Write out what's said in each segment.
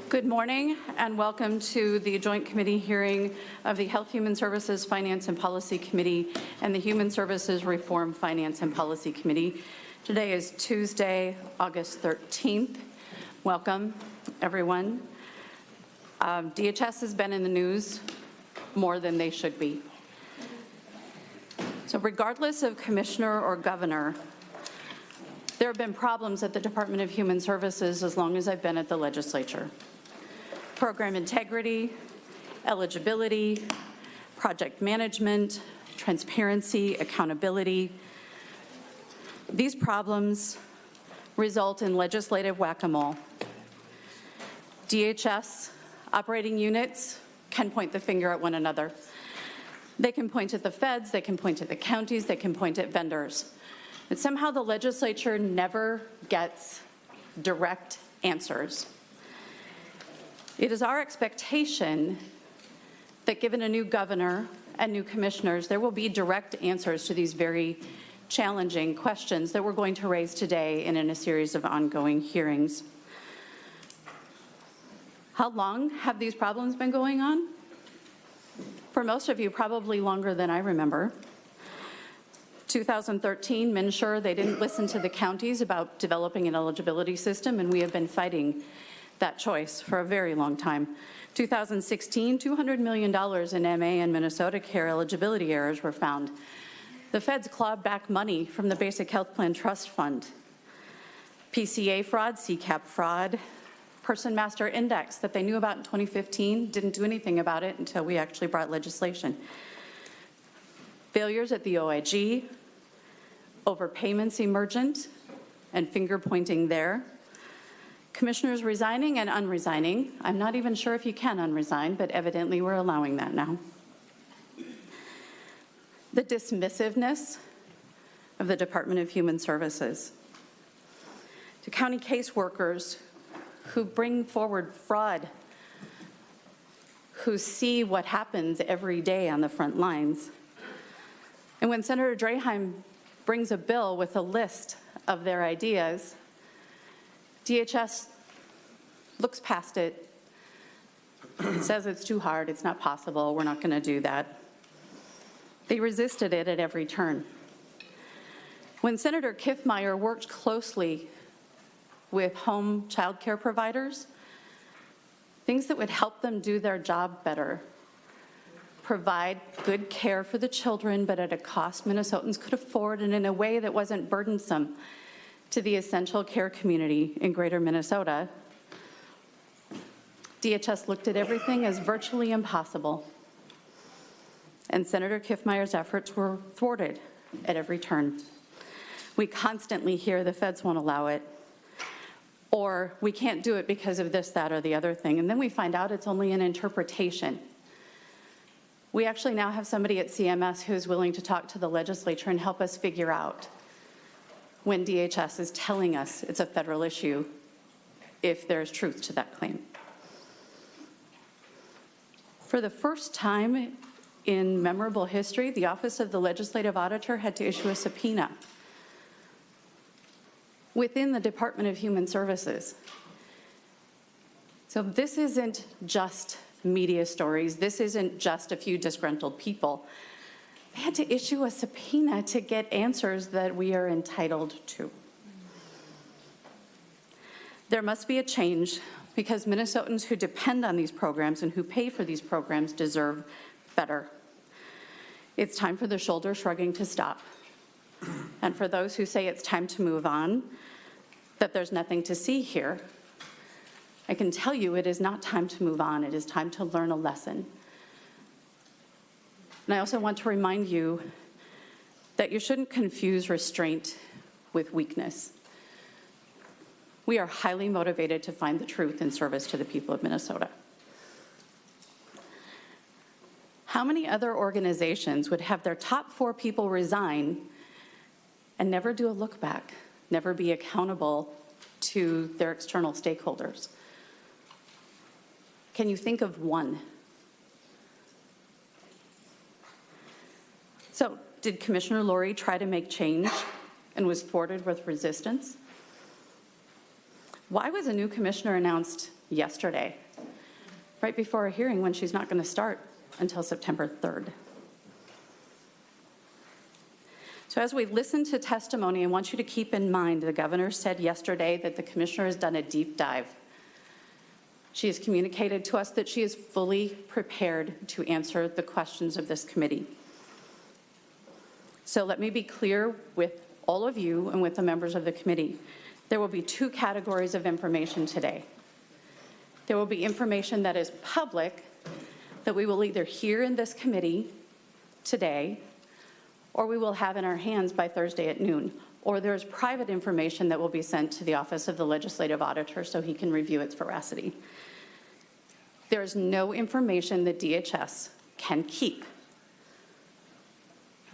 Good morning and welcome to the Joint Committee hearing of the Health, Human Services, Finance and Policy Committee and the Human Services Reform, Finance and Policy Committee. Today is Tuesday, August 13th. Welcome, everyone. DHS has been in the news more than they should be. So regardless of commissioner or governor, there have been problems at the Department of Human Services as long as I've been at the legislature. Program integrity, eligibility, project management, transparency, accountability. These problems result in legislative whack-a-mole. DHS operating units can point the finger at one another. They can point at the feds, they can point at the counties, they can point at vendors. But somehow the legislature never gets direct answers. It is our expectation that given a new governor and new commissioners, there will be direct answers to these very challenging questions that we're going to raise today and in a series of ongoing hearings. How long have these problems been going on? For most of you, probably longer than I remember. 2013, MNsure, they didn't listen to the counties about developing an eligibility system, and we have been fighting that choice for a very long time. 2016, $200 million in MA and Minnesota care eligibility errors were found. The feds clawed back money from the Basic Health Plan Trust Fund. PCA fraud, CCAP fraud, Person Master Index that they knew about in 2015, didn't do anything about it until we actually brought legislation. Failures at the OIG, overpayments emergent, and finger pointing there. Commissioners resigning and unresigning. I'm not even sure if you can unresign, but evidently we're allowing that now. The dismissiveness of the Department of Human Services. To county caseworkers who bring forward fraud, who see what happens every day on the front lines. And when Senator Draheim brings a bill with a list of their ideas, DHS looks past it, says it's too hard, it's not possible, we're not going to do that. They resisted it at every turn. When Senator Kiffmeyer worked closely with home child care providers, things that would help them do their job better, provide good care for the children, but at a cost Minnesotans could afford and in a way that wasn't burdensome to the essential care community in greater Minnesota. DHS looked at everything as virtually impossible, and Senator Kiffmeyer's efforts were thwarted at every turn. We constantly hear the feds won't allow it, or we can't do it because of this, that, or the other thing, and then we find out it's only an interpretation. We actually now have somebody at CMS who's willing to talk to the legislature and help us figure out when DHS is telling us it's a federal issue, if there's truth to that claim. For the first time in memorable history, the Office of the Legislative Auditor had to issue a subpoena within the Department of Human Services. So this isn't just media stories. This isn't just a few disgruntled people. They had to issue a subpoena to get answers that we are entitled to. There must be a change because Minnesotans who depend on these programs and who pay for these programs deserve better. It's time for the shoulder shrugging to stop. And for those who say it's time to move on, that there's nothing to see here, I can tell you it is not time to move on. It is time to learn a lesson. And I also want to remind you that you shouldn't confuse restraint with weakness. We are highly motivated to find the truth in service to the people of Minnesota. How many other organizations would have their top 4 people resign and never do a look back, never be accountable to their external stakeholders? Can you think of one? So, did Commissioner Laurie try to make change and was thwarted with resistance? Why was a new commissioner announced yesterday, right before a hearing when she's not going to start until September 3rd. So as we listen to testimony, I want you to keep in mind the governor said yesterday that the commissioner has done a deep dive. She has communicated to us that she is fully prepared to answer the questions of this committee. So let me be clear with all of you and with the members of the committee. There will be two categories of information today. There will be information that is public that we will either hear in this committee today or we will have in our hands by Thursday at noon. Or there's private information that will be sent to the Office of the Legislative Auditor so he can review its veracity. There is no information that DHS can keep.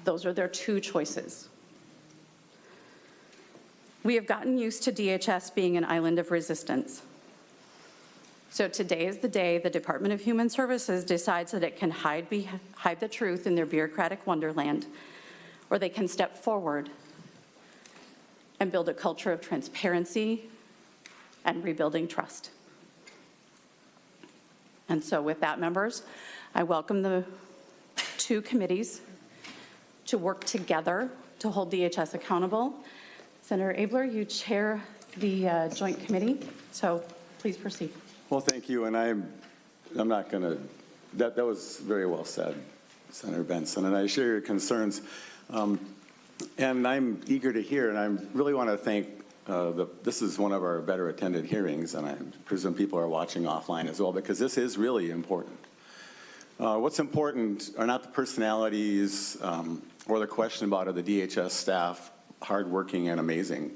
Those are their two choices. We have gotten used to DHS being an island of resistance. So today is the day the Department of Human Services decides that it can hide the truth in their bureaucratic wonderland, or they can step forward and build a culture of transparency and rebuilding trust. And so with that, members, I welcome the two committees to work together to hold DHS accountable. Senator Abler, you chair the Joint Committee, so please proceed. Well, thank you, and I'm not going to, that was very well said, Senator Benson, and I share your concerns. And I'm eager to hear, and I really want to thank, this is one of our better attended hearings, and I presume people are watching offline as well, because this is really important. What's important are not the personalities or the question about are the DHS staff hardworking and amazing.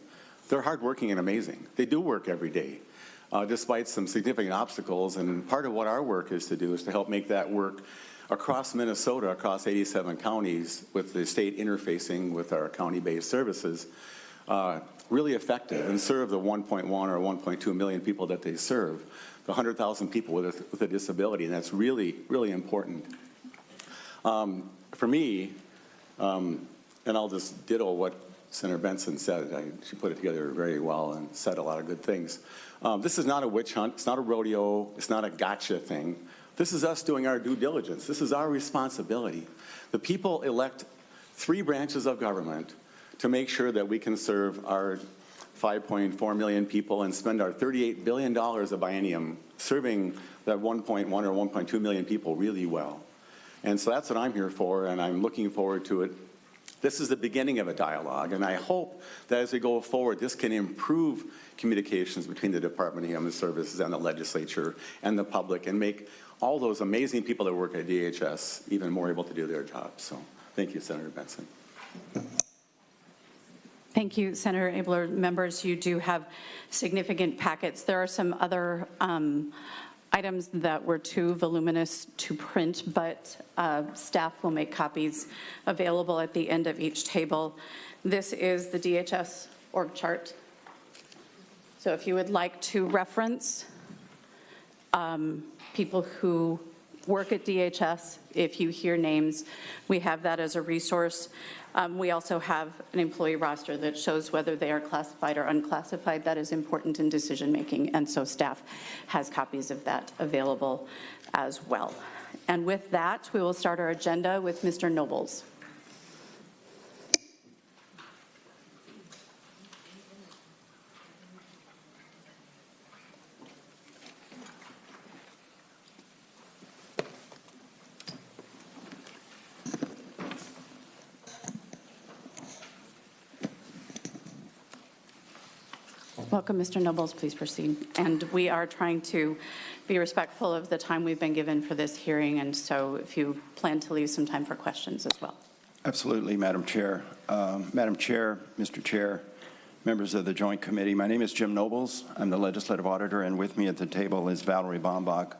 They're hardworking and amazing. They do work every day, despite some significant obstacles, and part of what our work is to do is to help make that work across Minnesota, across 87 counties, with the state interfacing with our county-based services, really effective and serve the 1.1 or 1.2 million people that they serve, the 100,000 people with a disability, and that's really, really important. For me, and I'll just ditto what Senator Benson said. She put it together very well and said a lot of good things. This is not a witch hunt. It's not a rodeo. It's not a gotcha thing. This is us doing our due diligence. This is our responsibility. The people elect 3 branches of government to make sure that we can serve our 5.4 million people and spend our $38 billion a biennium serving that 1.1 or 1.2 million people really well. And so that's what I'm here for, and I'm looking forward to it. This is the beginning of a dialogue, and I hope that as we go forward, this can improve communications between the Department of Human Services and the legislature and the public and make all those amazing people that work at DHS even more able to do their jobs. So thank you, Senator Benson. Thank you, Senator Abler. Members, you do have significant packets. There are some other items that were too voluminous to print, but staff will make copies available at the end of each table. This is the DHS org chart. So if you would like to reference people who work at DHS, if you hear names, we have that as a resource. We also have an employee roster that shows whether they are classified or unclassified. That is important in decision making, and so staff has copies of that available as well. And with that, we will start our agenda with Mr. Nobles. Welcome, Mr. Nobles. Please proceed. And we are trying to be respectful of the time we've been given for this hearing, and so if you plan to leave some time for questions as well. Absolutely, Madam Chair. Madam Chair, Mr. Chair, members of the Joint Committee, my name is Jim Nobles. I'm the Legislative Auditor, and with me at the table is Valerie Bombach,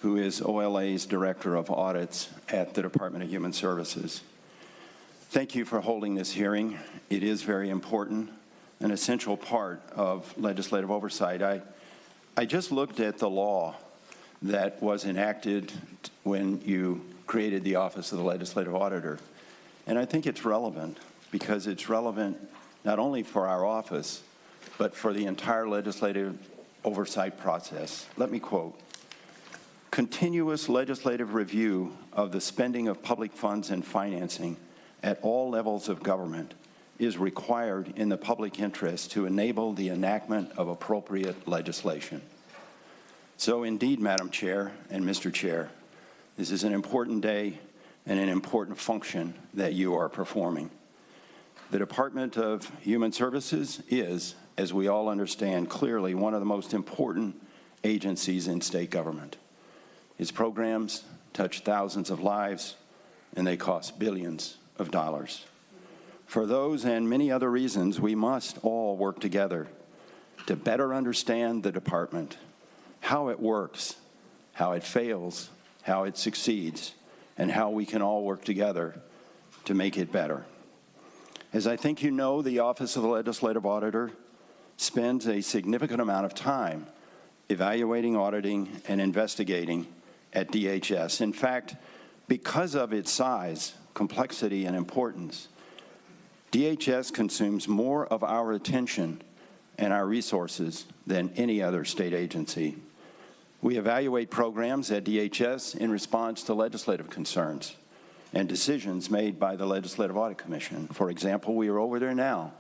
who is OLA's Director of Audits at the Department of Human Services. Thank you for holding this hearing. It is very important, an essential part of legislative oversight. I just looked at the law that was enacted when you created the Office of the Legislative Auditor, and I think it's relevant because it's relevant not only for our office, but for the entire legislative oversight process. Let me quote, "Continuous legislative review of the spending of public funds and financing at all levels of government is required in the public interest to enable the enactment of appropriate legislation." So indeed, Madam Chair and Mr. Chair, this is an important day and an important function that you are performing. The Department of Human Services is, as we all understand clearly, one of the most important agencies in state government. Its programs touch thousands of lives, and they cost billions of dollars. For those and many other reasons, we must all work together to better understand the department, how it works, how it fails, how it succeeds, and how we can all work together to make it better. As I think you know, the Office of the Legislative Auditor spends a significant amount of time evaluating, auditing, and investigating at DHS. In fact, because of its size, complexity, and importance, DHS consumes more of our attention and our resources than any other state agency. We evaluate programs at DHS in response to legislative concerns and decisions made by the Legislative Audit Commission. For example, we are over there now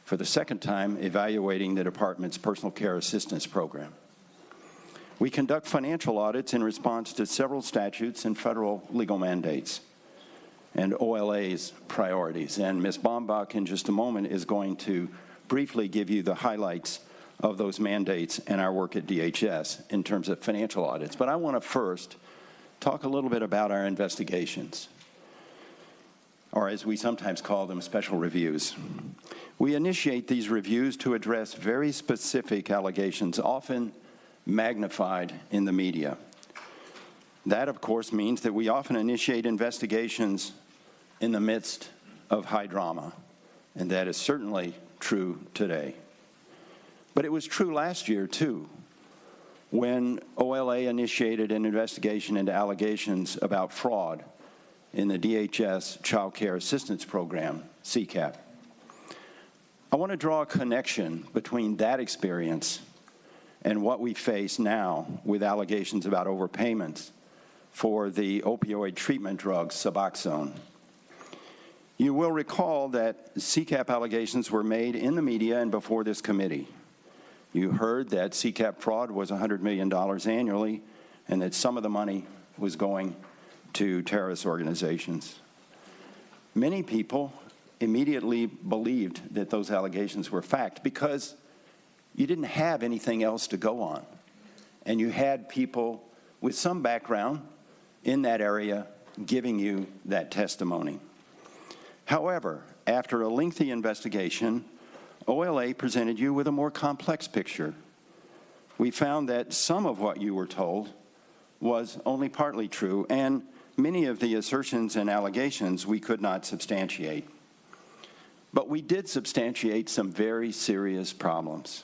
for the second time evaluating the department's personal care assistance program. We conduct financial audits in response to several statutes and federal legal mandates and OLA's priorities. And Ms. Baumbach, in just a moment, is going to briefly give you the highlights of those mandates and our work at DHS in terms of financial audits. But I want to first talk a little bit about our investigations, or as we sometimes call them, special reviews. We initiate these reviews to address very specific allegations, often magnified in the media. That, of course, means that we often initiate investigations in the midst of high drama, and that is certainly true today. But it was true last year, too, when OLA initiated an investigation into allegations about fraud in the DHS Child Care Assistance Program, CCAP. I want to draw a connection between that experience and what we face now with allegations about overpayments for the opioid treatment drug Suboxone. You will recall that CCAP allegations were made in the media and before this committee. You heard that CCAP fraud was $100 million annually and that some of the money was going to terrorist organizations. Many people immediately believed that those allegations were fact because you didn't have anything else to go on. And you had people with some background in that area giving you that testimony. However, after a lengthy investigation, OLA presented you with a more complex picture. We found that some of what you were told was only partly true, and many of the assertions and allegations we could not substantiate. But we did substantiate some very serious problems.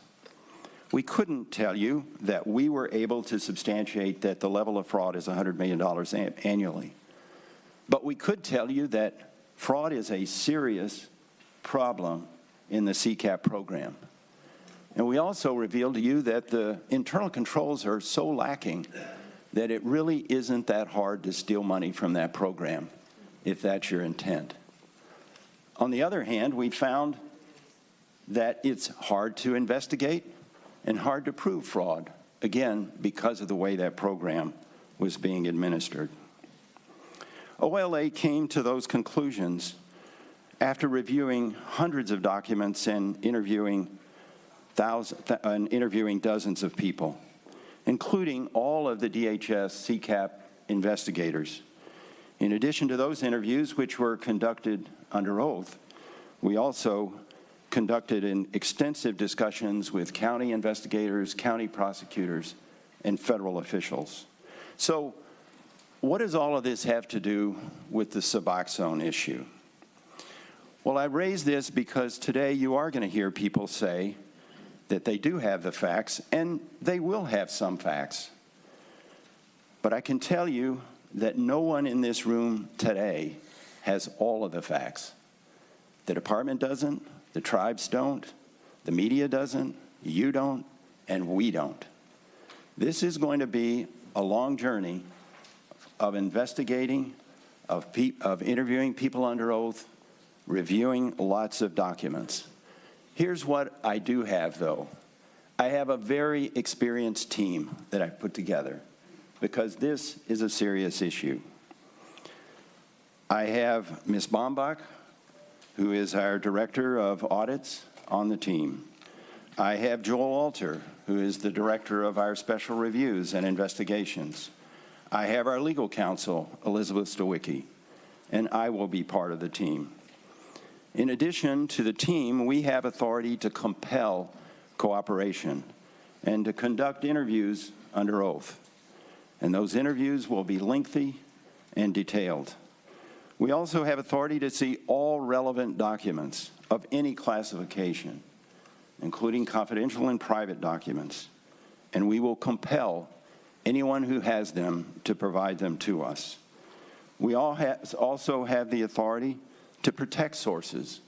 We couldn't tell you that we were able to substantiate that the level of fraud is $100 million annually. But we could tell you that fraud is a serious problem in the CCAP program. And we also revealed to you that the internal controls are so lacking that it really isn't that hard to steal money from that program, if that's your intent. On the other hand, we found that it's hard to investigate and hard to prove fraud, again, because of the way that program was being administered. OLA came to those conclusions after reviewing hundreds of documents and interviewing dozens of people, including all of the DHS CCAP investigators. In addition to those interviews, which were conducted under oath, we also conducted extensive discussions with county investigators, county prosecutors, and federal officials. So what does all of this have to do with the Suboxone issue? Well, I raise this because today you are going to hear people say that they do have the facts, and they will have some facts. But I can tell you that no one in this room today has all of the facts. The department doesn't, the tribes don't, the media doesn't, you don't, and we don't. This is going to be a long journey of investigating, of interviewing people under oath, reviewing lots of documents. Here's what I do have, though. I have a very experienced team that I've put together because this is a serious issue. I have Ms. Bombach, who is our Director of Audits, on the team. I have Joel Alter, who is the Director of our Special Reviews and Investigations. I have our legal counsel, Elizabeth Stowicki, and I will be part of the team. In addition to the team, we have authority to compel cooperation and to conduct interviews under oath. And those interviews will be lengthy and detailed. We also have authority to see all relevant documents of any classification, including confidential and private documents, and we will compel anyone who has them to provide them to us. We also have the authority to protect sources,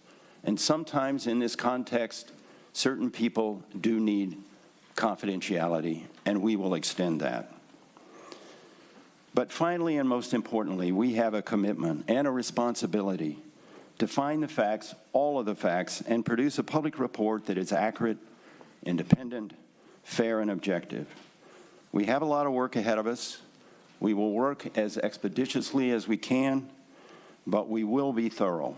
and sometimes in this context, certain people do need confidentiality, and we will extend that. But finally, and most importantly, we have a commitment and a responsibility to find the facts, all of the facts, and produce a public report that is accurate, independent, fair, and objective. We have a lot of work ahead of us. We will work as expeditiously as we can, but we will be thorough.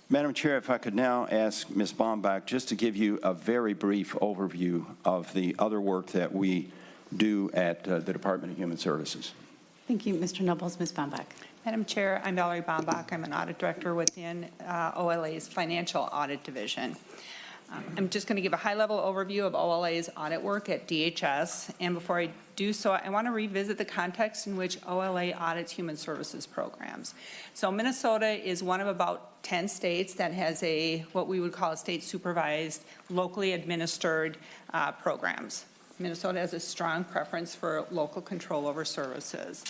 Madam Chair, if I could now ask Ms. Bombach just to give you a very brief overview of the other work that we do at the Department of Human Services. Thank you, Mr. Nobles. Ms. Bombach. Madam Chair, I'm Valerie Bombach. I'm an audit director within OLA's Financial Audit Division. I'm just going to give a high-level overview of OLA's audit work at DHS. And before I do so, I want to revisit the context in which OLA audits human services programs. So Minnesota is one of about 10 states that has what we would call a state-supervised, locally administered programs. Minnesota has a strong preference for local control over services.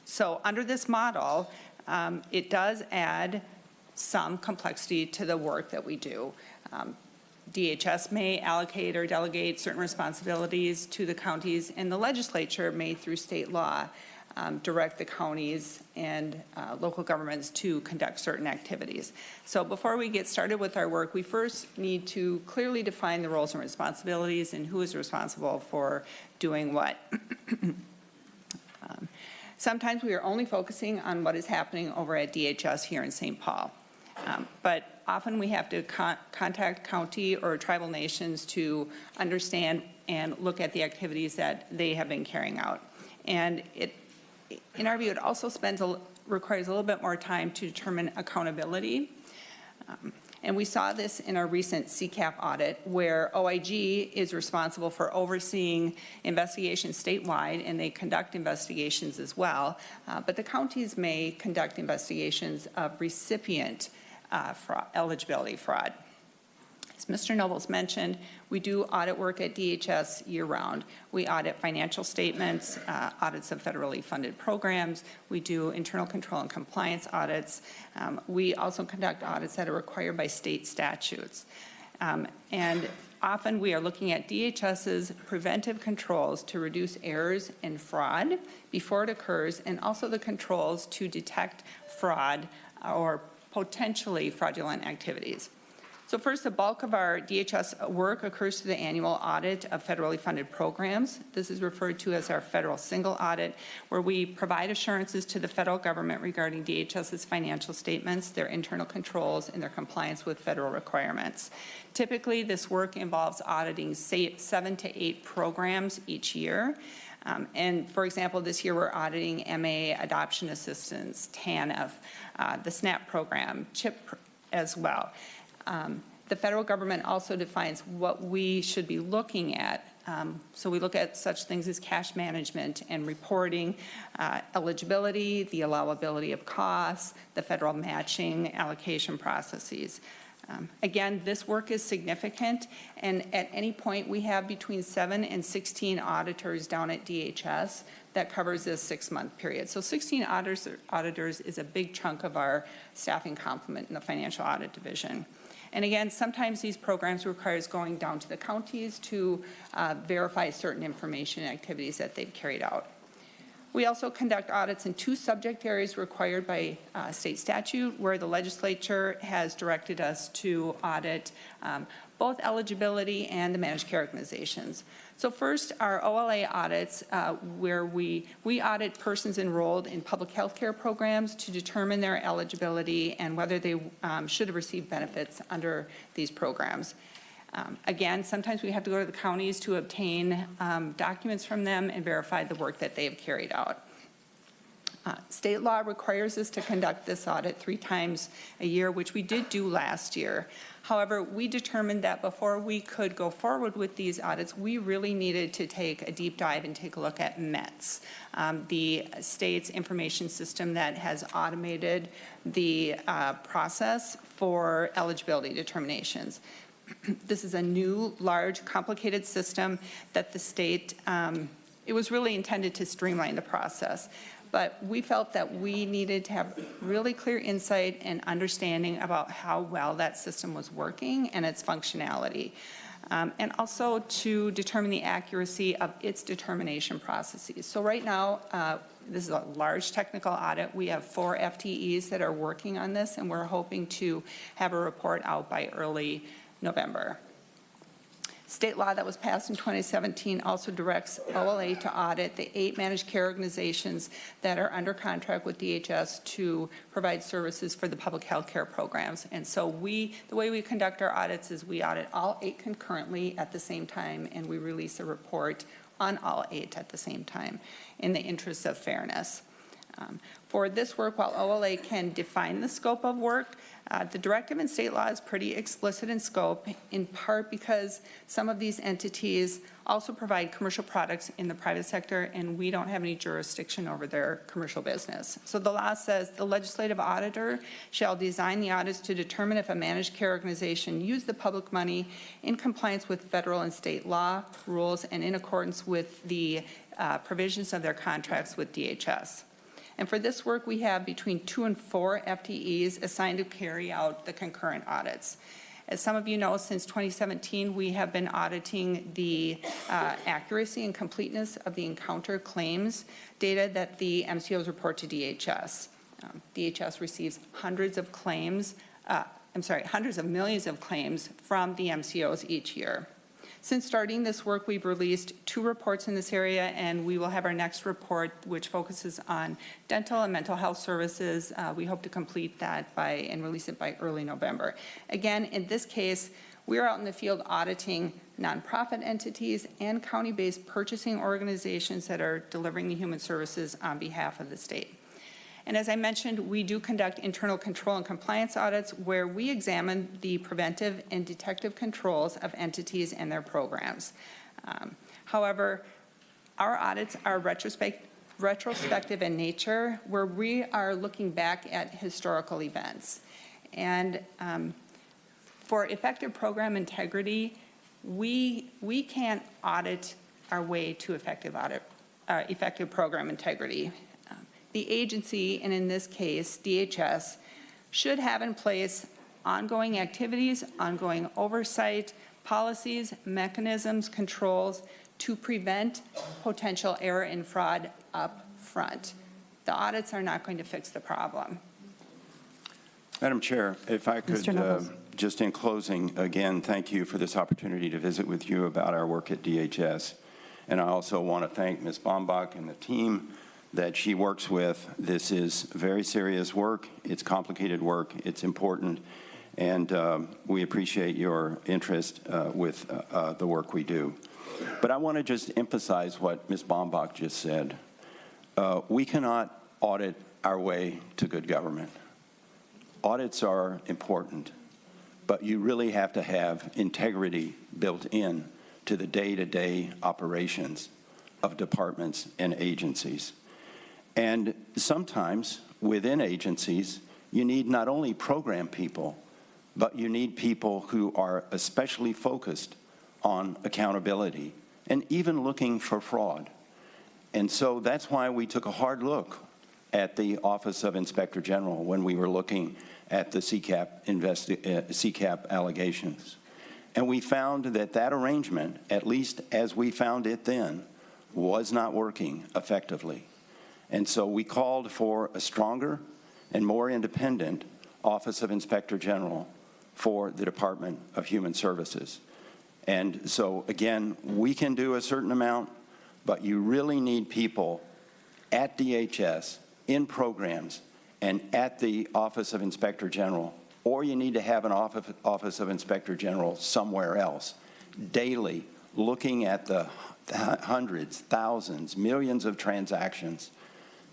So under this model, it does add some complexity to the work that we do. DHS may allocate or delegate certain responsibilities to the counties, and the legislature may, through state law, direct the counties and local governments to conduct certain activities. So before we get started with our work, we first need to clearly define the roles and responsibilities and who is responsible for doing what. Sometimes we are only focusing on what is happening over at DHS here in St. Paul. But often we have to contact county or tribal nations to understand and look at the activities that they have been carrying out. And in our view, it also requires a little bit more time to determine accountability. And we saw this in our recent CCAP audit, where OIG is responsible for overseeing investigations statewide, and they conduct investigations as well. But the counties may conduct investigations of recipient eligibility fraud. As Mr. Nobles mentioned, we do audit work at DHS year-round. We audit financial statements, audits of federally funded programs. We do internal control and compliance audits. We also conduct audits that are required by state statutes. And often we are looking at DHS's preventive controls to reduce errors and fraud before it occurs, and also the controls to detect fraud or potentially fraudulent activities. So first, the bulk of our DHS work occurs through the annual audit of federally funded programs. This is referred to as our federal single audit, where we provide assurances to the federal government regarding DHS's financial statements, their internal controls, and their compliance with federal requirements. Typically, this work involves auditing 7 to 8 programs each year. And for example, this year we're auditing MA adoption assistance, TANF, the SNAP program, CHIP as well. The federal government also defines what we should be looking at. So we look at such things as cash management and reporting, eligibility, the allowability of costs, the federal matching allocation processes. Again, this work is significant, and at any point we have between 7 and 16 auditors down at DHS that covers this 6-month period. So 16 auditors is a big chunk of our staffing complement in the Financial Audit Division. And again, sometimes these programs requires going down to the counties to verify certain information and activities that they've carried out. We also conduct audits in 2 subject areas required by state statute, where the legislature has directed us to audit both eligibility and the managed care organizations. So first, our OLA audits, where we audit persons enrolled in public health care programs to determine their eligibility and whether they should have received benefits under these programs. Again, sometimes we have to go to the counties to obtain documents from them and verify the work that they have carried out. State law requires us to conduct this audit 3 times a year, which we did do last year. However, we determined that before we could go forward with these audits, we really needed to take a deep dive and take a look at METS, the state's information system that has automated the process for eligibility determinations. This is a new, large, complicated system that the state, it was really intended to streamline the process. But we felt that we needed to have really clear insight and understanding about how well that system was working and its functionality. And also to determine the accuracy of its determination processes. So right now, this is a large technical audit. We have 4 FTEs that are working on this, and we're hoping to have a report out by early November. State law that was passed in 2017 also directs OLA to audit the 8 managed care organizations that are under contract with DHS to provide services for the public health care programs. And so the way we conduct our audits is we audit all 8 concurrently at the same time, and we release a report on all 8 at the same time in the interest of fairness. For this work, while OLA can define the scope of work, the directive in state law is pretty explicit in scope, in part because some of these entities also provide commercial products in the private sector, and we don't have any jurisdiction over their commercial business. So the law says the legislative auditor shall design the audits to determine if a managed care organization used the public money in compliance with federal and state law, rules, and in accordance with the provisions of their contracts with DHS. And for this work, we have between 2 and 4 FTEs assigned to carry out the concurrent audits. As some of you know, since 2017, we have been auditing the accuracy and completeness of the encounter claims data that the MCOs report to DHS. DHS receives hundreds of millions of claims from the MCOs each year. Since starting this work, we've released 2 reports in this area, and we will have our next report, which focuses on dental and mental health services. We hope to complete that and release it by early November. Again, in this case, we are out in the field auditing nonprofit entities and county-based purchasing organizations that are delivering the human services on behalf of the state. And as I mentioned, we do conduct internal control and compliance audits where we examine the preventive and detective controls of entities and their programs. However, our audits are retrospective in nature, where we are looking back at historical events. And for effective program integrity, we can't audit our way to effective program integrity. The agency, and in this case, DHS, should have in place ongoing activities, ongoing oversight, policies, mechanisms, controls to prevent potential error and fraud up front. The audits are not going to fix the problem. Madam Chair, if I could, just in closing, again, thank you for this opportunity to visit with you about our work at DHS. And I also want to thank Ms. Baumbach and the team that she works with. This is very serious work. It's complicated work. It's important. And we appreciate your interest with the work we do. But I want to just emphasize what Ms. Baumbach just said. We cannot audit our way to good government. Audits are important, but you really have to have integrity built in to the day-to-day operations of departments and agencies. And sometimes within agencies, you need not only program people, but you need people who are especially focused on accountability and even looking for fraud. And so that's why we took a hard look at the Office of Inspector General when we were looking at the CCAP allegations. And we found that that arrangement, at least as we found it then, was not working effectively. And so we called for a stronger and more independent Office of Inspector General for the Department of Human Services. And so, again, we can do a certain amount, but you really need people at DHS, in programs, and at the Office of Inspector General, or you need to have an Office of Inspector General somewhere else, daily, looking at the hundreds, thousands, millions of transactions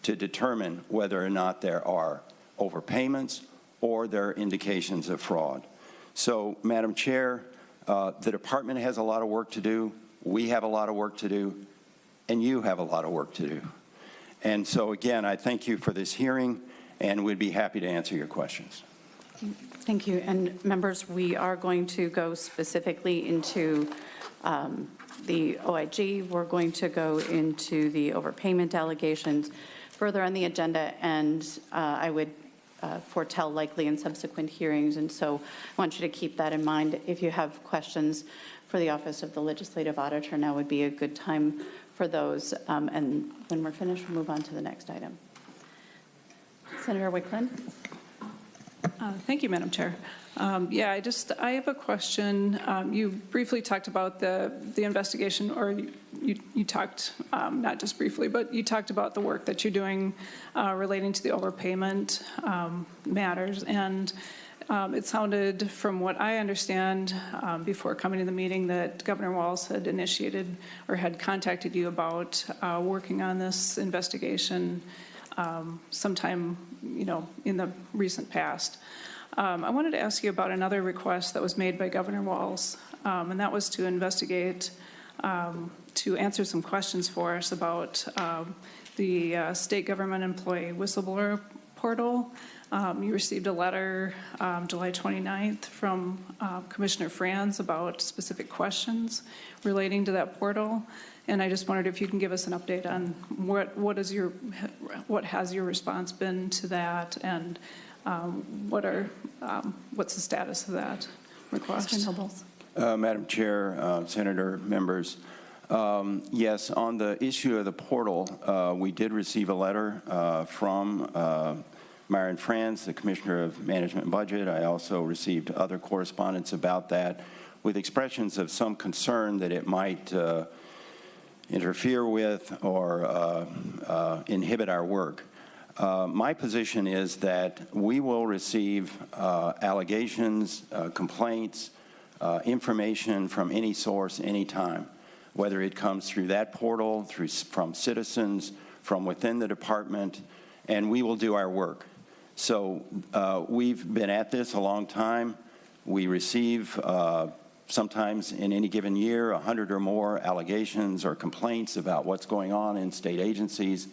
to determine whether or not there are overpayments or there are indications of fraud. So, Madam Chair, the department has a lot of work to do, we have a lot of work to do, and you have a lot of work to do. And so, again, I thank you for this hearing, and we'd be happy to answer your questions. Thank you. And members, we are going to go specifically into the OIG. We're going to go into the overpayment allegations further on the agenda, and I would foretell likely in subsequent hearings. And so I want you to keep that in mind. If you have questions for the Office of the Legislative Auditor, now would be a good time for those. And when we're finished, we'll move on to the next item. Senator Wicklund. Thank you, Madam Chair. I have a question. You briefly talked about the investigation, or you talked, not just briefly, but you talked about the work that you're doing relating to the overpayment matters. And it sounded, from what I understand, before coming to the meeting, that Governor Walz had initiated or had contacted you about working on this investigation sometime, in the recent past. I wanted to ask you about another request that was made by Governor Walz, and that was to investigate, to answer some questions for us about the state government employee whistleblower portal. You received a letter July 29th from Commissioner Franz about specific questions relating to that portal. And I just wondered if you can give us an update on what has your response been to that, and what's the status of that request? Mr. Nobles. Madam Chair, Senator, members, yes, on the issue of the portal, we did receive a letter from Myron Franz, the Commissioner of Management and Budget. I also received other correspondence about that with expressions of some concern that it might interfere with or inhibit our work. My position is that we will receive allegations, complaints, information from any source, anytime, whether it comes through that portal, from citizens, from within the department, and we will do our work. So we've been at this a long time. We receive sometimes in any given year 100 or more allegations or complaints about what's going on in state agencies.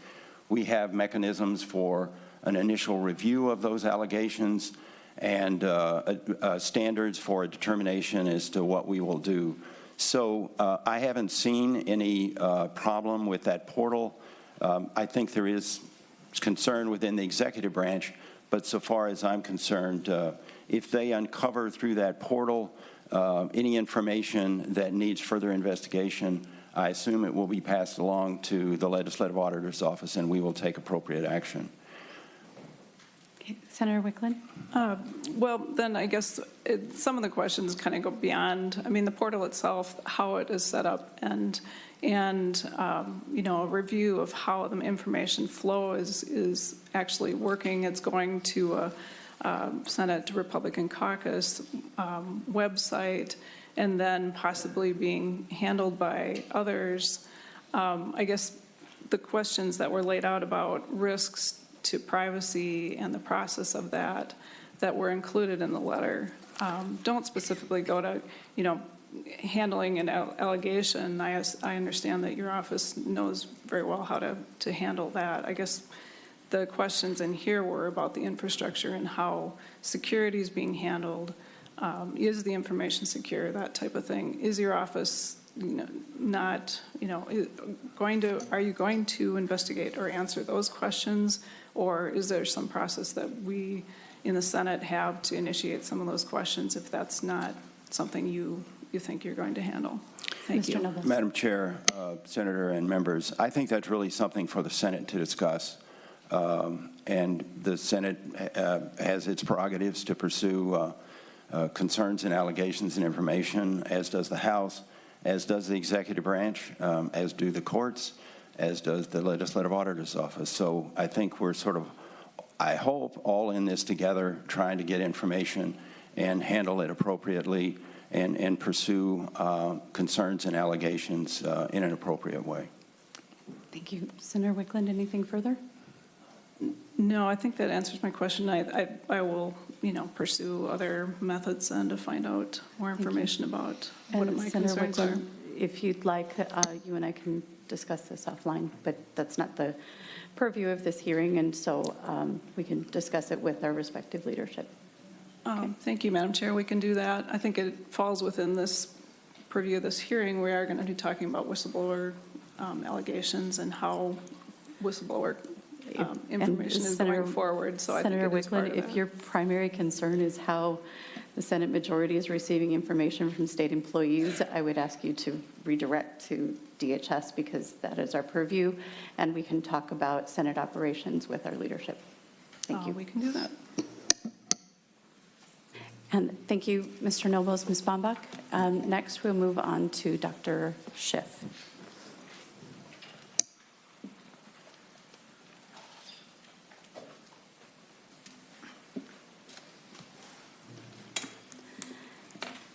We have mechanisms for an initial review of those allegations and standards for a determination as to what we will do. So I haven't seen any problem with that portal. I think there is concern within the executive branch, but so far as I'm concerned, if they uncover through that portal any information that needs further investigation, I assume it will be passed along to the Legislative Auditor's Office, and we will take appropriate action. Okay. Senator Wicklund. Well, then I guess some of the questions kind of go beyond. I mean, the portal itself, how it is set up, and a review of how the information flow is actually working. It's going to a Senate Republican caucus website, and then possibly being handled by others. I guess the questions that were laid out about risks to privacy and the process of that were included in the letter don't specifically go to, handling an allegation. I understand that your office knows very well how to handle that. I guess the questions in here were about the infrastructure and how security is being handled. Is the information secure, that type of thing? Is your office are you going to investigate or answer those questions Or is there some process that we in the Senate have to initiate some of those questions if that's not something you think you're going to handle? Thank you. Mr. Nobles. Madam Chair, Senator, and members, I think that's really something for the Senate to discuss. And the Senate has its prerogatives to pursue concerns and allegations and information, as does the House, as does the executive branch, as do the courts, as does the legislative auditor's office. So I think we're sort of, I hope, all in this together, trying to get information and handle it appropriately and pursue concerns and allegations in an appropriate way. Thank you. Senator Wickland, anything further? No, I think that answers my question. I will, pursue other methods and to find out more information about what my Senator concerns are. Wickland, if you'd like, you and I can discuss this offline, but that's not the purview of this hearing, and so we can discuss it with our respective leadership. Thank you, Madam Chair. We can do that. I think it falls within this purview of this hearing. We are going to be talking about whistleblower allegations and how whistleblower information is going forward. So I think Senator it is part Wickland, of if that. your primary concern is how the Senate majority is receiving information from state employees, I would ask you to redirect to DHS because that is our purview, and we can talk about Senate operations with our leadership. Thank you. We can do that. And thank you, Mr. Nobles, Ms. Bombach. Next, we'll move on to Dr. Schiff.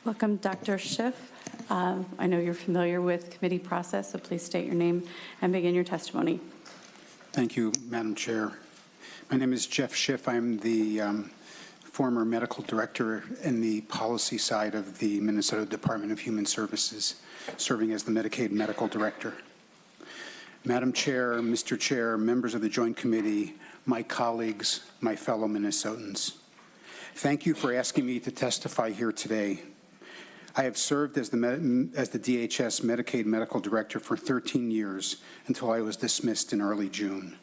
Welcome, Dr. Schiff. I know you're familiar with committee process, so please state your name and begin your testimony. Thank you, Madam Chair. My name is Jeff Schiff. I'm the former medical director in the policy side of the Minnesota Department of Human Services, serving as the Medicaid medical director. Madam Chair, Mr. Chair, members of the Joint Committee, my colleagues, my fellow Minnesotans, thank you for asking me to testify here today. I have served as the DHS Medicaid medical director for 13 years until I was dismissed in early June.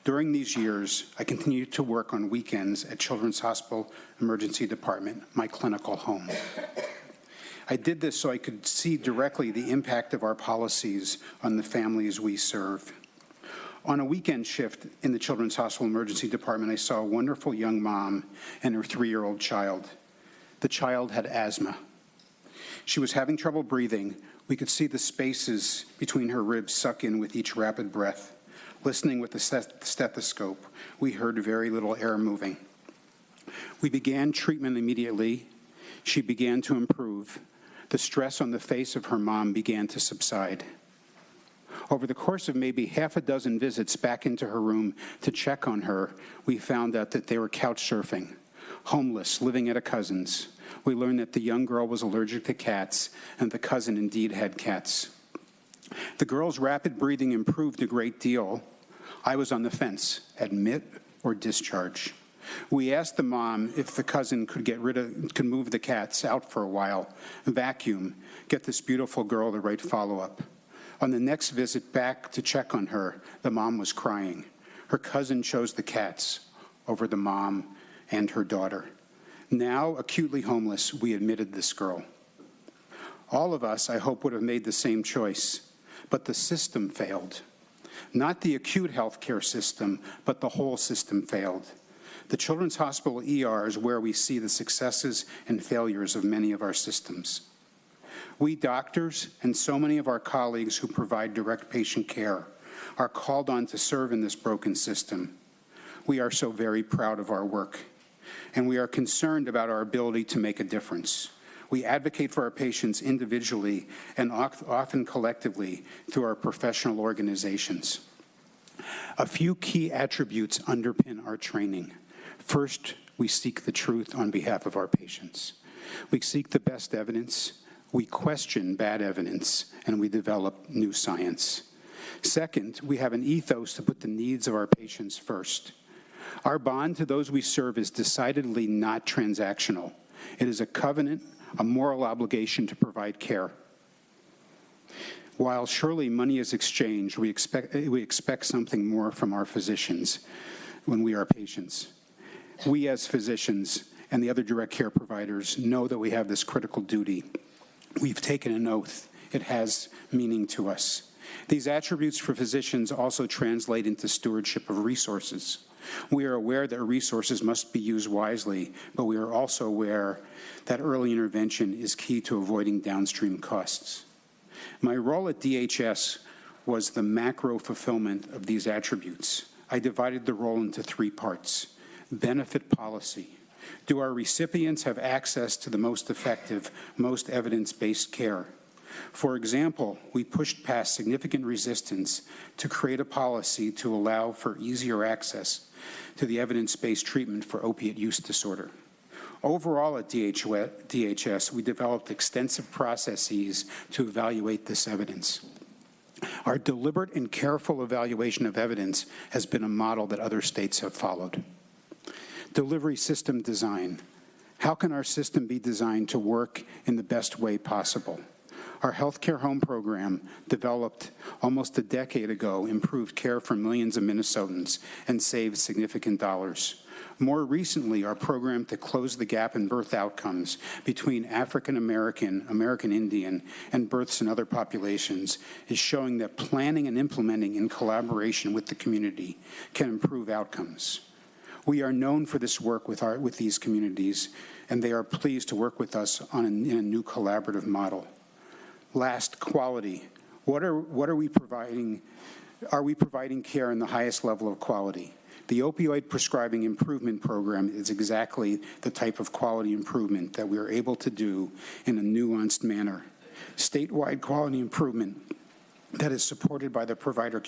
During these years, I continued to work on weekends at Children's Hospital Emergency Department, my clinical home. I did this so I could see directly the impact of our policies on the families we serve. On a weekend shift in the Children's Hospital Emergency Department, I saw a wonderful young mom and her 3-year-old child. The child had asthma. She was having trouble breathing. We could see the spaces between her ribs suck in with each rapid breath. Listening with the stethoscope, we heard very little air moving. We began treatment immediately. She began to improve. The stress on the face of her mom began to subside. Over the course of maybe half a dozen visits back into her room to check on her, we found out that they were couch surfing, homeless, living at a cousin's. We learned that the young girl was allergic to cats, and the cousin indeed had cats. The girl's rapid breathing improved a great deal. I was on the fence, admit or discharge. We asked the mom if the cousin could move the cats out for a while, vacuum, get this beautiful girl the right follow-up. On the next visit back to check on her, the mom was crying. Her cousin chose the cats over the mom and her daughter. Now, acutely homeless, we admitted this girl. All of us, I hope, would have made the same choice, but the system failed. Not the acute health care system, but the whole system failed. The Children's Hospital ER is where we see the successes and failures of many of our systems. We doctors and so many of our colleagues who provide direct patient care are called on to serve in this broken system. We are so very proud of our work, and we are concerned about our ability to make a difference. We advocate for our patients individually and often collectively through our professional organizations. A few key attributes underpin our training. First, we seek the truth on behalf of our patients. We seek the best evidence, we question bad evidence, and we develop new science. Second, we have an ethos to put the needs of our patients first. Our bond to those we serve is decidedly not transactional. It is a covenant, a moral obligation to provide care. While surely money is exchanged, we expect something more from our physicians. when we are patients. We as physicians and the other direct care providers know that we have this critical duty. We've taken an oath. It has meaning to us. These attributes for physicians also translate into stewardship of resources. We are aware that resources must be used wisely, but we are also aware that early intervention is key to avoiding downstream costs. My role at DHS was the macro fulfillment of these attributes. I divided the role into three parts. Benefit policy. Do our recipients have access to the most effective, most evidence-based care? For example, we pushed past significant resistance to create a policy to allow for easier access to the evidence-based treatment for opiate use disorder. Overall at DHS, we developed extensive processes to evaluate this evidence. Our deliberate and careful evaluation of evidence has been a model that other states have followed. Delivery system design. How can our system be designed to work in the best way possible? Our healthcare home program, developed almost a decade ago, improved care for millions of Minnesotans and saved significant dollars. More recently, our program to close the gap in birth outcomes between African American, American Indian, and births in other populations is showing that planning and implementing in collaboration with the community can improve outcomes. We are known for this work with these communities, and they are pleased to work with us in a new collaborative model. Last, quality. What are we providing? Are we providing care in the highest level of quality? The Opioid Prescribing Improvement Program is exactly the type of quality improvement that we are able to do in a nuanced manner. Statewide quality improvement that is supported by the provider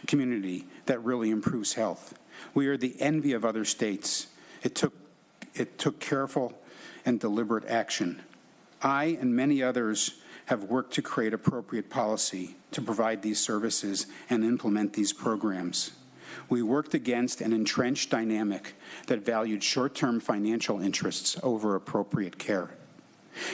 community that really improves health. We are the envy of other states. It took careful and deliberate action. I and many others have worked to create appropriate policy to provide these services and implement these programs. We worked against an entrenched dynamic that valued short-term financial interests over appropriate care.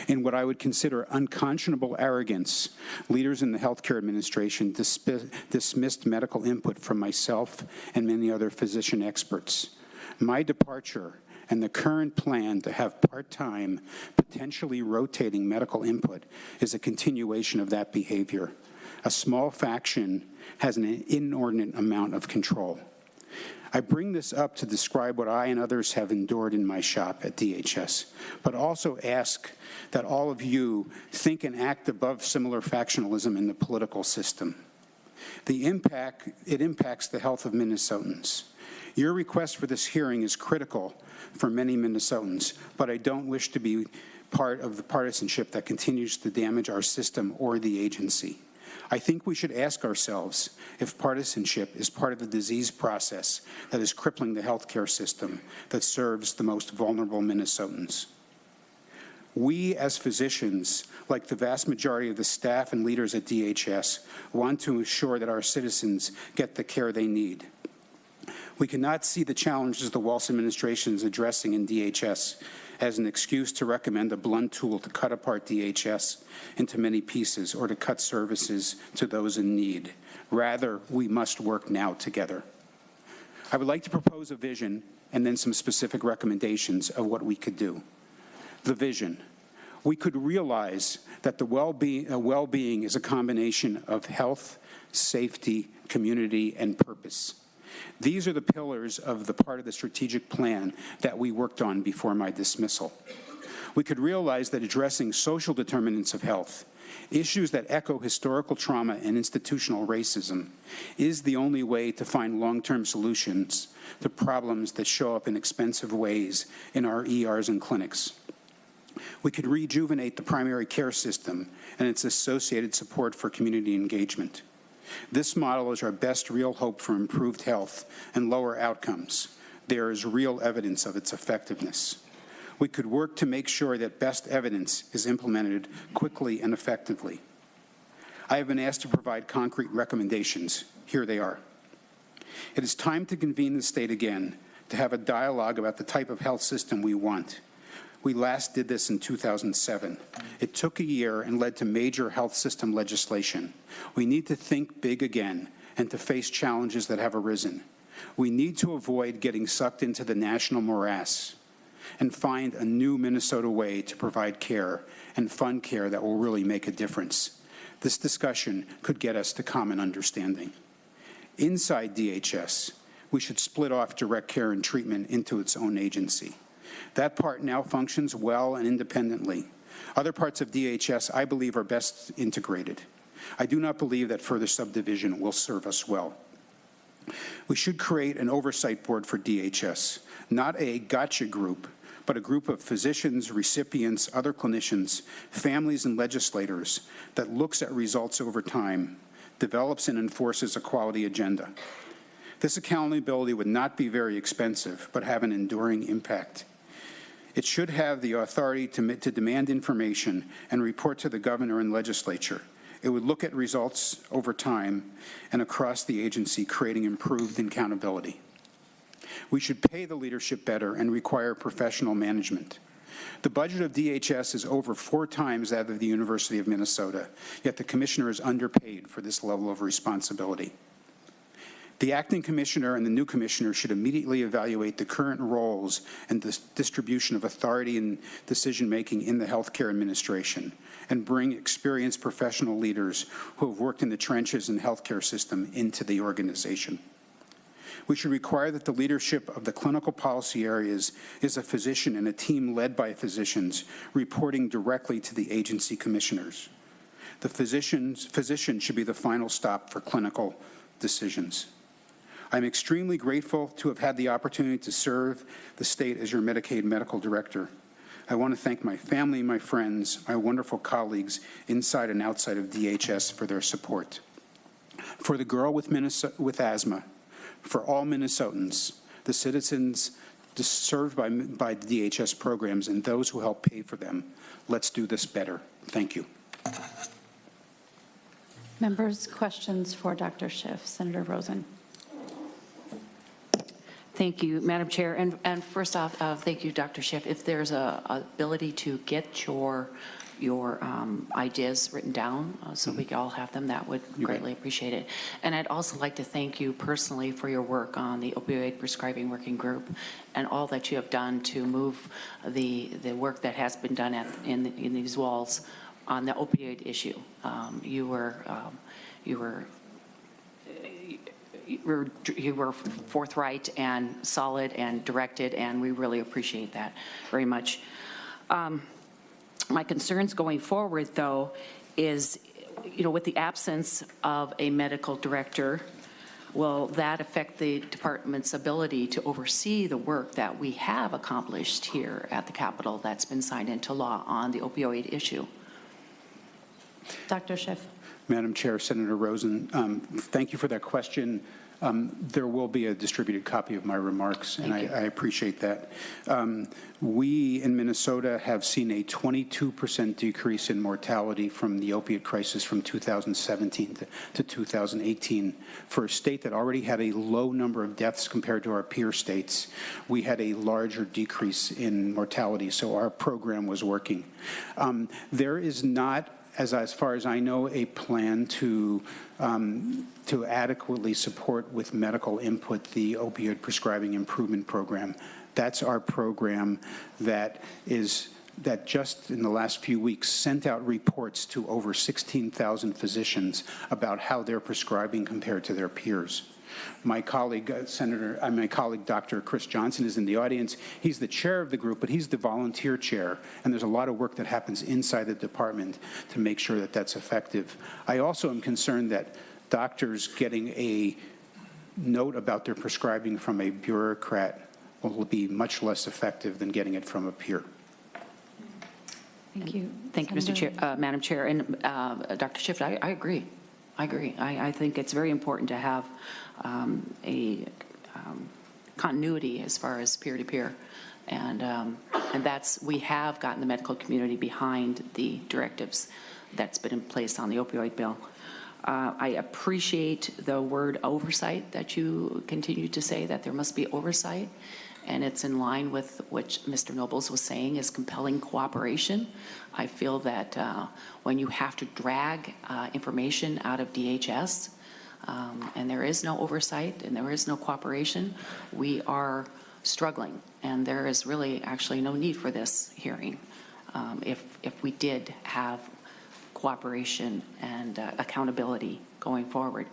In what I would consider unconscionable arrogance, leaders in the healthcare administration dismissed medical input from myself and many other physician experts. My departure and the current plan to have part-time, potentially rotating medical input is a continuation of that behavior. A small faction has an inordinate amount of control. I bring this up to describe what I and others have endured in my shop at DHS, but also ask that all of you think and act above similar factionalism in the political system. It impacts the health of Minnesotans. Your request for this hearing is critical for many Minnesotans, but I don't wish to be part of the partisanship that continues to damage our system or the agency. I think we should ask ourselves if partisanship is part of the disease process that is crippling the healthcare system that serves the most vulnerable Minnesotans. We as physicians, like the vast majority of the staff and leaders at DHS, want to ensure that our citizens get the care they need. We cannot see the challenges the Walz administration is addressing in DHS as an excuse to recommend a blunt tool to cut apart DHS into many pieces or to cut services to those in need. Rather, we must work now together. I would like to propose a vision and then some specific recommendations of what we could do. The vision. We could realize that the well-being is a combination of health, safety, community, and purpose. These are the pillars of the part of the strategic plan that we worked on before my dismissal. We could realize that addressing social determinants of health, issues that echo historical trauma and institutional racism, is the only way to find long-term solutions to problems that show up in expensive ways in our ERs and clinics. We could rejuvenate the primary care system and its associated support for community engagement. This model is our best real hope for improved health and lower outcomes. There is real evidence of its effectiveness. We could work to make sure that best evidence is implemented quickly and effectively. I have been asked to provide concrete recommendations. Here they are. It is time to convene the state again to have a dialogue about the type of health system we want. We last did this in 2007. It took a year and led to major health system legislation. We need to think big again and to face challenges that have arisen. We need to avoid getting sucked into the national morass and find a new Minnesota way to provide care and fund care that will really make a difference. This discussion could get us to common understanding. Inside DHS, we should split off direct care and treatment into its own agency. That part now functions well and independently. Other parts of DHS, I believe, are best integrated. I do not believe that further subdivision will serve us well. We should create an oversight board for DHS, not a gotcha group, but a group of physicians, recipients, other clinicians, families, and legislators that looks at results over time, develops and enforces a quality agenda. This accountability would not be very expensive, but have an enduring impact. It should have the authority to demand information and report to the governor and legislature. It would look at results over time and across the agency, creating improved accountability. We should pay the leadership better and require professional management. The budget of DHS is over 4 times that of the University of Minnesota, yet the commissioner is underpaid for this level of responsibility. The acting commissioner and the new commissioner should immediately evaluate the current roles and the distribution of authority and decision-making in the healthcare administration and bring experienced professional leaders who have worked in the trenches and healthcare system into the organization. We should require that the leadership of the clinical policy areas is a physician and a team led by physicians reporting directly to the agency commissioners. The physician should be the final stop for clinical decisions. I'm extremely grateful to have had the opportunity to serve the state as your Medicaid medical director. I want to thank my family, my friends, my wonderful colleagues inside and outside of DHS for their support. For the girl with asthma, for all Minnesotans, the citizens served by the DHS programs and those who help pay for them, let's do this better. Thank you. Members, questions for Dr. Schiff. Senator Rosen. Thank you, Madam Chair. And first off, thank you, Dr. Schiff. If there's a ability to get your ideas written down so we can all have them, that would greatly appreciate it. And I'd also like to thank you personally for your work on the opioid prescribing working group and all that you have done to move the work that has been done in these walls on the opioid issue. You were forthright and solid and directed, and we really appreciate that very much. My concerns going forward, though, is, with the absence of a medical director, will that affect the department's ability to oversee the work that we have accomplished here at the Capitol that's been signed into law on the opioid issue? Dr. Schiff. Madam Chair, Senator Rosen, thank you for that question. There will be a distributed copy of my remarks, and I appreciate that. We in Minnesota have seen a 22% decrease in mortality from the opiate crisis from 2017 to 2018. For a state that already had a low number of deaths compared to our peer states, we had a larger decrease in mortality, so our program was working. There is not, as far as I know, a plan to adequately support with medical input the opioid prescribing improvement program. That's our program that just in the last few weeks sent out reports to over 16,000 physicians about how they're prescribing compared to their peers. My colleague, Dr. Chris Johnson, is in the audience. He's the chair of the group, but he's the volunteer chair, and there's a lot of work that happens inside the department to make sure that that's effective. I also am concerned that doctors getting a note about their prescribing from a bureaucrat will be much less effective than getting it from a peer. Thank you. Thank you, Mr. Chair, Madam Chair. And Dr. Schiff, I agree. I think it's very important to have a continuity as far as peer-to-peer. And we have gotten the medical community behind the directives that's been in place on the opioid bill. I appreciate the word oversight that you continue to say, that there must be oversight, and it's in line with what Mr. Nobles was saying is compelling cooperation. I feel that when you have to drag information out of DHS, and there is no oversight and there is no cooperation, we are struggling. And there is really actually no need for this hearing if we did have cooperation and accountability going forward.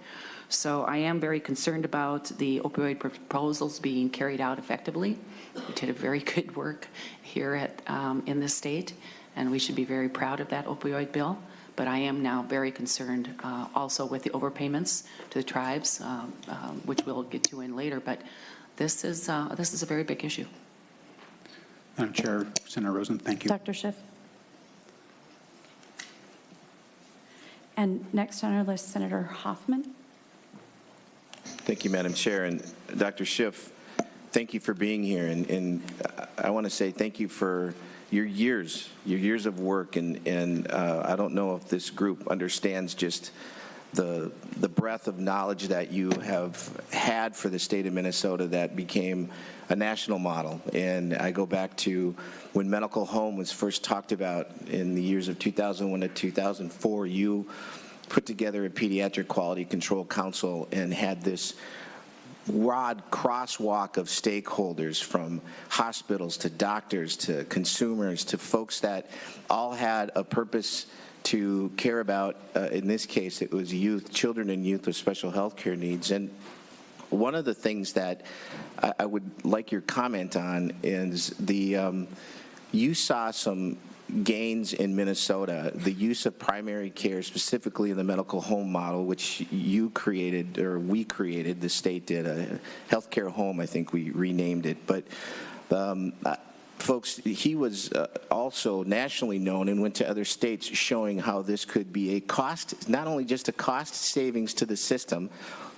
So I am very concerned about the opioid proposals being carried out effectively. We did a very good work here in this state, and we should be very proud of that opioid bill. But I am now very concerned also with the overpayments to the tribes, which we'll get to in later. But this is a very big issue. Madam Chair, Senator Rosen, thank you. Dr. Schiff. And next on our list, Senator Hoffman. Thank you, Madam Chair. And Dr. Schiff, thank you for being here. And I want to say thank you for your years of work. And I don't know if this group understands just the breadth of knowledge that you have had for the state of Minnesota that became a national model. And I go back to when medical home was first talked about in the years of 2001 to 2004, you put together a pediatric quality control council and had this broad crosswalk of stakeholders, from hospitals to doctors to consumers to folks that all had a purpose to care about, in this case, it was youth, children and youth with special health care needs. And one of the things that I would like your comment on is you saw some gains in Minnesota, the use of primary care, specifically in the medical home model, which you created, or we created, the state did, a healthcare home, I think we renamed it. But folks, he was also nationally known and went to other states showing how this could be a cost, not only just a cost savings to the system,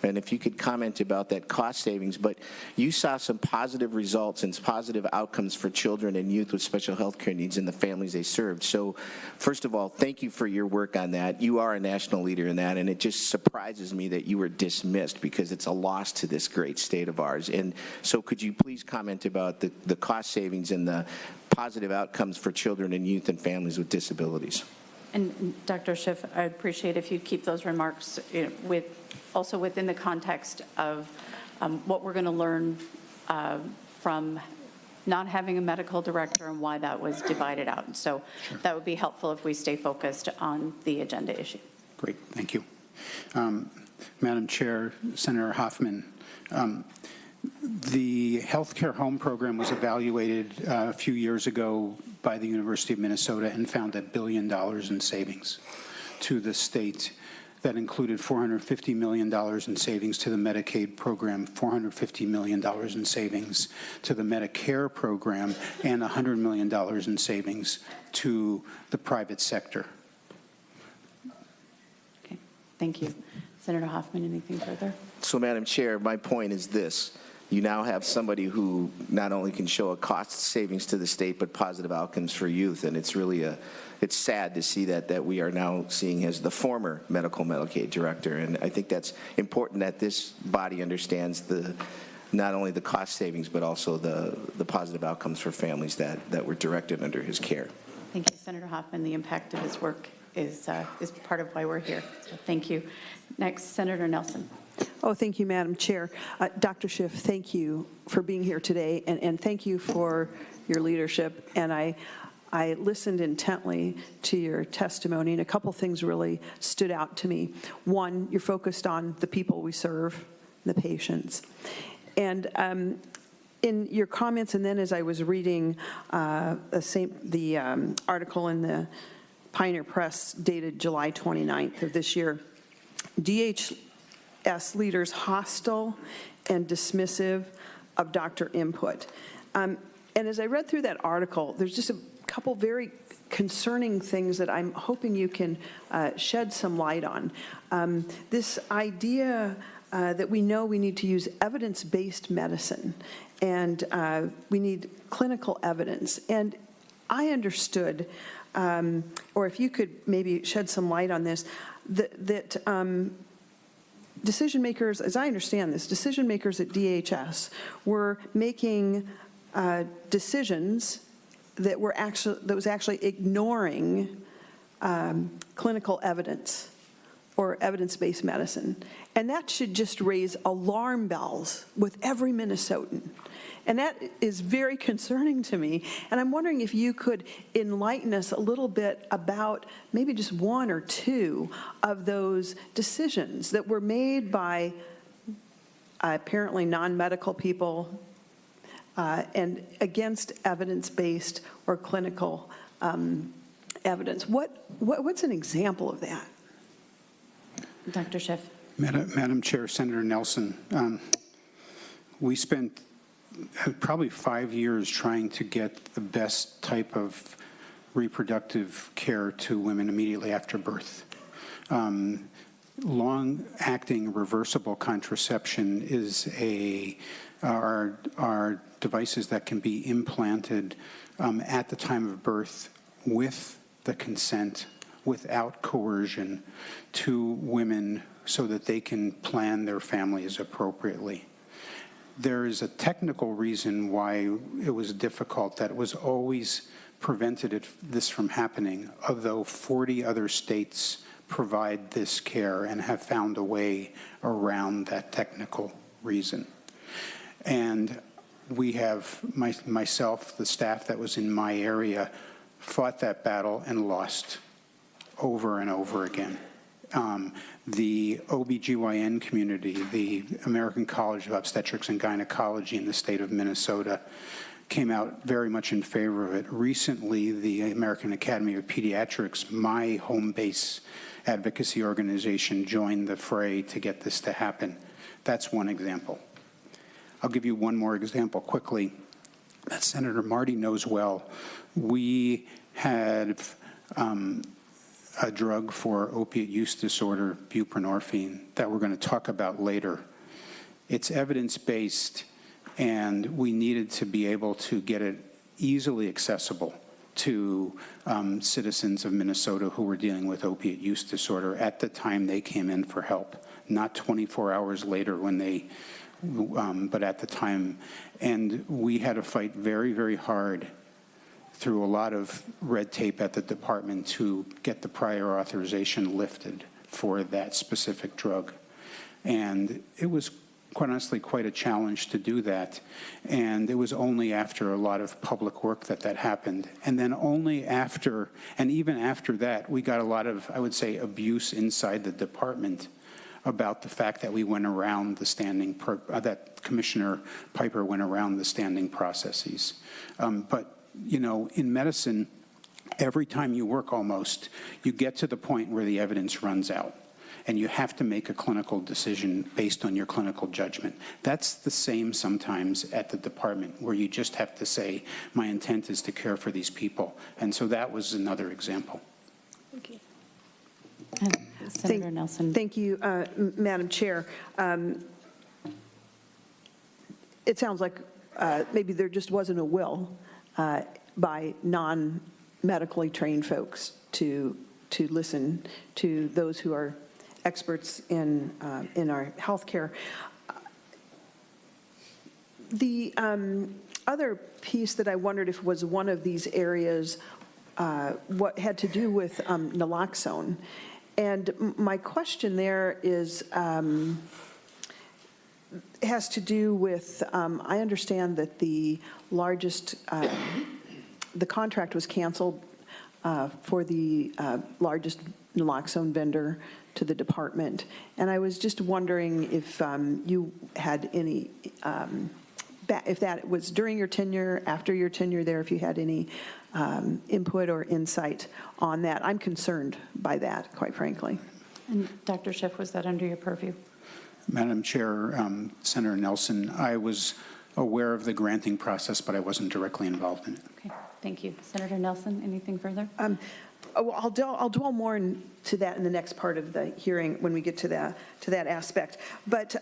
and if you could comment about that cost savings, but you saw some positive results and positive outcomes for children and youth with special health care needs and the families they served. So first of all, thank you for your work on that. You are a national leader in that, and it just surprises me that you were dismissed, because it's a loss to this great state of ours. And so could you please comment about the cost savings and the positive outcomes for children and youth and families with disabilities? And Dr. Schiff, I appreciate if you'd keep those remarks also within the context of what we're going to learn from not having a medical director and why that was divided out. So sure, that would be helpful if we stay focused on the agenda issue. Great, thank you. Madam Chair, Senator Hoffman, the healthcare home program was evaluated a few years ago by the University of Minnesota and found $1 billion in savings to the state. That included $450 million in savings to the Medicaid program, $450 million in savings to the Medicare program, and $100 million in savings to the private sector. Okay, thank you. Senator Hoffman, anything further? So, Madam Chair, my point is this. You now have somebody who not only can show a cost savings to the state, but positive outcomes for youth. And it's really it's sad to see that we are now seeing as the former Medicaid director. And I think that's important that this body understands not only the cost savings, but also the positive outcomes for families that were directed under his care. Thank you, Senator Hoffman. The impact of his work is part of why we're here. So thank you. Next, Senator Nelson. Oh, thank you, Madam Chair. Dr. Schiff, thank you for being here today, and thank you for your leadership. And I listened intently to your testimony, and a couple things really stood out to me. One, you're focused on the people we serve, the patients. And in your comments, and then as I was reading the article in the Pioneer Press dated July 29th of this year, DHS leaders hostile and dismissive of doctor input. And as I read through that article, there's just a couple very concerning things that I'm hoping you can shed some light on. This idea that we know we need to use evidence-based medicine, and we need clinical evidence. And I understood, or if you could maybe shed some light on this, that decision makers, as I understand this, decision makers at DHS were making decisions that was actually ignoring clinical evidence for evidence-based medicine. And that should just raise alarm bells with every Minnesotan. And that is very concerning to me. And I'm wondering if you could enlighten us a little bit about maybe just one or two of those decisions that were made by apparently non-medical people and against evidence-based or clinical evidence. What's an example of that? Dr. Schiff. Madam Chair, Senator Nelson, we spent probably 5 years trying to get the best type of reproductive care to women immediately after birth. Long-acting reversible contraception is are devices that can be implanted at the time of birth with the consent, without coercion, to women so that they can plan their families appropriately. There is a technical reason why it was difficult, that was always prevented this from happening, although 40 other states provide this care and have found a way around that technical reason. And we have, myself, the staff that was in my area, fought that battle and lost over and over again. The OBGYN community, the American College of Obstetrics and Gynecology in the state of Minnesota, came out very much in favor of it. Recently, the American Academy of Pediatrics, my home base advocacy organization, joined the fray to get this to happen. That's one example. I'll give you one more example quickly that Senator Marty knows well. We had a drug for opiate use disorder, buprenorphine, that we're going to talk about later. It's evidence-based, and we needed to be able to get it easily accessible to citizens of Minnesota who were dealing with opiate use disorder at the time they came in for help, not 24 hours later when they, but at the time. And we had to fight very, very hard through a lot of red tape at the department to get the prior authorization lifted for that specific drug. And it was, quite honestly, quite a challenge to do that. And it was only after a lot of public work that that happened. And then only after, and even after that, we got a lot of, I would say, abuse inside the department about the fact that we went around the standing, that Commissioner Piper went around the standing processes. But you know, in medicine, every time you work almost, you get to the point where the evidence runs out, and you have to make a clinical decision based on your clinical judgment. That's the same sometimes at the department, where you just have to say, my intent is to care for these people. And so that was another example. Thank you. Senator Nelson. Thank you, Madam Chair. It sounds like maybe there just wasn't a will by non-medically trained folks to listen to those who are experts in our healthcare. The other piece that I wondered if was one of these areas what had to do with naloxone. And my question there is, has to do with, I understand that the largest, the contract was canceled for the largest naloxone vendor to the department. And I was just wondering if you had any, if that was during your tenure, after your tenure there, if you had any input or insight on that. I'm concerned by that, quite frankly. And Dr. Schiff, was that under your purview? Madam Chair, Senator Nelson, I was aware of the granting process, but I wasn't directly involved in it. Okay, thank you. Senator Nelson, anything further? I'll dwell more into that in the next part of the hearing when we get to that aspect. But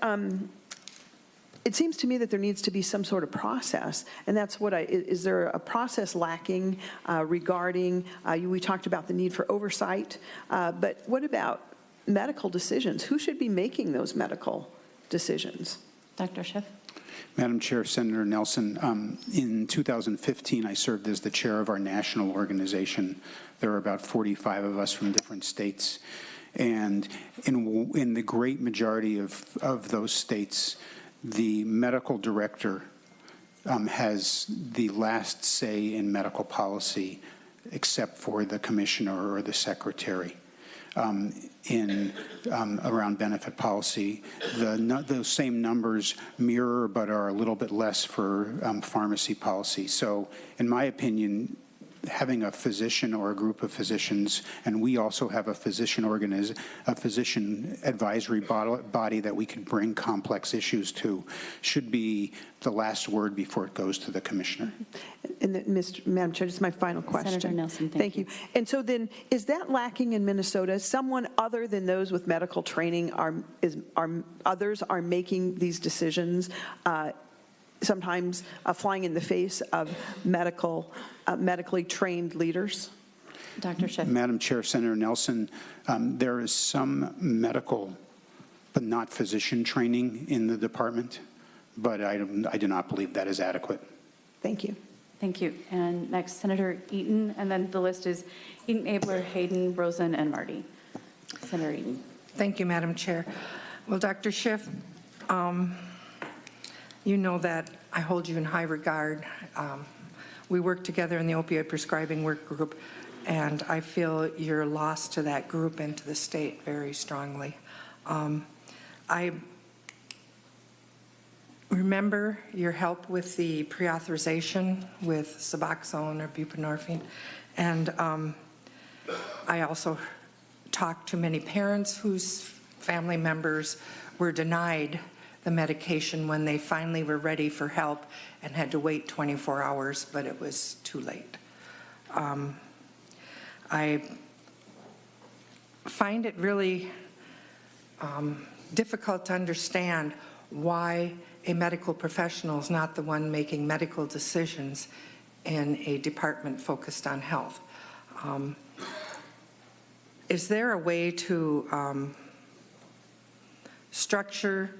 it seems to me that there needs to be some sort of process, and that's what is there a process lacking regarding, we talked about the need for oversight, but what about medical decisions? Who should be making those medical decisions? Dr. Schiff. Madam Chair, Senator Nelson, in 2015, I served as the chair of our national organization. There were about 45 of us from different states. And in the great majority of those states, the medical director has the last say in medical policy, except for the commissioner or the secretary. Around benefit policy, those same numbers mirror but are a little bit less for pharmacy policy. So in my opinion, having a physician or a group of physicians, and we also have a physician advisory body that we could bring complex issues to, should be the last word before it goes to the commissioner. And Madam Chair, this is my final question. Senator Nelson, thank you. And so then, is that lacking in Minnesota? Someone other than those with medical training others are making these decisions, sometimes flying in the face of medically trained leaders? Dr. Schiff. Madam Chair, Senator Nelson, there is some medical but not physician training in the department, but I do not believe that is adequate. Thank you. Thank you. And next, Senator Eaton, and then the list is Eaton, Abler, Hayden, Rosen, and Marty. Senator Eaton. Thank you, Madam Chair. Well, Dr. Schiff, you know that I hold you in high regard. We work together in the opioid prescribing work group, and I feel your loss to that group and to the state very strongly. I remember your help with the pre-authorization with Suboxone or buprenorphine, and I also talked to many parents whose family members were denied the medication when they finally were ready for help and had to wait 24 hours, but it was too late. I find it really difficult to understand why a medical professional is not the one making medical decisions in a department focused on health. Is there a way to structure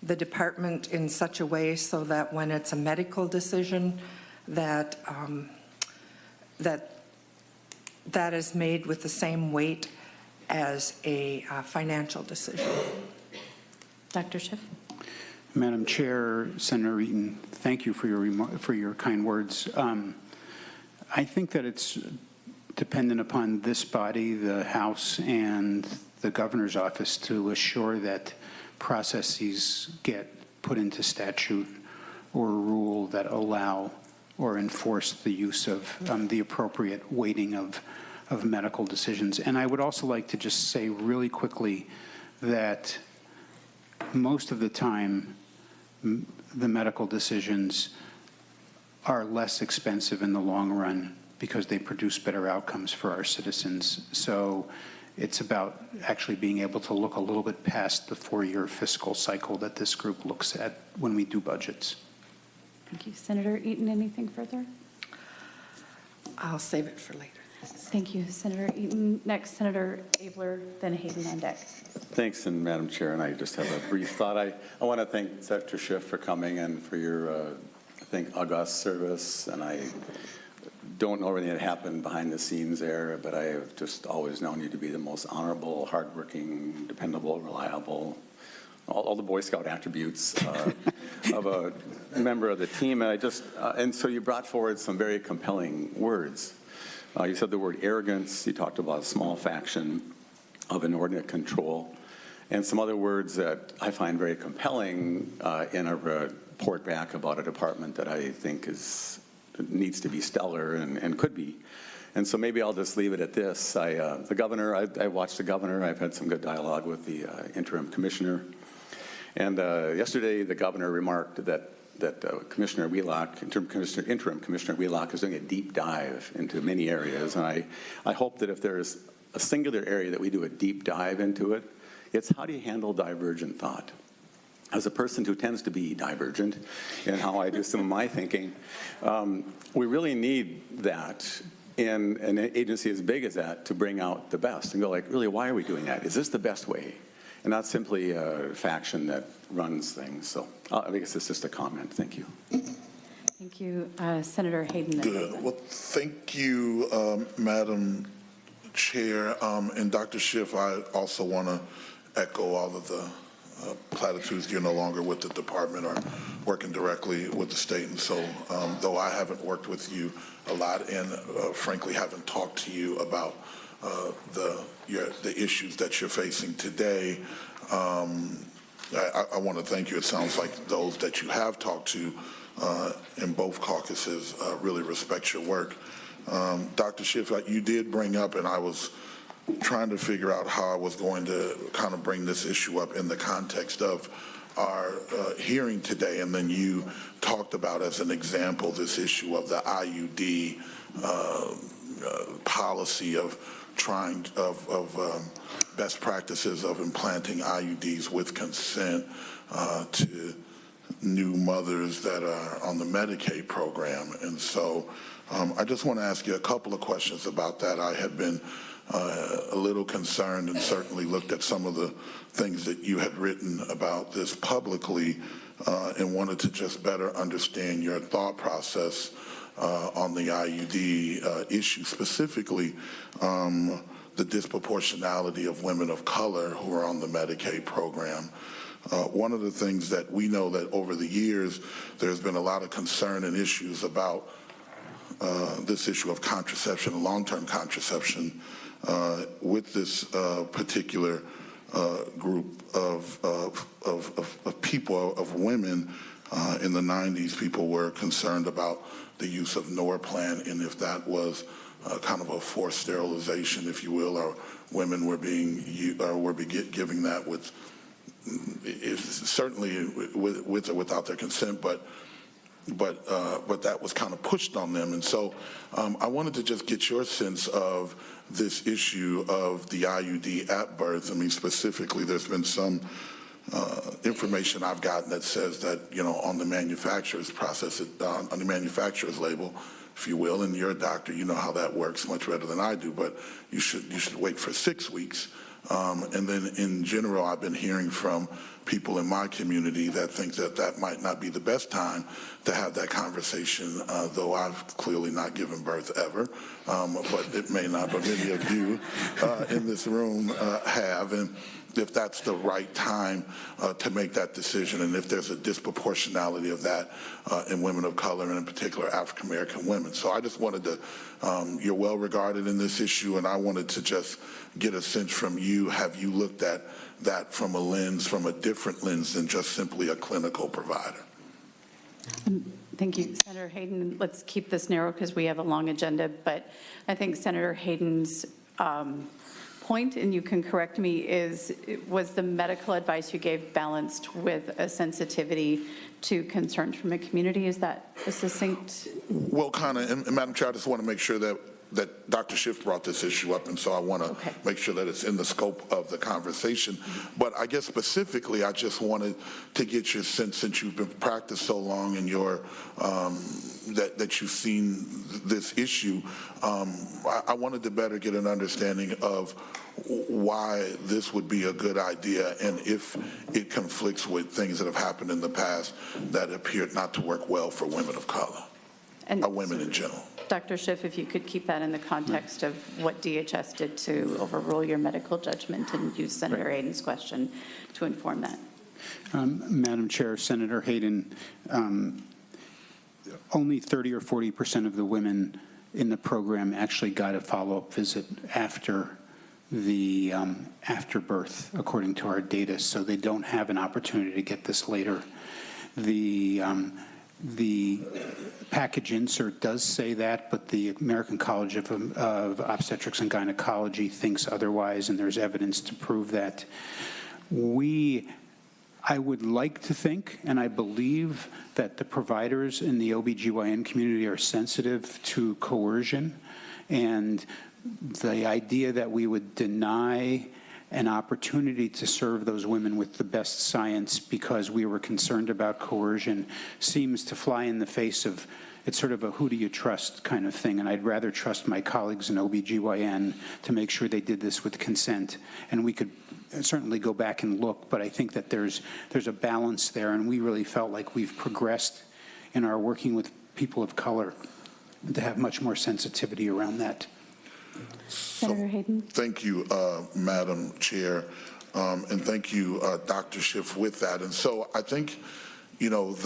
the department in such a way so that when it's a medical decision that that is made with the same weight as a financial decision? Dr. Schiff. Madam Chair, Senator Eaton, thank you for your kind words. I think that it's dependent upon this body, the House, and the governor's office to assure that processes get put into statute or rule that allow or enforce the use of the appropriate weighting of medical decisions. And I would also like to just say really quickly that most of the time, the medical decisions are less expensive in the long run because they produce better outcomes for our citizens. So it's about actually being able to look a little bit past the 4-year fiscal cycle that this group looks at when we do budgets. Thank you. Senator Eaton, anything further? I'll save it for later. Thank you, Senator Eaton. Next, Senator Abler, then Hayden on deck. Thanks, and Madam Chair, and I just have a brief thought. I want to thank Senator Schiff for coming and for your, I think, august service, and I don't know everything that happened behind the scenes there, but I have just always known you to be the most honorable, hardworking, dependable, reliable, all the Boy Scout attributes of a member of the team. And and so you brought forward some very compelling words. You said the word arrogance. You talked about a small faction of inordinate control, and some other words that I find very compelling in a report back about a department that I think needs to be stellar and could be. And so maybe I'll just leave it at this. The governor, I watched the governor. I've had some good dialogue with the interim commissioner. And yesterday, the governor remarked that Commissioner Wheelock, interim Commissioner Wheelock, is doing a deep dive into many areas. And I hope that if there's a singular area that we do a deep dive into it, it's how do you handle divergent thought? As a person who tends to be divergent in how I do some of my thinking, we really need that in an agency as big as that to bring out the best and go like, really, why are we doing that? Is this the best way? And not simply a faction that runs things. So I guess it's just a comment. Thank you. Thank you. Senator Hayden. Good. Well, thank you, Madam Chair. And Dr. Schiff, I also want to echo all of the platitudes. You're no longer with the department or working directly with the state. And so, though I haven't worked with you a lot and frankly haven't talked to you about the issues that you're facing today, I want to thank you. It sounds like those that you have talked to in both caucuses really respect your work. Dr. Schiff, you did bring up, and I was trying to figure out how I was going to kind of bring this issue up in the context of our hearing today, and then you talked about as an example this issue of the IUD policy of trying of best practices of implanting IUDs with consent to new mothers that are on the Medicaid program. And so I just want to ask you a couple of questions about that. I had been a little concerned and certainly looked at some of the things that you had written about this publicly and wanted to just better understand your thought process on the IUD issue, specifically the disproportionality of women of color who are on the Medicaid program. One of the things that we know that over the years there's been a lot of concern and issues about this issue of contraception and long-term contraception with this particular group of people, of women. In the 90s, people were concerned about the use of Norplant and if that was kind of a forced sterilization, if you will, or women were being giving that with certainly with or without their consent, but that was kind of pushed on them. And so I wanted to just get your sense of this issue of the IUD at birth. I mean, specifically, there's been some information I've gotten that says that, you know, on the manufacturer's process, on the manufacturer's label, if you will, and you're a doctor, you know how that works much better than I do, but you should wait for 6 weeks. And then in general, I've been hearing from people in my community that think that that might not be the best time to have that conversation, though I've clearly not given birth ever, but it may not, but many of you in this room have. And if that's the right time to make that decision, and if there's a disproportionality of that in women of color, and in particular African-American women. So I just wanted to, you're well regarded in this issue, and I wanted to just get a sense from you, have you looked at that from a lens, from a different lens than just simply a clinical provider? Thank you, Senator Hayden. Let's keep this narrow because we have a long agenda, but I think Senator Hayden's point, and you can correct me, was the medical advice you gave balanced with a sensitivity to concerns from a community? Is that a succinct? Well, kind of, and Madam Chair, I just want to make sure that Dr. Schiff brought this issue up, and so I want to make sure that it's in the scope of the conversation. But I guess specifically, I just wanted to get your sense, since you've been practiced so long and your that you've seen this issue. I wanted to better get an understanding of why this would be a good idea, and if it conflicts with things that have happened in the past that appeared not to work well for women of color, and women in general. Dr. Schiff, if you could keep that in the context of what DHS did to overrule your medical judgment and use Senator Hayden's question to inform that. Madam Chair, Senator Hayden, only 30 or 40% of the women in the program actually got a follow-up visit after birth, according to our data, so they don't have an opportunity to get this later. The package insert does say that, but the American College of Obstetrics and Gynecology thinks otherwise, and there's evidence to prove that. I would like to think, and I believe, that the providers in the OBGYN community are sensitive to coercion, and the idea that we would deny an opportunity to serve those women with the best science because we were concerned about coercion seems to fly in the face of, it's sort of a who do you trust kind of thing, and I'd rather trust my colleagues in OBGYN to make sure they did this with consent. And we could certainly go back and look, but I think that there's a balance there, and we really felt like we've progressed in our working with people of color to have much more sensitivity around that. Senator Hayden. Thank you, Madam Chair, and thank you, Dr. Schiff, with that. And so I think, you know,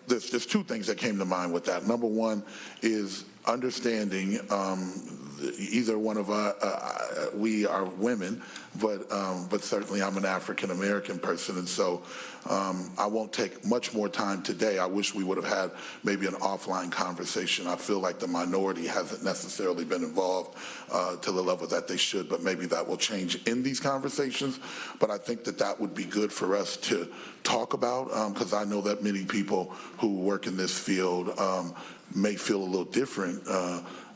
there's two things that came to mind with that. Number one is understanding either one of we are women, but certainly I'm an African American person, and so I won't take much more time today. I wish we would have had maybe an offline conversation. I feel like the minority hasn't necessarily been involved to the level that they should, but maybe that will change in these conversations. But I think that that would be good for us to talk about, because I know that many people who work in this field may feel a little different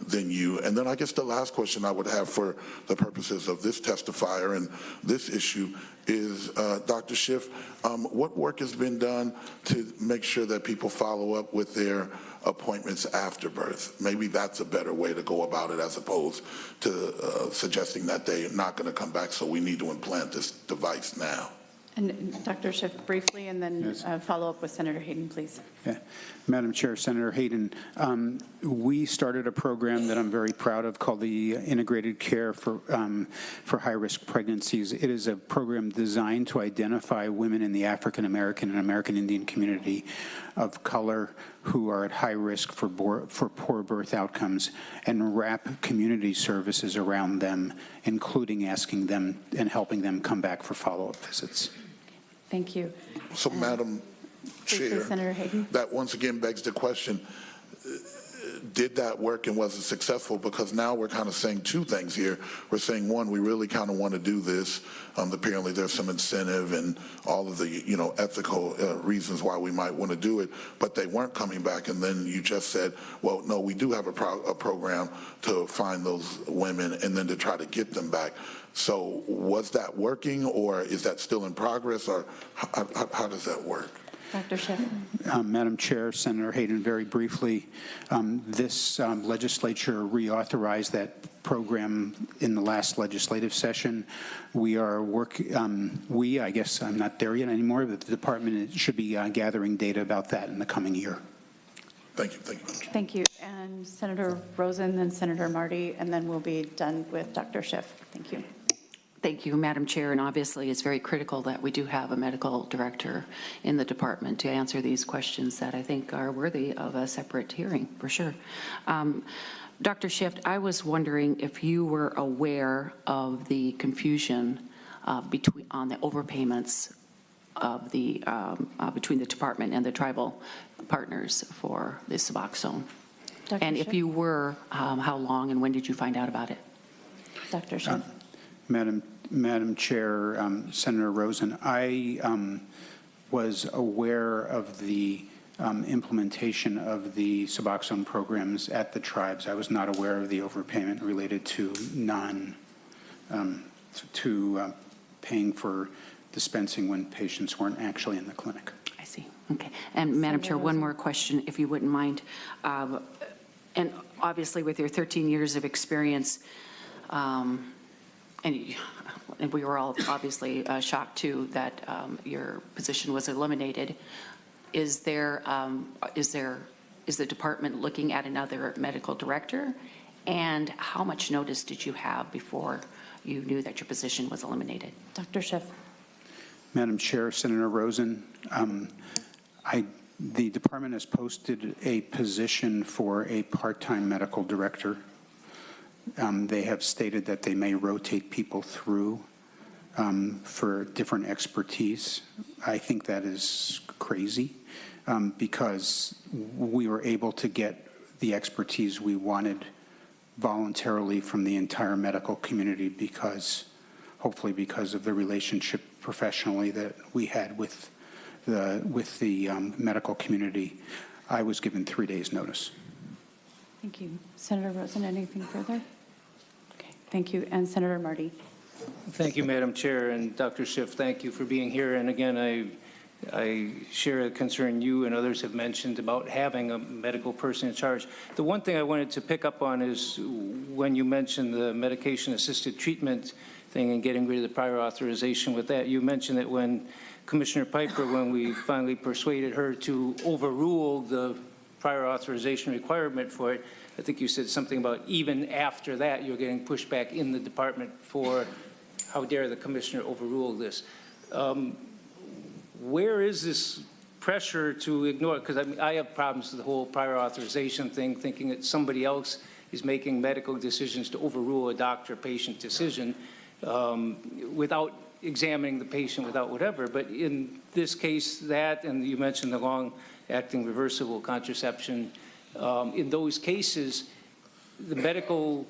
than you. And then I guess the last question I would have for the purposes of this testifier and this issue is, Dr. Schiff, what work has been done to make sure that people follow up with their appointments after birth? Maybe that's a better way to go about it as opposed to suggesting that they're not going to come back, so we need to implant this device now. And Dr. Schiff, briefly, and then Yes. Follow up with Senator Hayden, please. Yeah. Madam Chair, Senator Hayden, we started a program that I'm very proud of called the Integrated Care for High-Risk Pregnancies. It is a program designed to identify women in the African American and American Indian community of color who are at high risk for poor birth outcomes and wrap community services around them, including asking them and helping them come back for follow-up visits. Thank you. So, Madam Chair, Senator Hayden. that once again begs the question, did that work and was it successful? Because now we're kind of saying two things here. We're saying, one, we really kind of want to do this. Apparently there's some incentive and all of the, you know, ethical reasons why we might want to do it, but they weren't coming back. And then you just said, well, no, we do have a program to find those women and then to try to get them back. So was that working, or is that still in progress, or how does that work? Dr. Schiff. Madam Chair, Senator Hayden, very briefly, this legislature reauthorized that program in the last legislative session. We are I guess I'm not there yet anymore, but the department should be gathering data about that in the coming year. Thank you. Thank you. Thank you. And Senator Rosen, then Senator Marty, and then we'll be done with Dr. Schiff. Thank you. Thank you, Madam Chair, and obviously it's very critical that we do have a medical director in the department to answer these questions that I think are worthy of a separate hearing, for sure. Dr. Schiff, I was wondering if you were aware of the confusion on the overpayments of the between the department and the tribal partners for the Suboxone. And if you were, how long and when did you find out about it? Dr. Schiff. Madam Chair, Senator Rosen, I was aware of the implementation of the Suboxone programs at the tribes. I was not aware of the overpayment related to paying for dispensing when patients weren't actually in the clinic. I see. Okay. And Madam Chair, one more question, if you wouldn't mind. And obviously, with your 13 years of experience, and we were all obviously shocked too that your position was eliminated. Is the department looking at another medical director? And how much notice did you have before you knew that your position was eliminated? Dr. Schiff. Madam Chair, Senator Rosen, the department has posted a position for a part-time medical director. They have stated that they may rotate people through for different expertise. I think that is crazy because we were able to get the expertise we wanted voluntarily from the entire medical community hopefully because of the relationship professionally that we had with the medical community. I was given 3 days notice. Thank you. Senator Rosen, anything further? Okay, thank you. And Senator Marty. Thank you, Madam Chair, and Dr. Schiff, thank you for being here. And again, I share a concern you and others have mentioned about having a medical person in charge. The one thing I wanted to pick up on is when you mentioned the medication-assisted treatment thing and getting rid of the prior authorization with that, you mentioned that when Commissioner Piper, when we finally persuaded her to overrule the prior authorization requirement for it, I think you said something about even after that, you're getting pushback in the department for how dare the commissioner overrule this. Where is this pressure to ignore it? Because I have problems with the whole prior authorization thing, thinking that somebody else is making medical decisions to overrule a doctor-patient decision without examining the patient, without whatever. But in this case, that, and you mentioned the long-acting reversible contraception, in those cases, the medical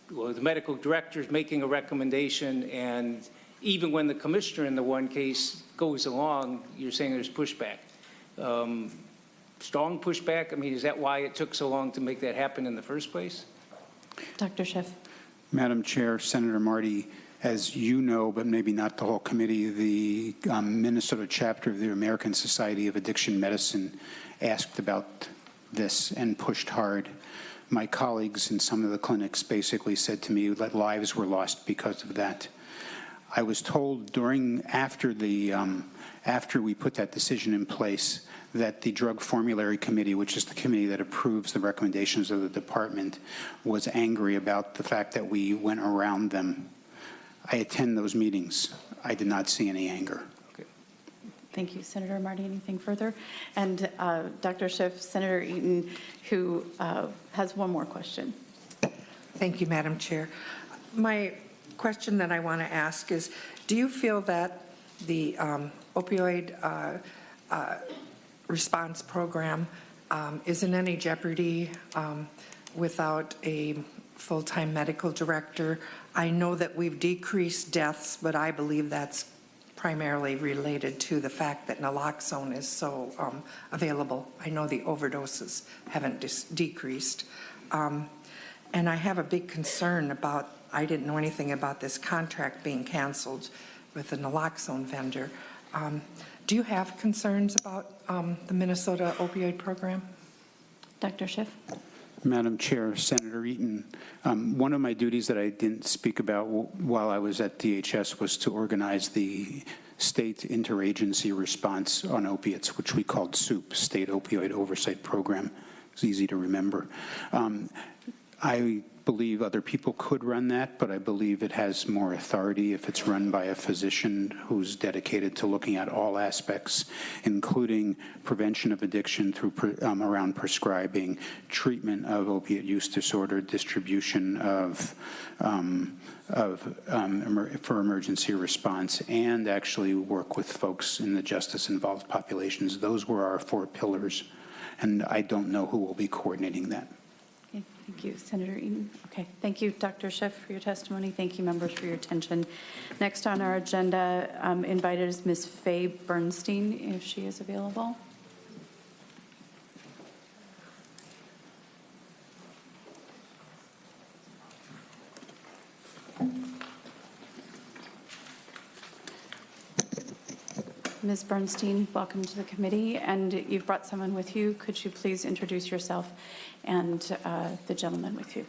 director is making a recommendation, and even when the commissioner in the one case goes along, you're saying there's pushback. Strong pushback? I mean, is that why it took so long to make that happen in the first place? Dr. Schiff. Madam Chair, Senator Marty, as you know, but maybe not the whole committee, the Minnesota chapter of the American Society of Addiction Medicine asked about this and pushed hard. My colleagues in some of the clinics basically said to me that lives were lost because of that. I was told after we put that decision in place that the Drug Formulary Committee, which is the committee that approves the recommendations of the department, was angry about the fact that we went around them. I attend those meetings. I did not see any anger. Okay. Thank you, Senator Marty. Anything further? And Dr. Schiff, Senator Eaton, who has one more question. Thank you, Madam Chair. My question that I want to ask is, do you feel that the opioid response program is in any jeopardy without a full-time medical director? I know that we've decreased deaths, but I believe that's primarily related to the fact that naloxone is so available. I know the overdoses haven't decreased. And I have a big concern about, I didn't know anything about this contract being canceled with the naloxone vendor. Do you have concerns about the Minnesota opioid program? Dr. Schiff. Madam Chair, Senator Eaton, one of my duties that I didn't speak about while I was at DHS was to organize the state interagency response on opiates, which we called SOUP, State Opioid Oversight Program. It's easy to remember. I believe other people could run that, but I believe it has more authority if it's run by a physician who's dedicated to looking at all aspects, including prevention of addiction through around prescribing, treatment of opiate use disorder, distribution for emergency response, and actually work with folks in the justice-involved populations. Those were our 4 pillars, and I don't know who will be coordinating that. Thank you, Senator Eaton. Okay, thank you, Dr. Schiff, for your testimony. Thank you, members, for your attention. Next on our agenda, invited is Ms. Faye Bernstein, if she is available. Ms. Bernstein, welcome to the committee, and you've brought someone with you. Could you please introduce yourself and the gentleman with you?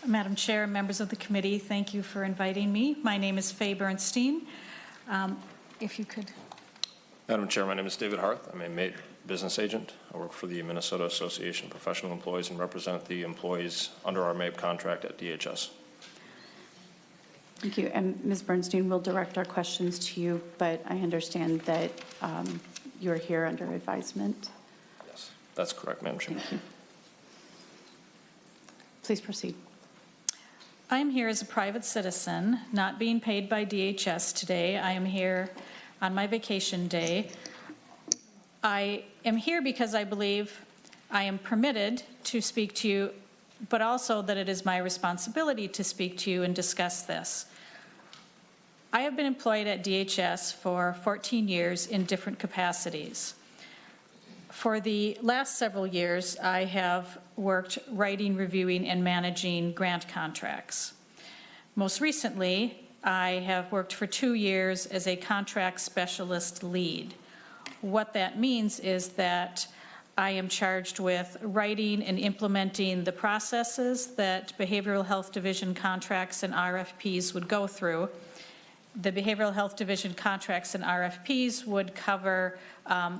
Madam Chair, members of the committee, thank you for inviting me. My name is Faye Bernstein. If you could. Madam Chair, my name is David Harth. I'm a MAIT business agent. I work for the Minnesota Association of Professional Employees and represent the employees under our MAIT contract at DHS. Thank you. And Ms. Bernstein, we'll direct our questions to you, but I understand that you're here under advisement. Yes, that's correct, Madam Chair. Thank you. Please proceed. I am here as a private citizen, not being paid by DHS today. I am here on my vacation day. I am here because I believe I am permitted to speak to you, but also that it is my responsibility to speak to you and discuss this. I have been employed at DHS for 14 years in different capacities. For the last several years, I have worked writing, reviewing, and managing grant contracts. Most recently, I have worked for 2 years as a contract specialist lead. What that means is that I am charged with writing and implementing the processes that Behavioral Health Division contracts and RFPs would go through. the Behavioral Health Division contracts and RFPs would cover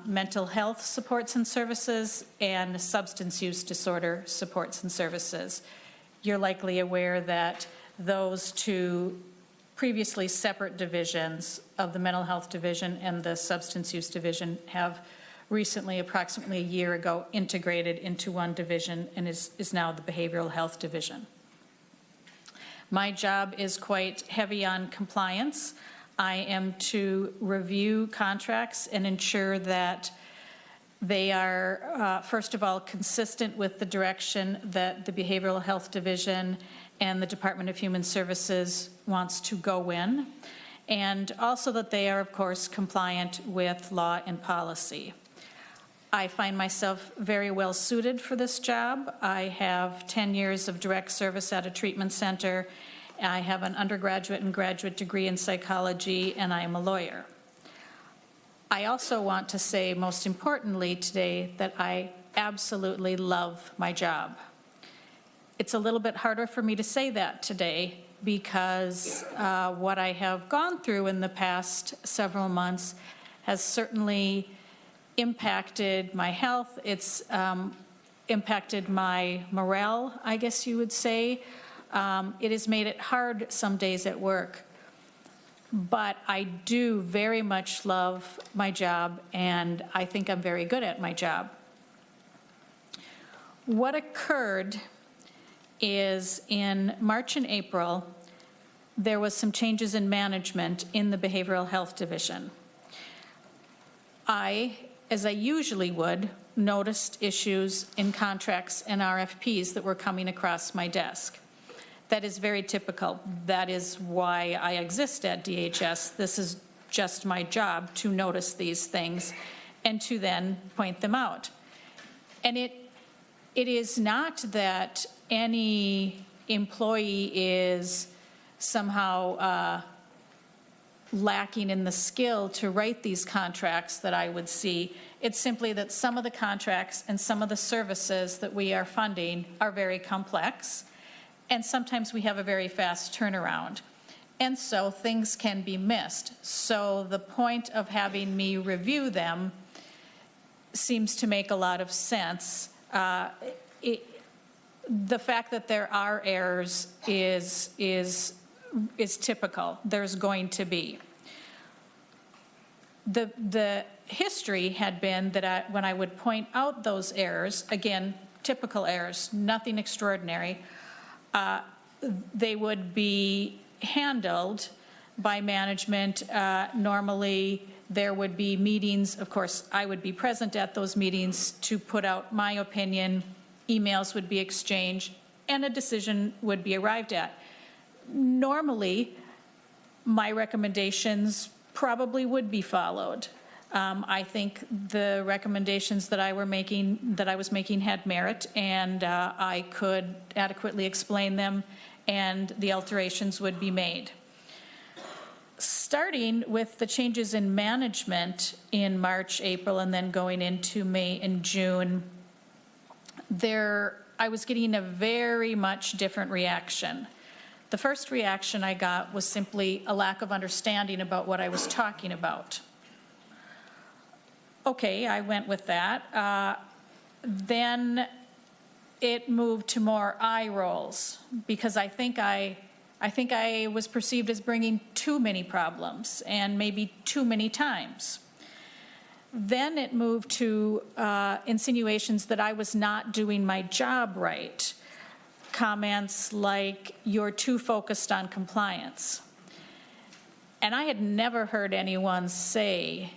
mental health supports and services and substance use disorder supports and services. You're likely aware that those two previously separate divisions of the Mental Health Division and the Substance Use Division have recently, approximately a year ago, integrated into one division and is now the Behavioral Health Division. My job is quite heavy on compliance. I am to review contracts and ensure that they are, first of all, consistent with the direction that the Behavioral Health Division and the Department of Human Services wants to go in, and also that they are, of course, compliant with law and policy. I find myself very well suited for this job. I have 10 years of direct service at a treatment center. I have an undergraduate and graduate degree in psychology, and I am a lawyer. I also want to say, most importantly today, that I absolutely love my job. It's a little bit harder for me to say that today because what I have gone through in the past several months has certainly impacted my health. It's impacted my morale, I guess you would say. It has made it hard some days at work. But I do very much love my job, and I think I'm very good at my job. What occurred is in March and April, there was some changes in management in the Behavioral Health Division. I, as I usually would, noticed issues in contracts and RFPs that were coming across my desk. That is very typical. That is why I exist at DHS. This is just my job, to notice these things and to then point them out. And it is not that any employee is somehow lacking in the skill to write these contracts that I would see. It's simply that some of the contracts and some of the services that we are funding are very complex, and sometimes we have a very fast turnaround. And so things can be missed. So the point of having me review them seems to make a lot of sense. The fact that there are errors is typical. There's going to be. The history had been that when I would point out those errors, again, typical errors, nothing extraordinary, they would be handled by management. Normally, there would be meetings. Of course, I would be present at those meetings to put out my opinion. Emails would be exchanged, and a decision would be arrived at. Normally, my recommendations probably would be followed. I think the recommendations that I was making had merit, and I could adequately explain them, and the alterations would be made. Starting with the changes in management in March, April, and then going into May and June, I was getting a very much different reaction. The first reaction I got was simply a lack of understanding about what I was talking about. Okay, I went with that. Then it moved to more eye rolls because I think I was perceived as bringing too many problems and maybe too many times. Then it moved to insinuations that I was not doing my job right. Comments like, "You're too focused on compliance." And I had never heard anyone say,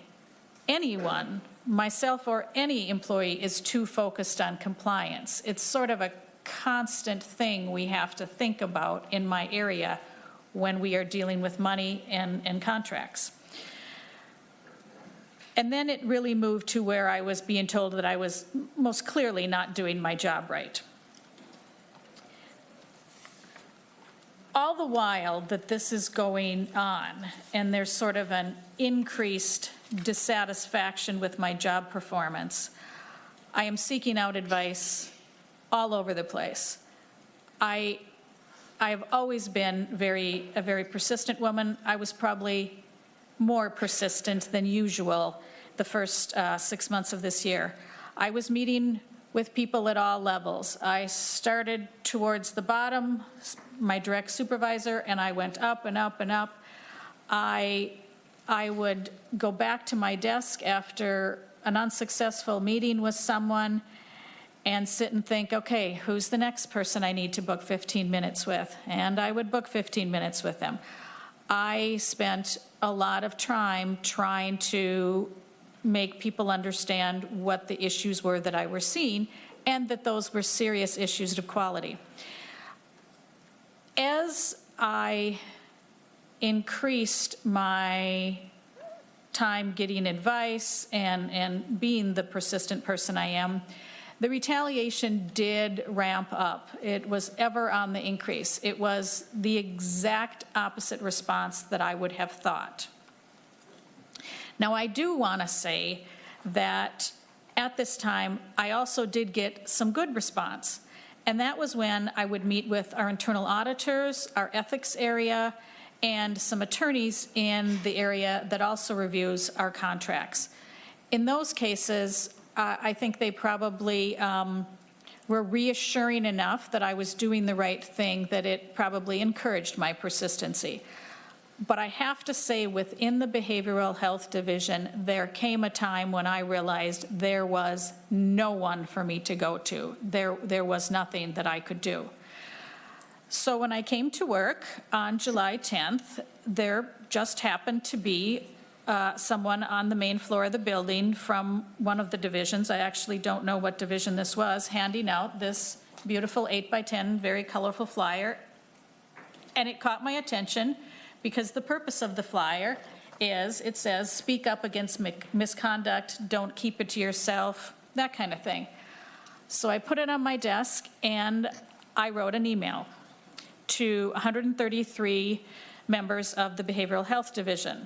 anyone, myself or any employee, is too focused on compliance. It's sort of a constant thing we have to think about in my area when we are dealing with money and contracts. And then it really moved to where I was being told that I was most clearly not doing my job right. All the while that this is going on, and there's sort of an increased dissatisfaction with my job performance, I am seeking out advice all over the place. I I've always been a very persistent woman. I was probably more persistent than usual the first 6 months of this year. I was meeting with people at all levels. I started towards the bottom, my direct supervisor, and I went up and up and up. I would go back to my desk after an unsuccessful meeting with someone and sit and think, okay, who's the next person I need to book 15 minutes with? And I would book 15 minutes with them. I spent a lot of time trying to make people understand what the issues were that I were seeing and that those were serious issues of quality. As I increased my time getting advice and being the persistent person I am, the retaliation did ramp up. It was ever on the increase. It was the exact opposite response that I would have thought. Now, I do want to say that at this time, I also did get some good response. And that was when I would meet with our internal auditors, our ethics area, and some attorneys in the area that also reviews our contracts. In those cases, I think they probably were reassuring enough that I was doing the right thing that it probably encouraged my persistency. But I have to say, within the Behavioral Health Division, there came a time when I realized there was no one for me to go to. There was nothing that I could do. So when I came to work on July 10th, there just happened to be someone on the main floor of the building from one of the divisions, I actually don't know what division this was, handing out this beautiful 8x10, very colorful flyer. And it caught my attention because the purpose of the flyer is, it says, speak up against misconduct, don't keep it to yourself, that kind of thing. So I put it on my desk and I wrote an email to 133 members of the Behavioral Health Division.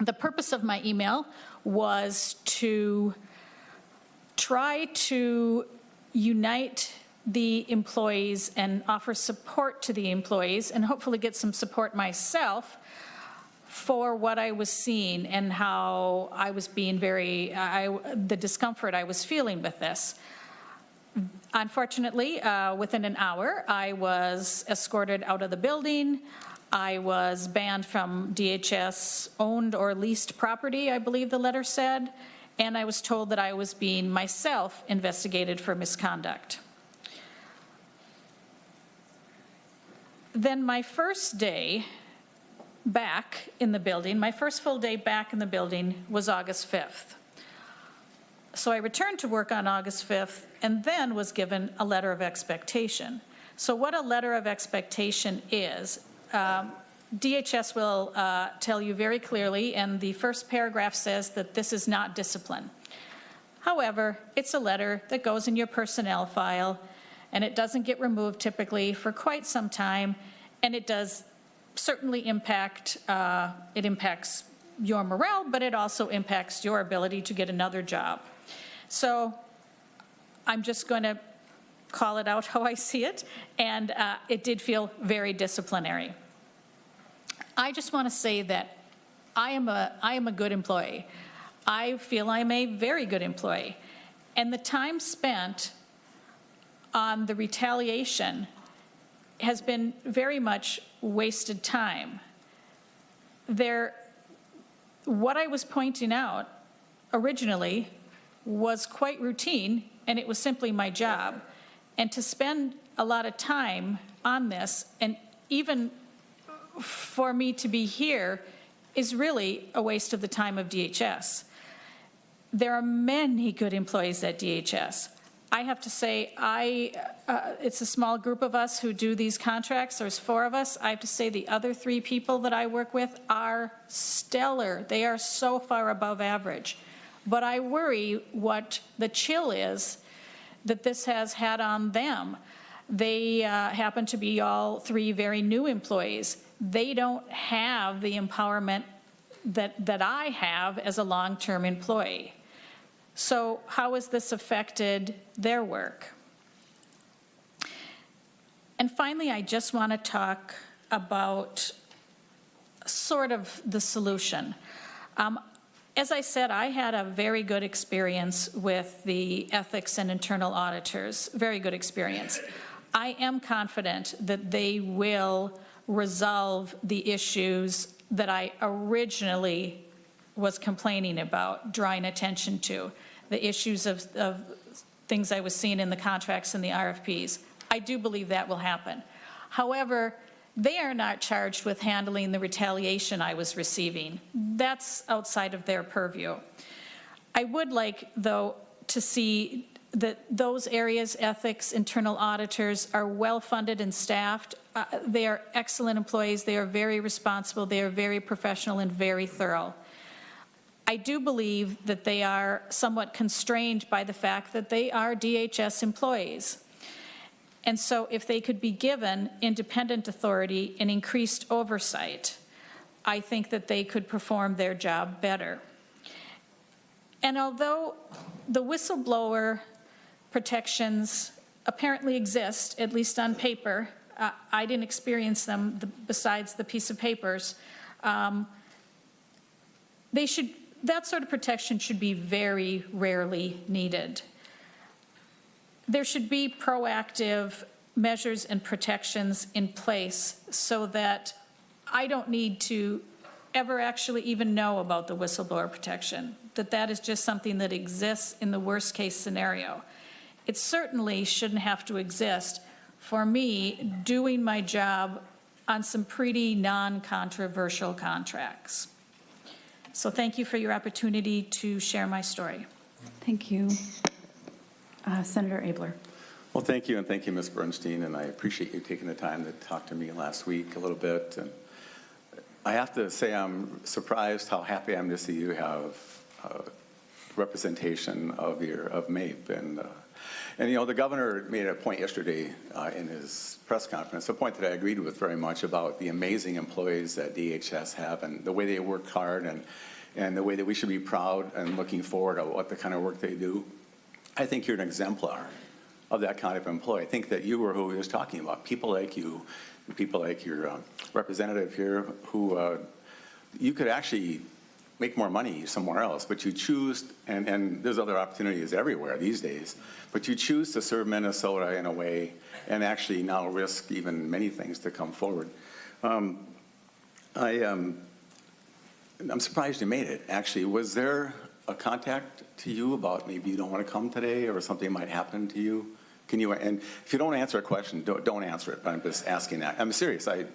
The purpose of my email was to try to unite the employees and offer support to the employees and hopefully get some support myself for what I was seeing and how I was being the discomfort I was feeling with this. Unfortunately, within an hour, I was escorted out of the building. I was banned from DHS owned or leased property, I believe the letter said, and I was told that I was being myself investigated for misconduct. Then my first day back in the building, my first full day back in the building was August 5th. So I returned to work on August 5th and then was given a letter of expectation. So what a letter of expectation is, DHS will tell you very clearly, and the first paragraph says that this is not discipline. However, it's a letter that goes in your personnel file, and it doesn't get removed typically for quite some time, and it does certainly impact, it impacts your morale, but it also impacts your ability to get another job. So I'm just going to call it out how I see it, and it did feel very disciplinary. I just want to say that I am a good employee. I feel I'm a very good employee, and the time spent on the retaliation has been very much wasted time. What I was pointing out originally was quite routine, and it was simply my job. And to spend a lot of time on this, and even for me to be here, is really a waste of the time of DHS. There are many good employees at DHS. I have to say, it's a small group of us who do these contracts. There's 4 of us. I have to say the other 3 people that I work with are stellar. They are so far above average. But I worry what the chill is that this has had on them. They happen to be all 3 very new employees. They don't have the empowerment that I have as a long-term employee. So how has this affected their work? And finally, I just want to talk about sort of the solution. As I said, I had a very good experience with the ethics and internal auditors, very good experience. I am confident that they will resolve the issues that I originally was complaining about, drawing attention to, the issues of things I was seeing in the contracts and the RFPs. I do believe that will happen. However, they are not charged with handling the retaliation I was receiving. That's outside of their purview. I would like, though, to see that those areas, ethics, internal auditors, are well-funded and staffed. They are excellent employees. They are very responsible. They are very professional and very thorough. I do believe that they are somewhat constrained by the fact that they are DHS employees. And so if they could be given independent authority and increased oversight, I think that they could perform their job better. And although the whistleblower protections apparently exist, at least on paper, I didn't experience them besides the piece of papers, that sort of protection should be very rarely needed. There should be proactive measures and protections in place so that I don't need to ever actually even know about the whistleblower protection, that is just something that exists in the worst case scenario. It certainly shouldn't have to exist for me doing my job on some pretty non-controversial contracts. So thank you for your opportunity to share my story. Thank you. Senator Abler. Well, thank you, and thank you, Ms. Bernstein, and I appreciate you taking the time to talk to me last week a little bit. And I have to say I'm surprised how happy I am to see you have representation of MAPE. And you know, the governor made a point yesterday in his press conference, a point that I agreed with very much, about the amazing employees that DHS have and the way they work hard and the way that we should be proud and looking forward to what the kind of work they do. I think you're an exemplar of that kind of employee. I think that you were who he was talking about, people like you, people like your representative here, who you could actually make more money somewhere else, but you choose, and there's other opportunities everywhere these days, but you choose to serve Minnesota in a way and actually now risk even many things to come forward. I'm surprised you made it, actually. Was there a contact to you about maybe you don't want to come today or something might happen to you? Can you, and if you don't answer a question, don't answer it, but I'm just asking that. I'm serious. I'd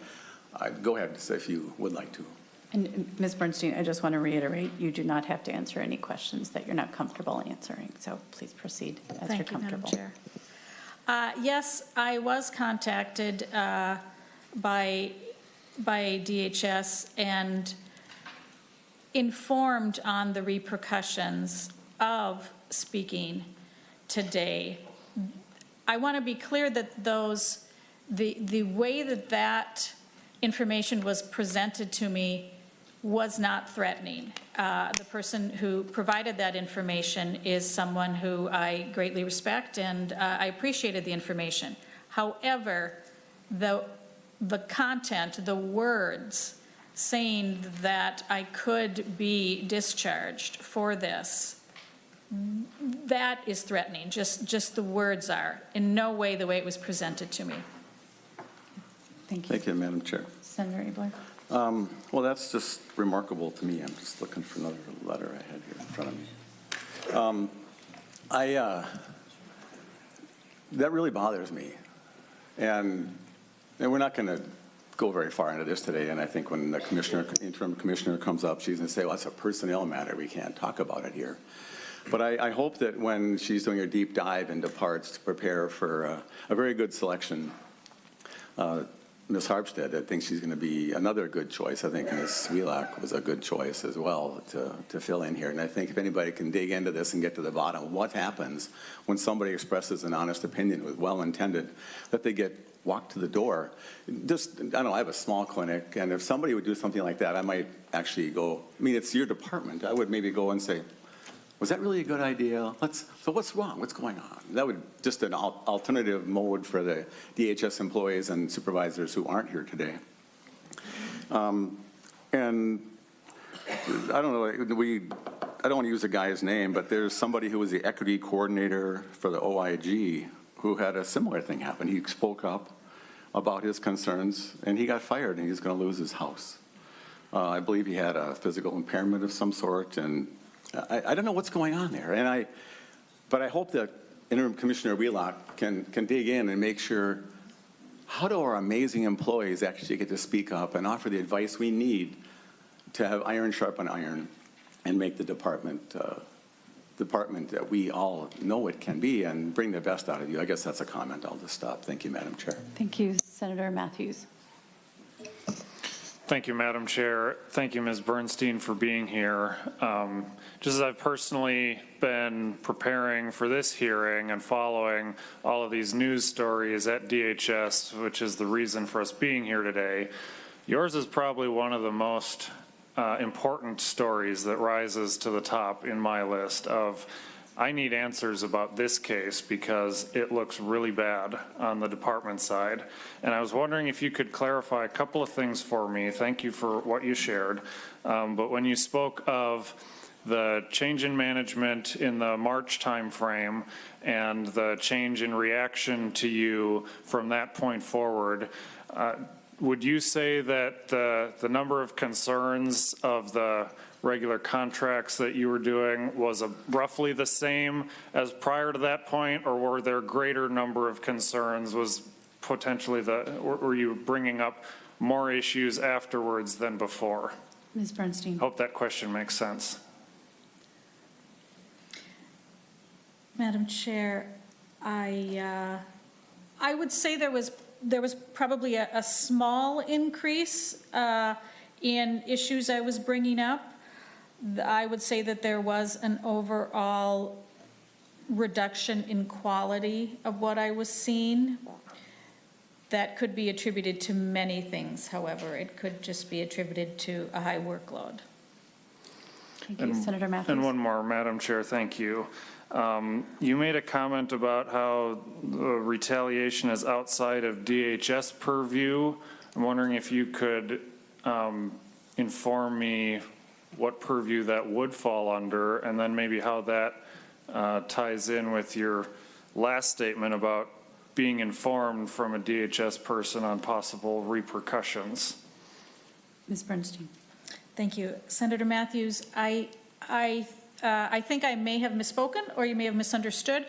go ahead if you would like to. And Ms. Bernstein, I just want to reiterate, you do not have to answer any questions that you're not comfortable answering. So please proceed as you're comfortable. Thank you, Madam Chair. Yes, I was contacted by DHS and informed on the repercussions of speaking today. I want to be clear that the way that information was presented to me was not threatening. The person who provided that information is someone who I greatly respect, and I appreciated the information. However, the content, the words saying that I could be discharged for this, that is threatening. Just the words are. In no way the way it was presented to me. Thank you. Thank you, Madam Chair. Senator Abler. Well, that's just remarkable to me. I'm just looking for another letter I had here in front of me. That really bothers me. And we're not going to go very far into this today, and I think when the interim commissioner comes up, she's going to say, well, it's a personnel matter. We can't talk about it here. But I hope that when she's doing her deep dive into parts to prepare for a very good selection, Ms. Harpstead, I think she's going to be another good choice. I think Ms. Wheelock was a good choice as well to fill in here. And I think if anybody can dig into this and get to the bottom of what happens when somebody expresses an honest opinion with well-intended, that they get walked to the door. Just, I don't know, I have a small clinic, and if somebody would do something like that, I might actually go, I mean, it's your department. I would maybe go and say, was that really a good idea? So what's wrong? What's going on? That would just an alternative mode for the DHS employees and supervisors who aren't here today. And I don't know, I don't want to use the guy's name, but there's somebody who was the equity coordinator for the OIG who had a similar thing happen. He spoke up about his concerns, and he got fired, and he's going to lose his house. I believe he had a physical impairment of some sort, and I don't know what's going on there. But I hope that Interim Commissioner Wheelock can dig in and make sure, how do our amazing employees actually get to speak up and offer the advice we need to have iron sharpen iron and make the department that we all know it can be and bring the best out of you. I guess that's a comment. I'll just stop. Thank you, Madam Chair. Thank you, Senator Matthews. Thank you, Madam Chair. Thank you, Ms. Bernstein, for being here. Just as I've personally been preparing for this hearing and following all of these news stories at DHS, which is the reason for us being here today, yours is probably one of the most important stories that rises to the top in my list of, I need answers about this case because it looks really bad on the department side. And I was wondering if you could clarify a couple of things for me. Thank you for what you shared. But when you spoke of the change in management in the March timeframe and the change in reaction to you from that point forward, would you say that the number of concerns of the regular contracts that you were doing was roughly the same as prior to that point, or were there a greater number of concerns? Was potentially were you bringing up more issues afterwards than before? Ms. Bernstein. Hope that question makes sense. Madam Chair, I would say there was probably a small increase in issues I was bringing up. I would say that there was an overall reduction in quality of what I was seeing. That could be attributed to many things, however. It could just be attributed to a high workload. Thank you, Senator Matthews. And one more, Madam Chair, thank you. You made a comment about how the retaliation is outside of DHS purview. I'm wondering if you could inform me what purview that would fall under, and then maybe how that ties in with your last statement about being informed from a DHS person on possible repercussions. Ms. Bernstein. Thank you. Senator Matthews, I think I may have misspoken, or you may have misunderstood.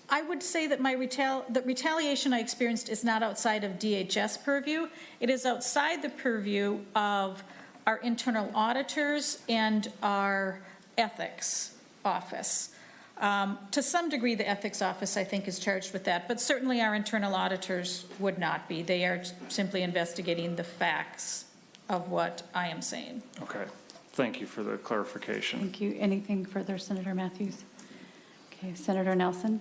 I would say that the retaliation I experienced is not outside of DHS purview. It is outside the purview of our internal auditors and our ethics office. To some degree, the ethics office, I think, is charged with that, but certainly our internal auditors would not be. They are simply investigating the facts of what I am saying. Okay. Thank you for the clarification. Thank you. Anything further, Senator Matthews? Okay, Senator Nelson.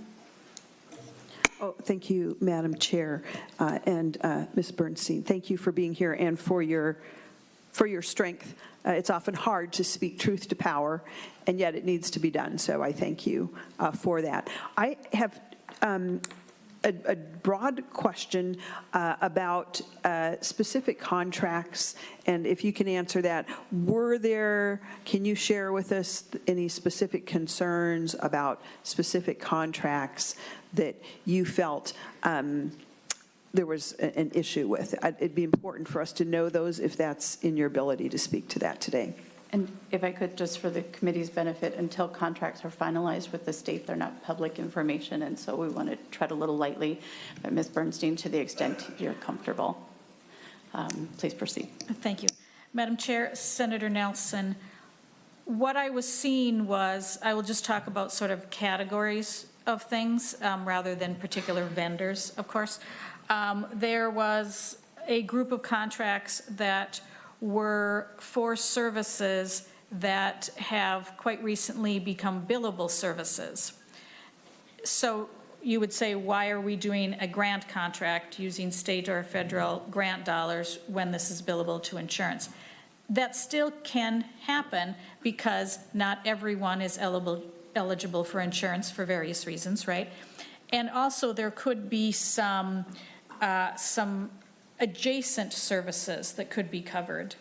Oh, thank you, Madam Chair, and Ms. Bernstein. Thank you for being here and for your strength. It's often hard to speak truth to power, and yet it needs to be done. So I thank you for that. I have a broad question about specific contracts, and if you can answer that, can you share with us any specific concerns about specific contracts that you felt there was an issue with? It'd be important for us to know those if that's in your ability to speak to that today. And if I could, just for the committee's benefit, until contracts are finalized with the state, they're not public information, and so we want to tread a little lightly. But Ms. Bernstein, to the extent you're comfortable, please proceed. Thank you. Madam Chair, Senator Nelson, what I was seeing was, I will just talk about sort of categories of things rather than particular vendors, of course. There was a group of contracts that were for services that have quite recently become billable services. So you would say, why are we doing a grant contract using state or federal grant dollars when this is billable to insurance? that still can happen because not everyone is eligible for insurance for various reasons, right? And also there could be some adjacent services that could be covered,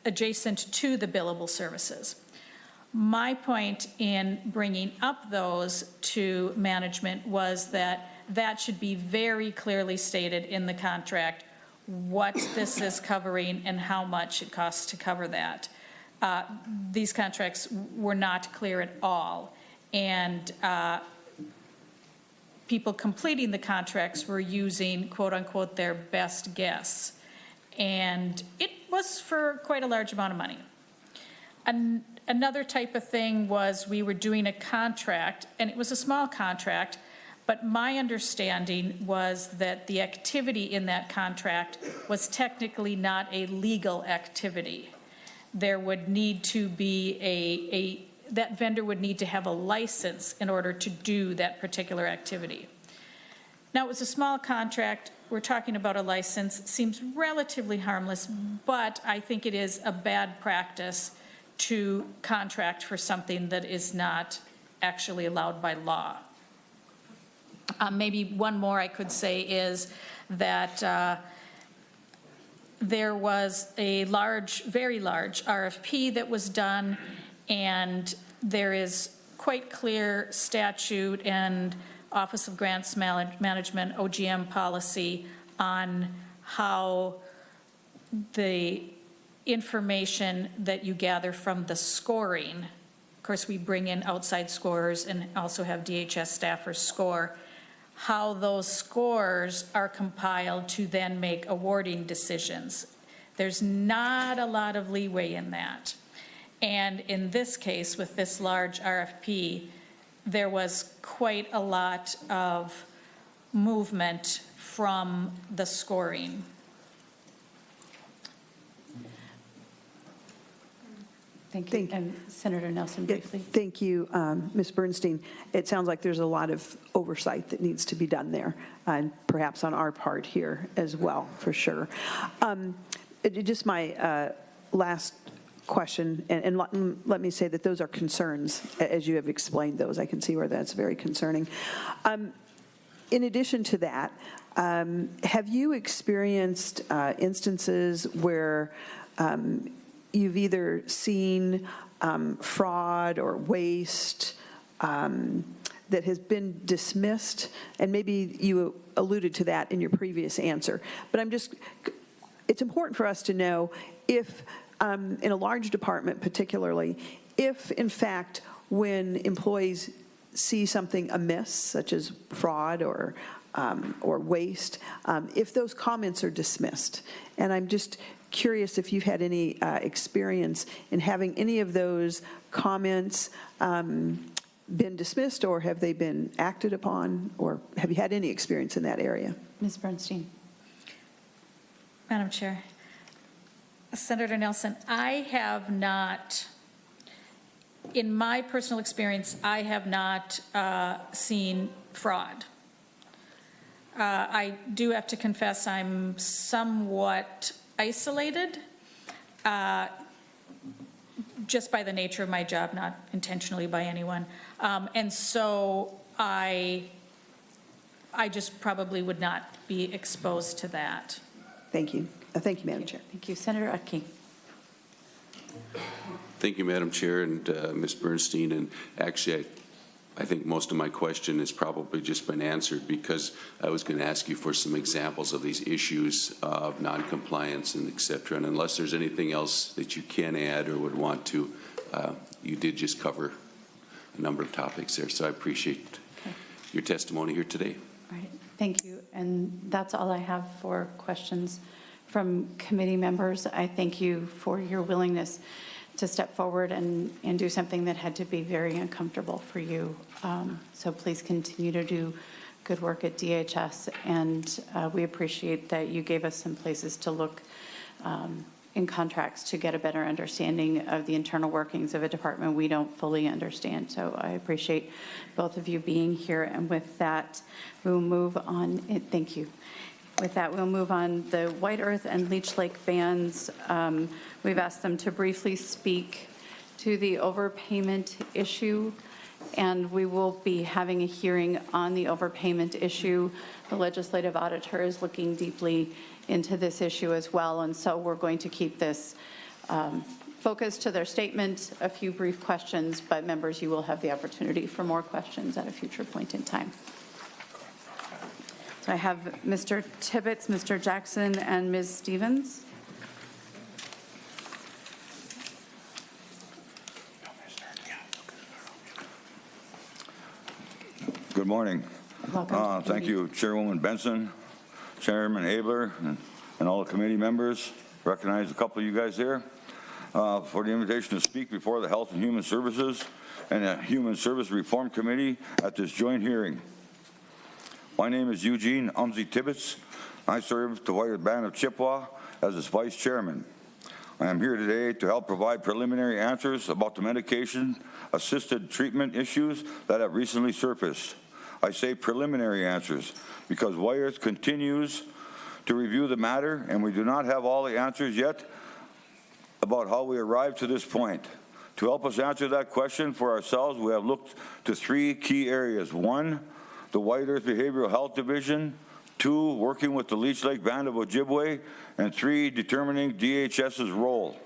adjacent to the billable services. My point in bringing up those to management was that that should be very clearly stated in the contract, what this is covering and how much it costs to cover that. These contracts were not clear at all, and people completing the contracts were using, quote unquote, their best guess. And it was for quite a large amount of money. Another type of thing was we were doing a contract, and it was a small contract, but my understanding was that the activity in that contract was technically not a legal activity. There would need to be that vendor would need to have a license in order to do that particular activity. Now, it was a small contract. We're talking about a license. It seems relatively harmless, but I think it is a bad practice to contract for something that is not actually allowed by law. Maybe one more I could say is that there was a very large RFP that was done, and there is quite clear statute and Office of Grants Management, OGM policy on how the information that you gather from the scoring, of course we bring in outside scorers and also have DHS staffers score, how those scores are compiled to then make awarding decisions. There's not a lot of leeway in that. And in this case, with this large RFP, there was quite a lot of movement from the scoring. Thank you. And Senator Nelson, briefly. Thank you, Ms. Bernstein. It sounds like there's a lot of oversight that needs to be done there, and perhaps on our part here as well, for sure. Just my last question, and let me say that those are concerns, as you have explained those. I can see where that's very concerning. In addition to that, have you experienced instances where you've either seen fraud or waste that has been dismissed? And maybe you alluded to that in your previous answer. But it's important for us to know if, in a large department particularly, if in fact when employees see something amiss, such as fraud or waste, if those comments are dismissed. And I'm just curious if you've had any experience in having any of those comments been dismissed, or have they been acted upon, or have you had any experience in that area? Ms. Bernstein. Madam Chair. Senator Nelson, I have not, in my personal experience, I have not seen fraud. I do have to confess I'm somewhat isolated, just by the nature of my job, not intentionally by anyone. And so I just probably would not be exposed to that. Thank you. Thank you, Madam Chair. Thank you. Senator Utke. Thank you, Madam Chair, and Ms. Bernstein. And actually, I think most of my question has probably just been answered, because I was going to ask you for some examples of these issues of noncompliance and et cetera. And unless there's anything else that you can add or would want to, you did just cover a number of topics there. So I appreciate your testimony here today. All right. Thank you. And that's all I have for questions from committee members. I thank you for your willingness to step forward and do something that had to be very uncomfortable for you. So please continue to do good work at DHS, and we appreciate that you gave us some places to look in contracts to get a better understanding of the internal workings of a department we don't fully understand. So I appreciate both of you being here, and with that, we will move on. Thank you. With that, we'll move on. The White Earth and Leech Lake bans, we've asked them to briefly speak to the overpayment issue, and we will be having a hearing on the overpayment issue. The legislative auditor is looking deeply into this issue as well, and so we're going to keep this focused to their statement, a few brief questions, but members, you will have the opportunity for more questions at a future point in time. So I have Mr. Tibbetts, Mr. Jackson, and Ms. Stevens. Good morning. Welcome. Thank you, Chairwoman Benson, Chairman Abler, and all the committee members. Recognize a couple of you guys here for the invitation to speak before the Health and Human Services and the Human Service Reform Committee at this joint hearing. My name is Eugene Umsey Tibbetts. I serve the White Earth Band of Chippewa as its Vice Chairman. I am here today to help provide preliminary answers about the medication-assisted treatment issues that have recently surfaced. I say preliminary answers because White Earth continues to review the matter, and we do not have all the answers yet about how we arrived to this point. To help us answer that question for ourselves, we have looked to three key areas. One, the White Earth Behavioral Health Division. Two, working with the Leech Lake Band of Ojibwe. And three, determining DHS's role.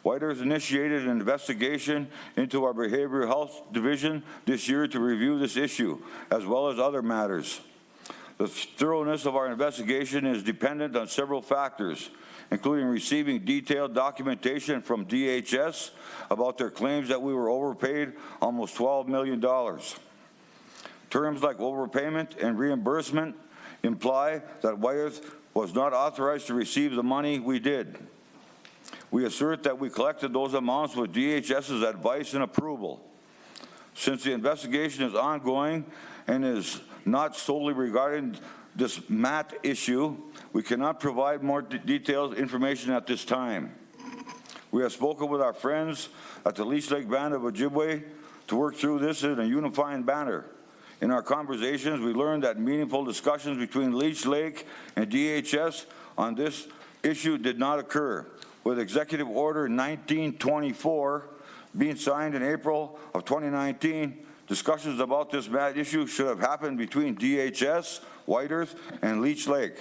White Earth initiated an investigation into our Behavioral Health Division this year to review this issue, as well as other matters. The thoroughness of our investigation is dependent on several factors, including receiving detailed documentation from DHS about their claims that we were overpaid almost $12 million. Terms like overpayment and reimbursement imply that White Earth was not authorized to receive the money we did. We assert that we collected those amounts with DHS's advice and approval. Since the investigation is ongoing and is not solely regarding this MAT issue, we cannot provide more detailed information at this time. We have spoken with our friends at the Leech Lake Band of Ojibwe to work through this in a unifying manner. In our conversations, we learned that meaningful discussions between Leech Lake and DHS on this issue did not occur, with Executive Order 1924 being signed in April of 2019. Discussions about this bad issue should have happened between DHS, White Earth, and Leech Lake.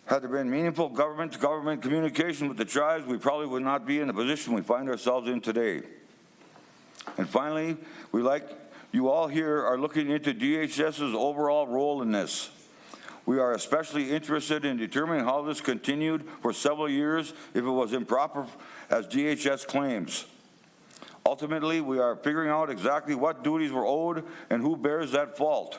Had there been meaningful government-to-government communication with the tribes, we probably would not be in the position we find ourselves in today. And finally, you all here are looking into DHS's overall role in this. We are especially interested in determining how this continued for several years if it was improper, as DHS claims. Ultimately, we are figuring out exactly what duties were owed and who bears that fault.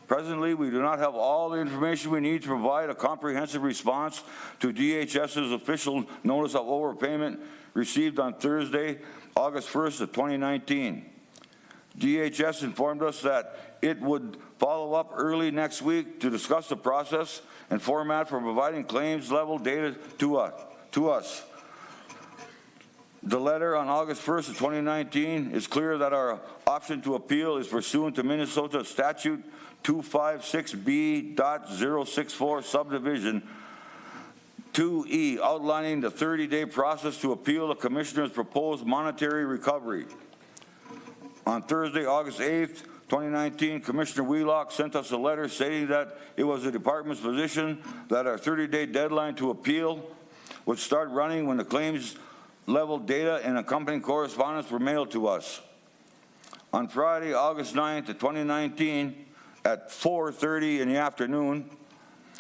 Presently, we do not have all the information we need to provide a comprehensive response to DHS's official notice of overpayment received on Thursday, August 1st of 2019. DHS informed us that it would follow up early next week to discuss the process and format for providing claims level data to us. The letter on August 1st of 2019 is clear that our option to appeal is pursuant to Minnesota Statute 256B.064 subdivision 2E, outlining the 30-day process to appeal the Commissioner's proposed monetary recovery. On Thursday, August 8th, 2019, Commissioner Wheelock sent us a letter stating that it was the department's position that our 30-day deadline to appeal would start running when the claims level data and accompanying correspondence were mailed to us. On Friday, August 9th of 2019, at 4:30 in the afternoon,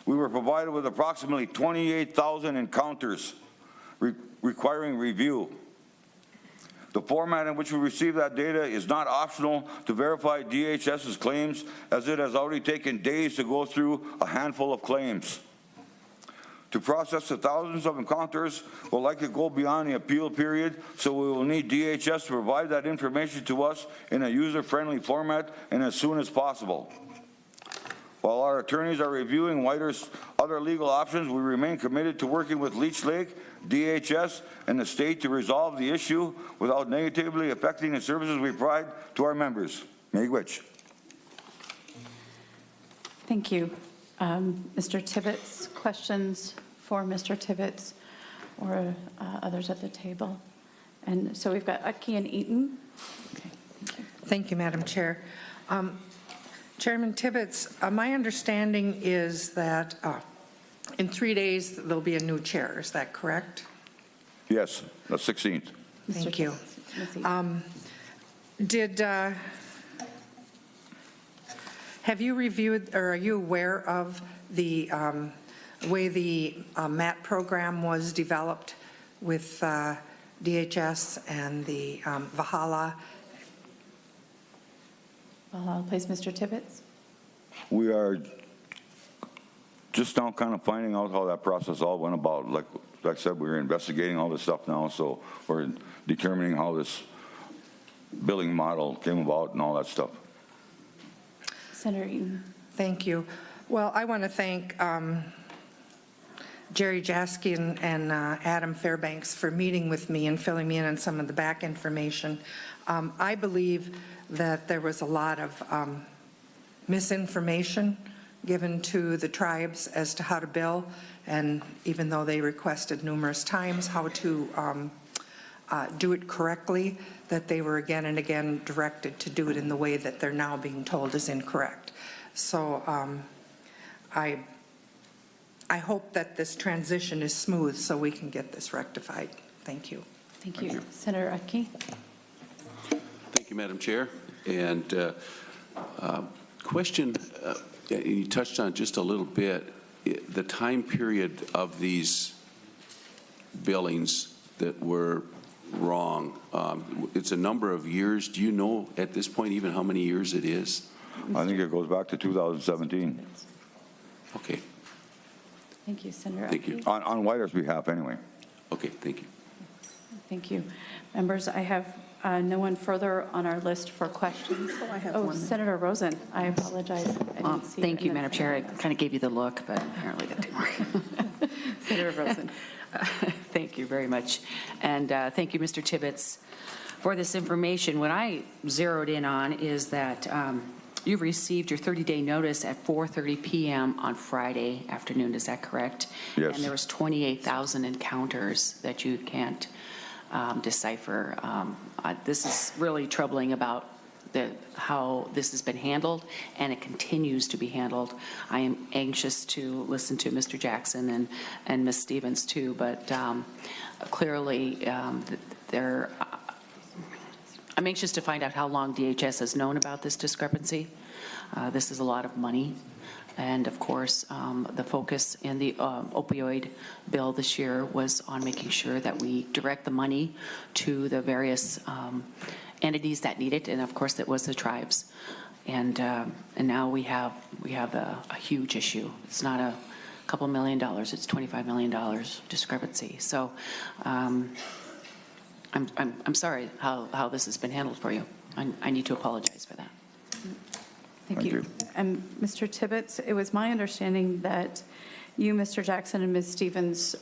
we were provided with approximately 28,000 encounters requiring review. The format in which we receive that data is not optional to verify DHS's claims, as it has already taken days to go through a handful of claims. To process the thousands of encounters will likely go beyond the appeal period, so we will need DHS to provide that information to us in a user-friendly format and as soon as possible. While our attorneys are reviewing White Earth's other legal options, we remain committed to working with Leech Lake, DHS, and the state to resolve the issue without negatively affecting the services we provide to our members. Miigwech. Thank you. Mr. Tibbetts, questions for Mr. Tibbetts or others at the table? And so we've got Utke and Eaton. Okay. Thank you, Madam Chair. Chairman Tibbetts, my understanding is that in 3 days, there'll be a new chair. Is that correct? Yes, the 16th. Thank you. Have you reviewed, or are you aware of the way the MAT program was developed with DHS and the Valhalla? Valhalla, please, Mr. Tibbetts. We are just now kind of finding out how that process all went about. Like I said, we're investigating all this stuff now, so we're determining how this billing model came about and all that stuff. Senator Eaton. Thank you. Well, I want to thank Jerry Jaskin and Adam Fairbanks for meeting with me and filling me in on some of the back information. I believe that there was a lot of misinformation given to the tribes as to how to bill, and even though they requested numerous times how to do it correctly, that they were again and again directed to do it in the way that they're now being told is incorrect. So I hope that this transition is smooth so we can get this rectified. Thank you. Thank you. Senator Utke. Thank you, Madam Chair. And question, you touched on just a little bit, the time period of these billings that were wrong. It's a number of years. Do you know at this point even how many years it is? I think it goes back to 2017. Okay. Thank you, Senator Thank you. Utke. On Whiter's behalf, anyway. Okay, thank you. Thank you. Members, I have no one further on our list for questions. I have Oh, one. Senator Rosen, I apologize. I didn't see Thank her you, in the Madam Chair. I kind of gave you the look, but apparently that didn't work. Senator Rosen. Thank you very much. And thank you, Mr. Tibbetts, for this information. What I zeroed in on is that you received your 30-day notice at 4:30 p.m. on Friday afternoon. Is that correct? Yes. And there was 28,000 encounters that you can't decipher. This is really troubling about how this has been handled, and it continues to be handled. I am anxious to listen to Mr. Jackson and Ms. Stevens too, but clearly I'm anxious to find out how long DHS has known about this discrepancy. This is a lot of money. And of course, the focus in the opioid bill this year was on making sure that we direct the money to the various entities that need it, and of course, it was the tribes. And now we have a huge issue. It's not a couple $1 million; it's $25 million discrepancy. So I'm sorry how this has been handled for you. I need to apologize for that. Thank you. And Mr. Tibbetts, it was my understanding that you, Mr. Jackson, and Ms. Stevens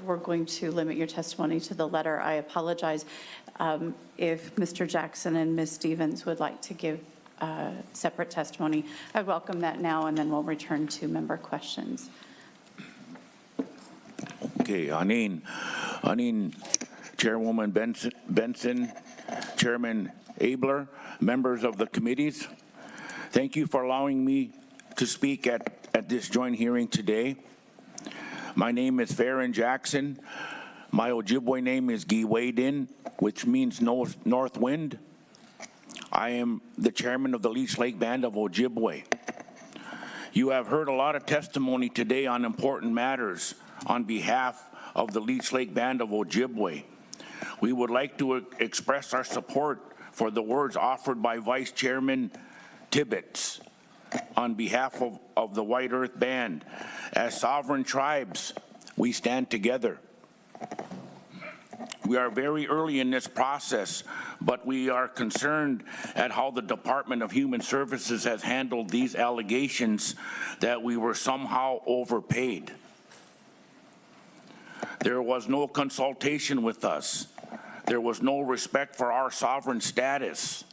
were going to limit your testimony to the letter. I apologize. If Mr. Jackson and Ms. Stevens would like to give separate testimony, I welcome that now, and then we'll return to member questions. Okay, Aneen, Chairwoman Benson, Chairman Abler, members of the committees, thank you for allowing me to speak at this joint hearing today. My name is Farron Jackson. My Ojibwe name is Giwadin, which means north wind. I am the chairman of the Leech Lake Band of Ojibwe. You have heard a lot of testimony today on important matters on behalf of the Leech Lake Band of Ojibwe. We would like to express our support for the words offered by Vice Chairman Tibbetts on behalf of the White Earth Band. As sovereign tribes, we stand together. We are very early in this process, but we are concerned at how the Department of Human Services has handled these allegations that we were somehow overpaid. There was no consultation with us. There was no respect for our sovereign status.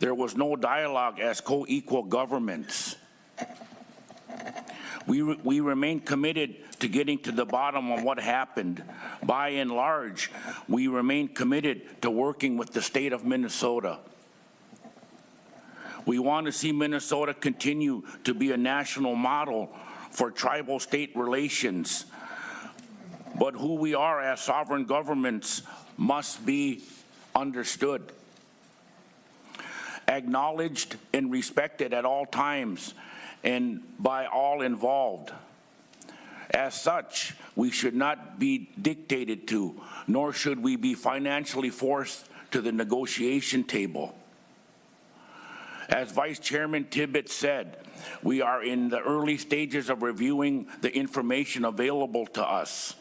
There was no dialogue as co-equal governments. We remain committed to getting to the bottom of what happened. By and large, we remain committed to working with the state of Minnesota. We want to see Minnesota continue to be a national model for tribal-state relations. But who we are as sovereign governments must be understood, acknowledged and respected at all times and by all involved. As such, we should not be dictated to, nor should we be financially forced to the negotiation table. As Vice Chairman Tibbet said, we are in the early stages of reviewing the information available to us.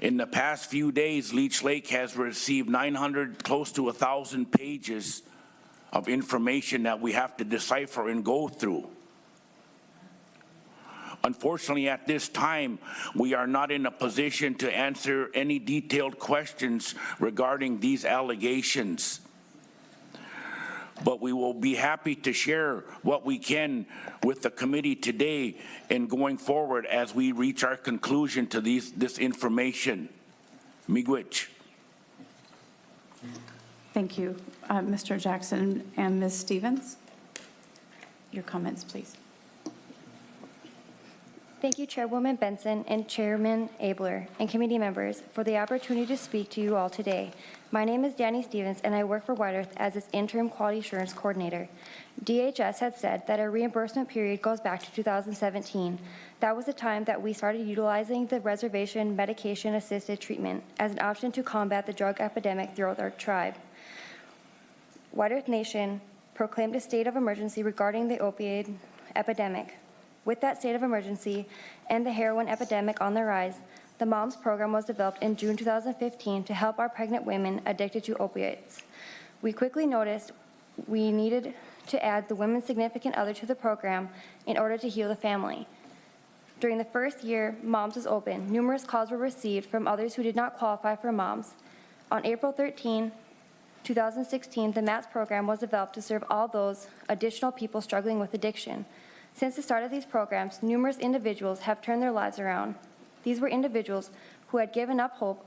In the past few days, Leech Lake has received 900, close to 1,000 pages of information that we have to decipher and go through. Unfortunately, at this time, we are not in a position to answer any detailed questions regarding these allegations. But we will be happy to share what we can with the committee today and going forward as we reach our conclusion to this information. Miigwech. Thank you, Mr. Jackson and Ms. Stevens. Your comments, please. Thank you, Chairwoman Benson and Chairman Abler and committee members for the opportunity to speak to you all today. My name is Danny Stevens, and I work for Whiteearth as its interim quality assurance coordinator. DHS had said that our reimbursement period goes back to 2017. That was the time that we started utilizing the reservation medication-assisted treatment as an option to combat the drug epidemic throughout our tribe. Whiteearth Nation proclaimed a state of emergency regarding the opioid epidemic. With that state of emergency and the heroin epidemic on the rise, the MOMS program was developed in June 2015 to help our pregnant women addicted to opioids. We quickly noticed we needed to add the women's significant other to the program in order to heal the family. During the first year MOMS was open, numerous calls were received from others who did not qualify for MOMS. On April 13, 2016, the MATS program was developed to serve all those additional people struggling with addiction. Since the start of these programs, numerous individuals have turned their lives around. These were individuals who had given up hope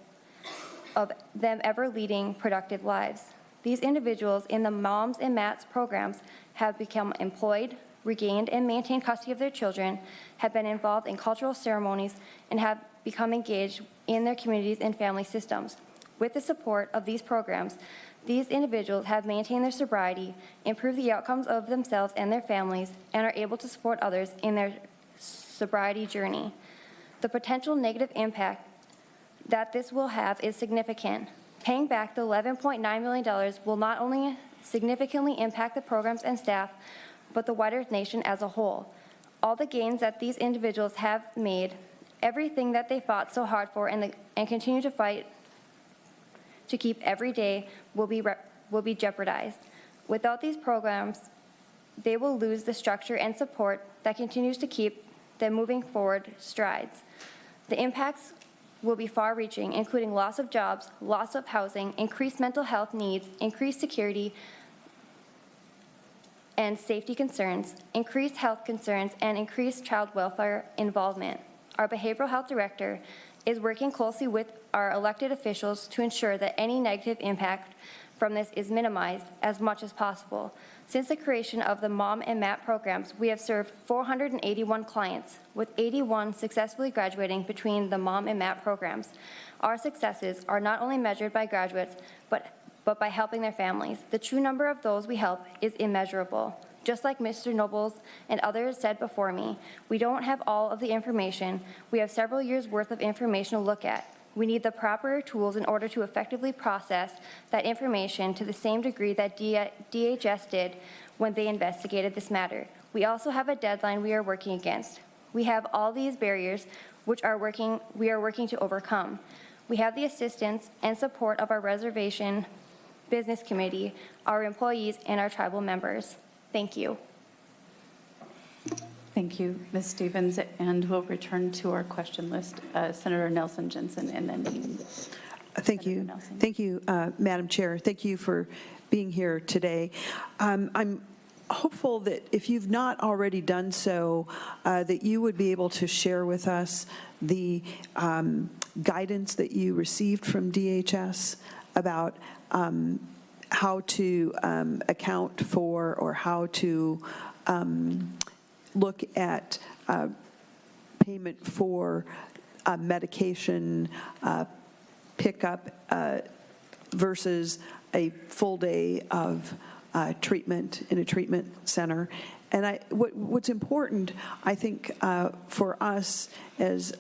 of them ever leading productive lives. These individuals in the MOMS and MATS programs have become employed, regained and maintained custody of their children, have been involved in cultural ceremonies, and have become engaged in their communities and family systems. With the support of these programs, these individuals have maintained their sobriety, improved the outcomes of themselves and their families, and are able to support others in their sobriety journey. The potential negative impact that this will have is significant. Paying back the $11.9 million will not only significantly impact the programs and staff, but the Whiteearth Nation as a whole. All the gains that these individuals have made, everything that they fought so hard for and continue to fight to keep every day will be jeopardized. Without these programs, they will lose the structure and support that continues to keep them moving forward strides. The impacts will be far-reaching, including loss of jobs, loss of housing, increased mental health needs, increased security and safety concerns, increased health concerns, and increased child welfare involvement. Our behavioral health director is working closely with our elected officials to ensure that any negative impact from this is minimized as much as possible. Since the creation of the MOM and MAT programs, we have served 481 clients, with 81 successfully graduating between the MOM and MAT programs. Our successes are not only measured by graduates, but by helping their families. The true number of those we help is immeasurable. Just like Mr. Nobles and others said before me, we don't have all of the information. We have several years' worth of information to look at. We need the proper tools in order to effectively process that information to the same degree that DHS did when they investigated this matter. We also have a deadline we are working against. We have all these barriers which we are working to overcome. We have the assistance and support of our reservation business committee, our employees, and our tribal members. Thank you. Thank you, Ms. Stevens, and we'll return to our question list. Senator Nelson Jensen, and then Thank you. Thank you, Madam Chair. Thank you for being here today. I'm hopeful that if you've not already done so, that you would be able to share with us the guidance that you received from DHS about how to account for or how to look at payment for medication pickup versus a full day of treatment in a treatment center. And what's important, I think, for us as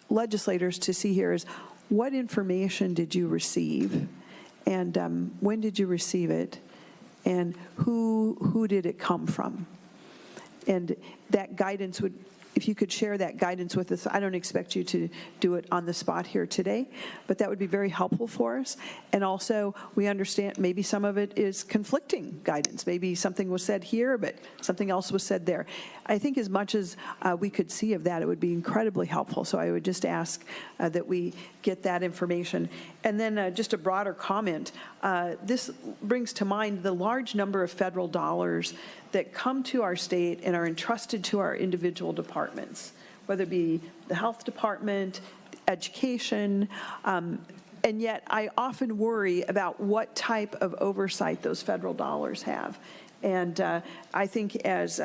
legislators to see here is what information did you receive, and when did you receive it, and who did it come from? And that guidance would, if you could share that guidance with us, I don't expect you to do it on the spot here today, but that would be very helpful for us. And also, we understand maybe some of it is conflicting guidance. Maybe something was said here, but something else was said there. I think as much as we could see of that, it would be incredibly helpful. So I would just ask that we get that information. And then just a broader comment. This brings to mind the large number of federal dollars that come to our state and are entrusted to our individual departments, whether it be the health department, education, and yet I often worry about what type of oversight those federal dollars have. And I think as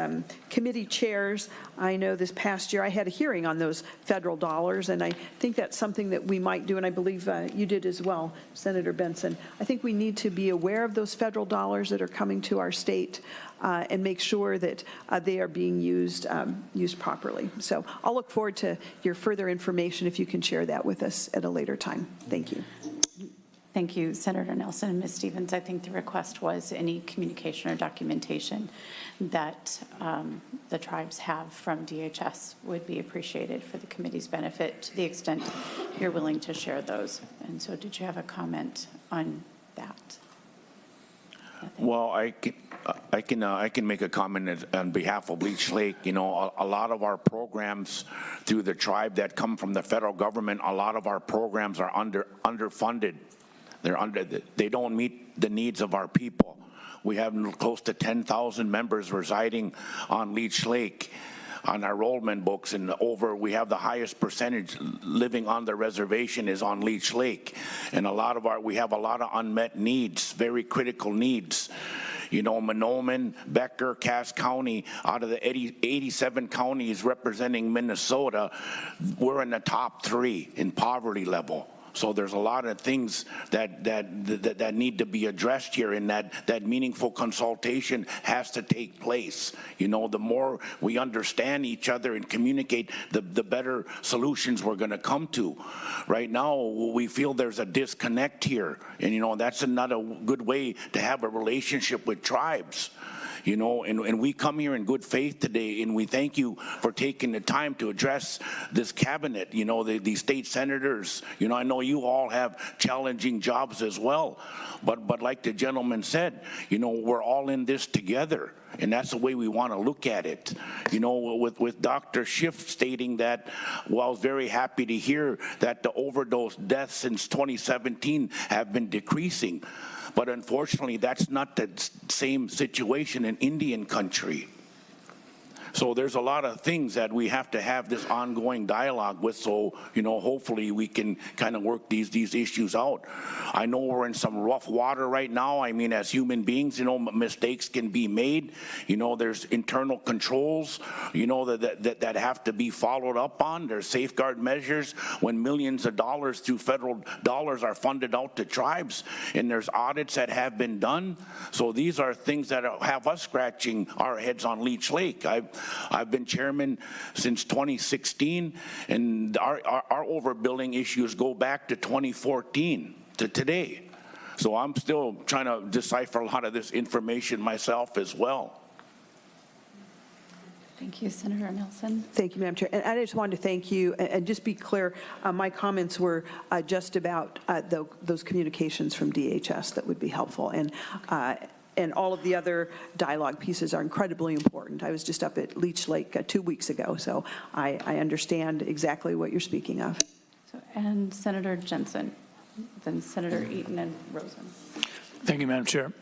committee chairs, I know this past year I had a hearing on those federal dollars, and I think that's something that we might do, and I believe you did as well, Senator Benson. I think we need to be aware of those federal dollars that are coming to our state and make sure that they are being used properly. So I'll look forward to your further information if you can share that with us at a later time. Thank you. Thank you, Senator Nelson and Ms. Stevens. I think the request was any communication or documentation that the tribes have from DHS would be appreciated for the committee's benefit to the extent you're willing to share those. And so did you have a comment on that? Nothing. Well, I can make a comment on behalf of Leech Lake. You know, a lot of our programs through the tribe that come from the federal government, a lot of our programs are underfunded. They don't meet the needs of our people. We have close to 10,000 members residing on Leech Lake on our enrollment books, and we have the highest percentage living on the reservation is on Leech Lake. And we have a lot of unmet needs, very critical needs. You know, Mahnomen, Becker, Cass County, out of the 87 counties representing Minnesota, we're in the top 3 in poverty level. So there's a lot of things that need to be addressed here, and that meaningful consultation has to take place. You know, the more we understand each other and communicate, the better solutions we're going to come to. Right now, we feel there's a disconnect here, and you know that's not a good way to have a relationship with tribes. You know, and we come here in good faith today, and we thank you for taking the time to address this cabinet, you know, the state senators. You know, I know you all have challenging jobs as well, but like the gentleman said, you know, we're all in this together, and that's the way we want to look at it. You know, with Dr. Schiff stating that, well, I was very happy to hear that the overdose deaths since 2017 have been decreasing. But unfortunately, that's not the same situation in Indian country. So there's a lot of things that we have to have this ongoing dialogue with, so, you know, hopefully we can kind of work these issues out. I know we're in some rough water right now. I mean, as human beings, you know, mistakes can be made. You know, there's internal controls, you know, that have to be followed up on. There's safeguard measures when millions of dollars through federal dollars are funded out to tribes, and there's audits that have been done. So these are things that have us scratching our heads on Leech Lake. I've been chairman since 2016, and our overbilling issues go back to 2014 to today. So I'm still trying to decipher a lot of this information myself as well. Thank you, Senator Nelson. Thank you, Madam Chair. And I just wanted to thank you, and just be clear, my comments were just about those communications from DHS that would be helpful. And all of the other dialogue pieces are incredibly important. I was just up at Leech Lake 2 weeks ago, so I understand exactly what you're speaking of. And Senator Jensen, then Senator Eaton and Rosen. Thank you, Madam Chair.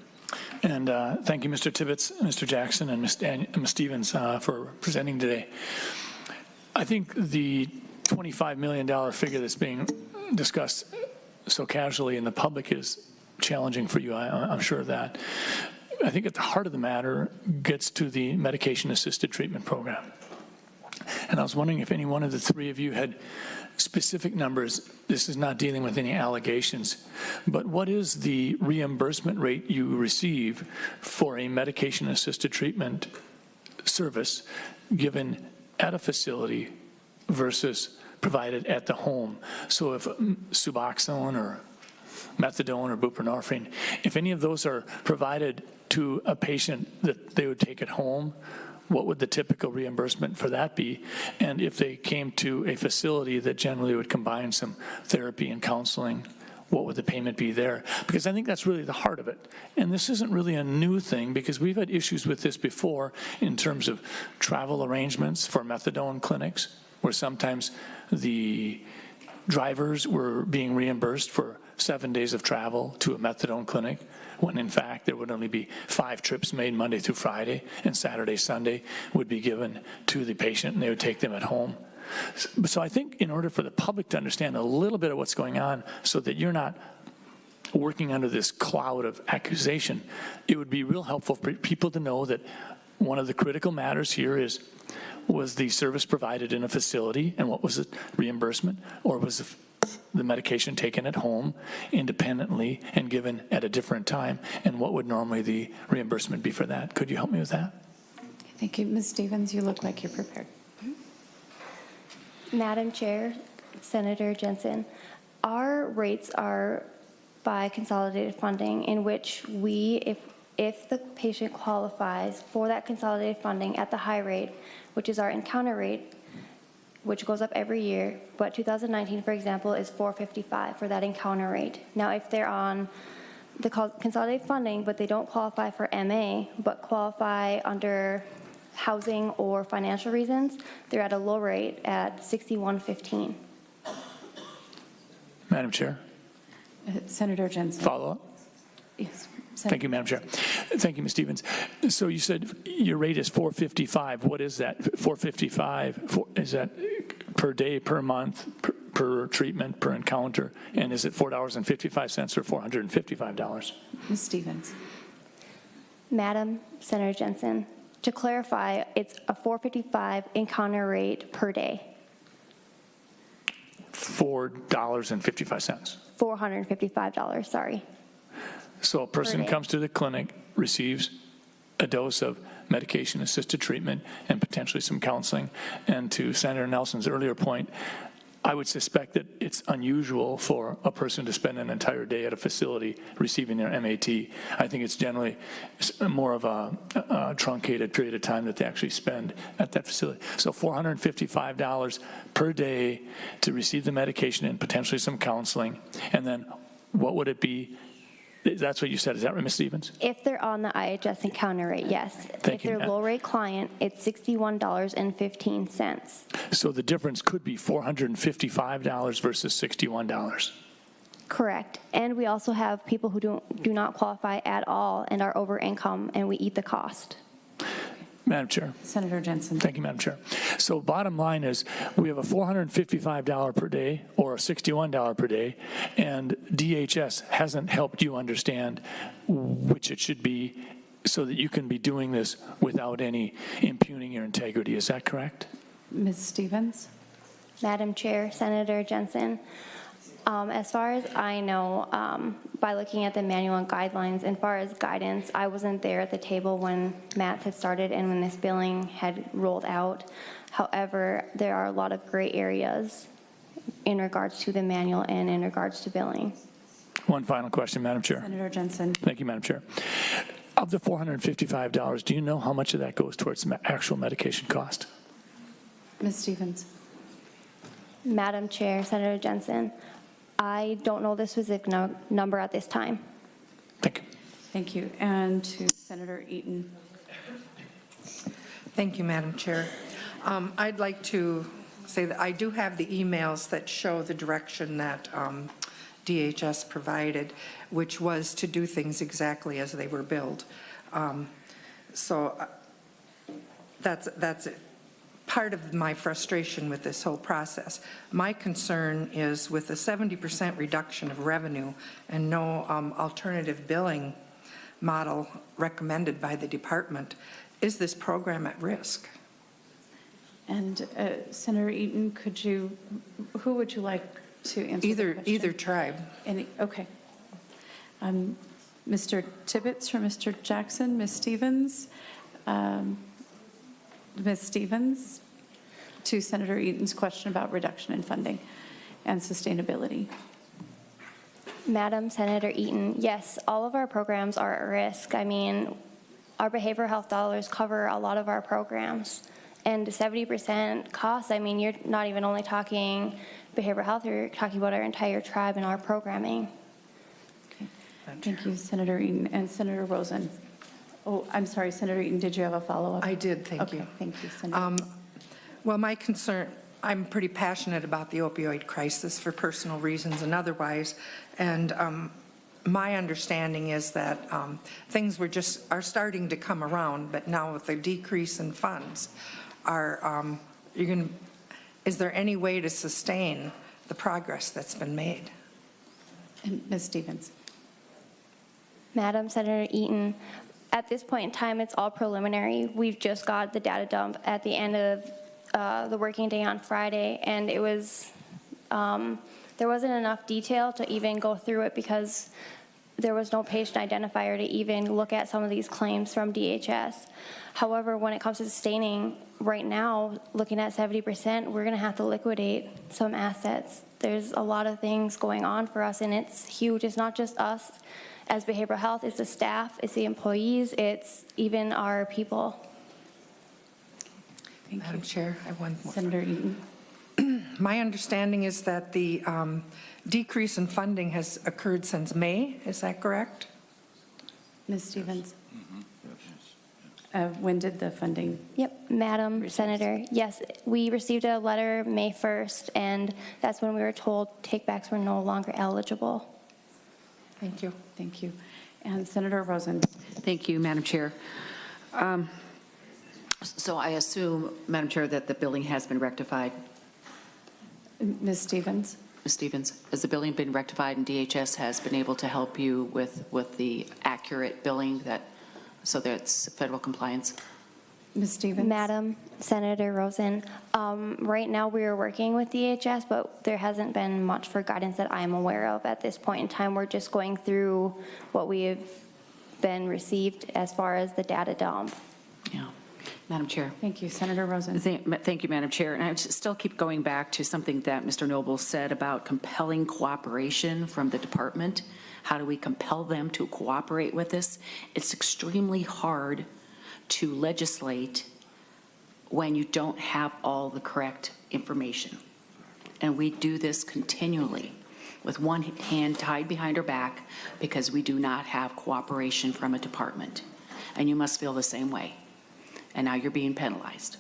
And thank you, Mr. Tibbetts, Mr. Jackson, and Ms. Stevens for presenting today. I think the $25 million figure that's being discussed so casually in the public is challenging for you. I'm sure of that. I think at the heart of the matter gets to the medication-assisted treatment program. And I was wondering if any one of the three of you had specific numbers. This is not dealing with any allegations, but what is the reimbursement rate you receive for a medication-assisted treatment service given at a facility versus provided at the home? So if Suboxone or methadone or buprenorphine, if any of those are provided to a patient that they would take at home, what would the typical reimbursement for that be? And if they came to a facility that generally would combine some therapy and counseling, what would the payment be there? Because I think that's really the heart of it. And this isn't really a new thing, because we've had issues with this before in terms of travel arrangements for methadone clinics, where sometimes the drivers were being reimbursed for 7 days of travel to a methadone clinic, when in fact there would only be 5 trips made Monday through Friday, and Saturday, Sunday would be given to the patient and they would take them at home. So I think in order for the public to understand a little bit of what's going on so that you're not working under this cloud of accusation, it would be real helpful for people to know that one of the critical matters here is, was the service provided in a facility, and what was the reimbursement, or was the medication taken at home independently and given at a different time, and what would normally the reimbursement be for that? Could you help me with that? Thank you. Ms. Stevens, you look like you're prepared. Madam Chair, Senator Jensen, our rates are by consolidated funding, in which we, if the patient qualifies for that consolidated funding at the high rate, which is our encounter rate, which goes up every year, but 2019, for example, is $455 for that encounter rate. Now, if they're on the consolidated funding, but they don't qualify for MA, but qualify under housing or financial reasons, they're at a low rate at $61.15. Madam Chair. Senator Jensen. Follow up? Yes. Thank you, Madam Chair. Thank you, Ms. Stevens. So you said your rate is $455. What is that? $455, is that per day, per month, per treatment, per encounter? And is it $4.55 or $455? Ms. Stevens. Madam Senator Jensen, to clarify, it's a $455 encounter rate per day. $4.55. $455, sorry. So a person comes to the clinic, receives a dose of medication-assisted treatment and potentially some counseling. And to Senator Nelson's earlier point, I would suspect that it's unusual for a person to spend an entire day at a facility receiving their MAT. I think it's generally more of a truncated period of time that they actually spend at that facility. So $455 per day to receive the medication and potentially some counseling. And then what would it be? That's what you said. Is that right, Ms. Stevens? If they're on the IHS encounter rate, yes. Thank you. If they're low-rate client, it's $61.15. So the difference could be $455 versus $61. Correct. And we also have people who do not qualify at all and are over income, and we eat the cost. Madam Chair. Senator Jensen. Thank you, Madam Chair. So bottom line is we have a $455 per day or a $61 per day, and DHS hasn't helped you understand which it should be so that you can be doing this without any impugning your integrity. Is that correct? Ms. Stevens. Madam Chair, Senator Jensen, as far as I know, by looking at the manual and guidelines, and far as guidance, I wasn't there at the table when MATS had started and when this billing had rolled out. However, there are a lot of gray areas in regards to the manual and in regards to billing. One final question, Madam Chair. Senator Jensen. Thank you, Madam Chair. Of the $455, do you know how much of that goes towards actual medication cost? Ms. Stevens. Madam Chair, Senator Jensen, I don't know the specific number at this time. Thank you. Thank you. And to Senator Eaton. Thank you, Madam Chair. I'd like to say that I do have the emails that show the direction that DHS provided, which was to do things exactly as they were billed. So that's part of my frustration with this whole process. My concern is with a 70% reduction of revenue and no alternative billing model recommended by the department, is this program at risk? And Senator Eaton, who would you like to answer the question? Either tribe. Okay. Mr. Tibbetts or Mr. Jackson, Ms. Stevens? Ms. Stevens, to Senator Eaton's question about reduction in funding and sustainability. Madam Senator Eaton, yes, all of our programs are at risk. I mean, our behavioral health dollars cover a lot of our programs. And 70% cost, I mean, you're not even only talking behavioral health, you're talking about our entire tribe and our programming. Okay. Thank you, Senator Eaton. And Senator Rosen. Oh, I'm sorry, Senator Eaton, did you have a follow-up? I did, thank you. Thank you, Senator. Well, my concern, I'm pretty passionate about the opioid crisis for personal reasons and otherwise, and my understanding is that things are starting to come around, but now with the decrease in funds, is there any way to sustain the progress that's been made? And Ms. Stevens. Madam Senator Eaton, at this point in time, it's all preliminary. We've just got the data dump at the end of the working day on Friday, and it was, there wasn't enough detail to even go through it because there was no patient identifier to even look at some of these claims from DHS. However, when it comes to sustaining, right now, looking at 70%, we're going to have to liquidate some assets. There's a lot of things going on for us, and it's huge. It's not just us as behavioral health, it's the staff, it's the employees, it's even our people. Thank Madam you. Chair, I have one more. Senator Eaton. My understanding is that the decrease in funding has occurred since May. Is that correct? Ms. Stevens. When did the funding? Yep, Madam Senator, yes, we received a letter May 1st, and that's when we were told takebacks were no longer eligible. Thank you. Thank you. And Senator Rosen. Thank you, Madam Chair. So I assume, Madam Chair, that the billing has been rectified. Ms. Stevens. Ms. Stevens, has the billing been rectified and DHS has been able to help you with the accurate billing so that's federal compliance? Ms. Stevens. Madam Senator Rosen, right now we are working with DHS, but there hasn't been much for guidance that I'm aware of at this point in time. We're just going through what we have been received as far as the data dump. Yeah. Madam Chair. Thank you. Senator Rosen. Thank you, Madam Chair. And I still keep going back to something that Mr. Noble said about compelling cooperation from the department. How do we compel them to cooperate with us? It's extremely hard to legislate when you don't have all the correct information. And we do this continually with one hand tied behind our back because we do not have cooperation from a department. And you must feel the same way. And now you're being penalized.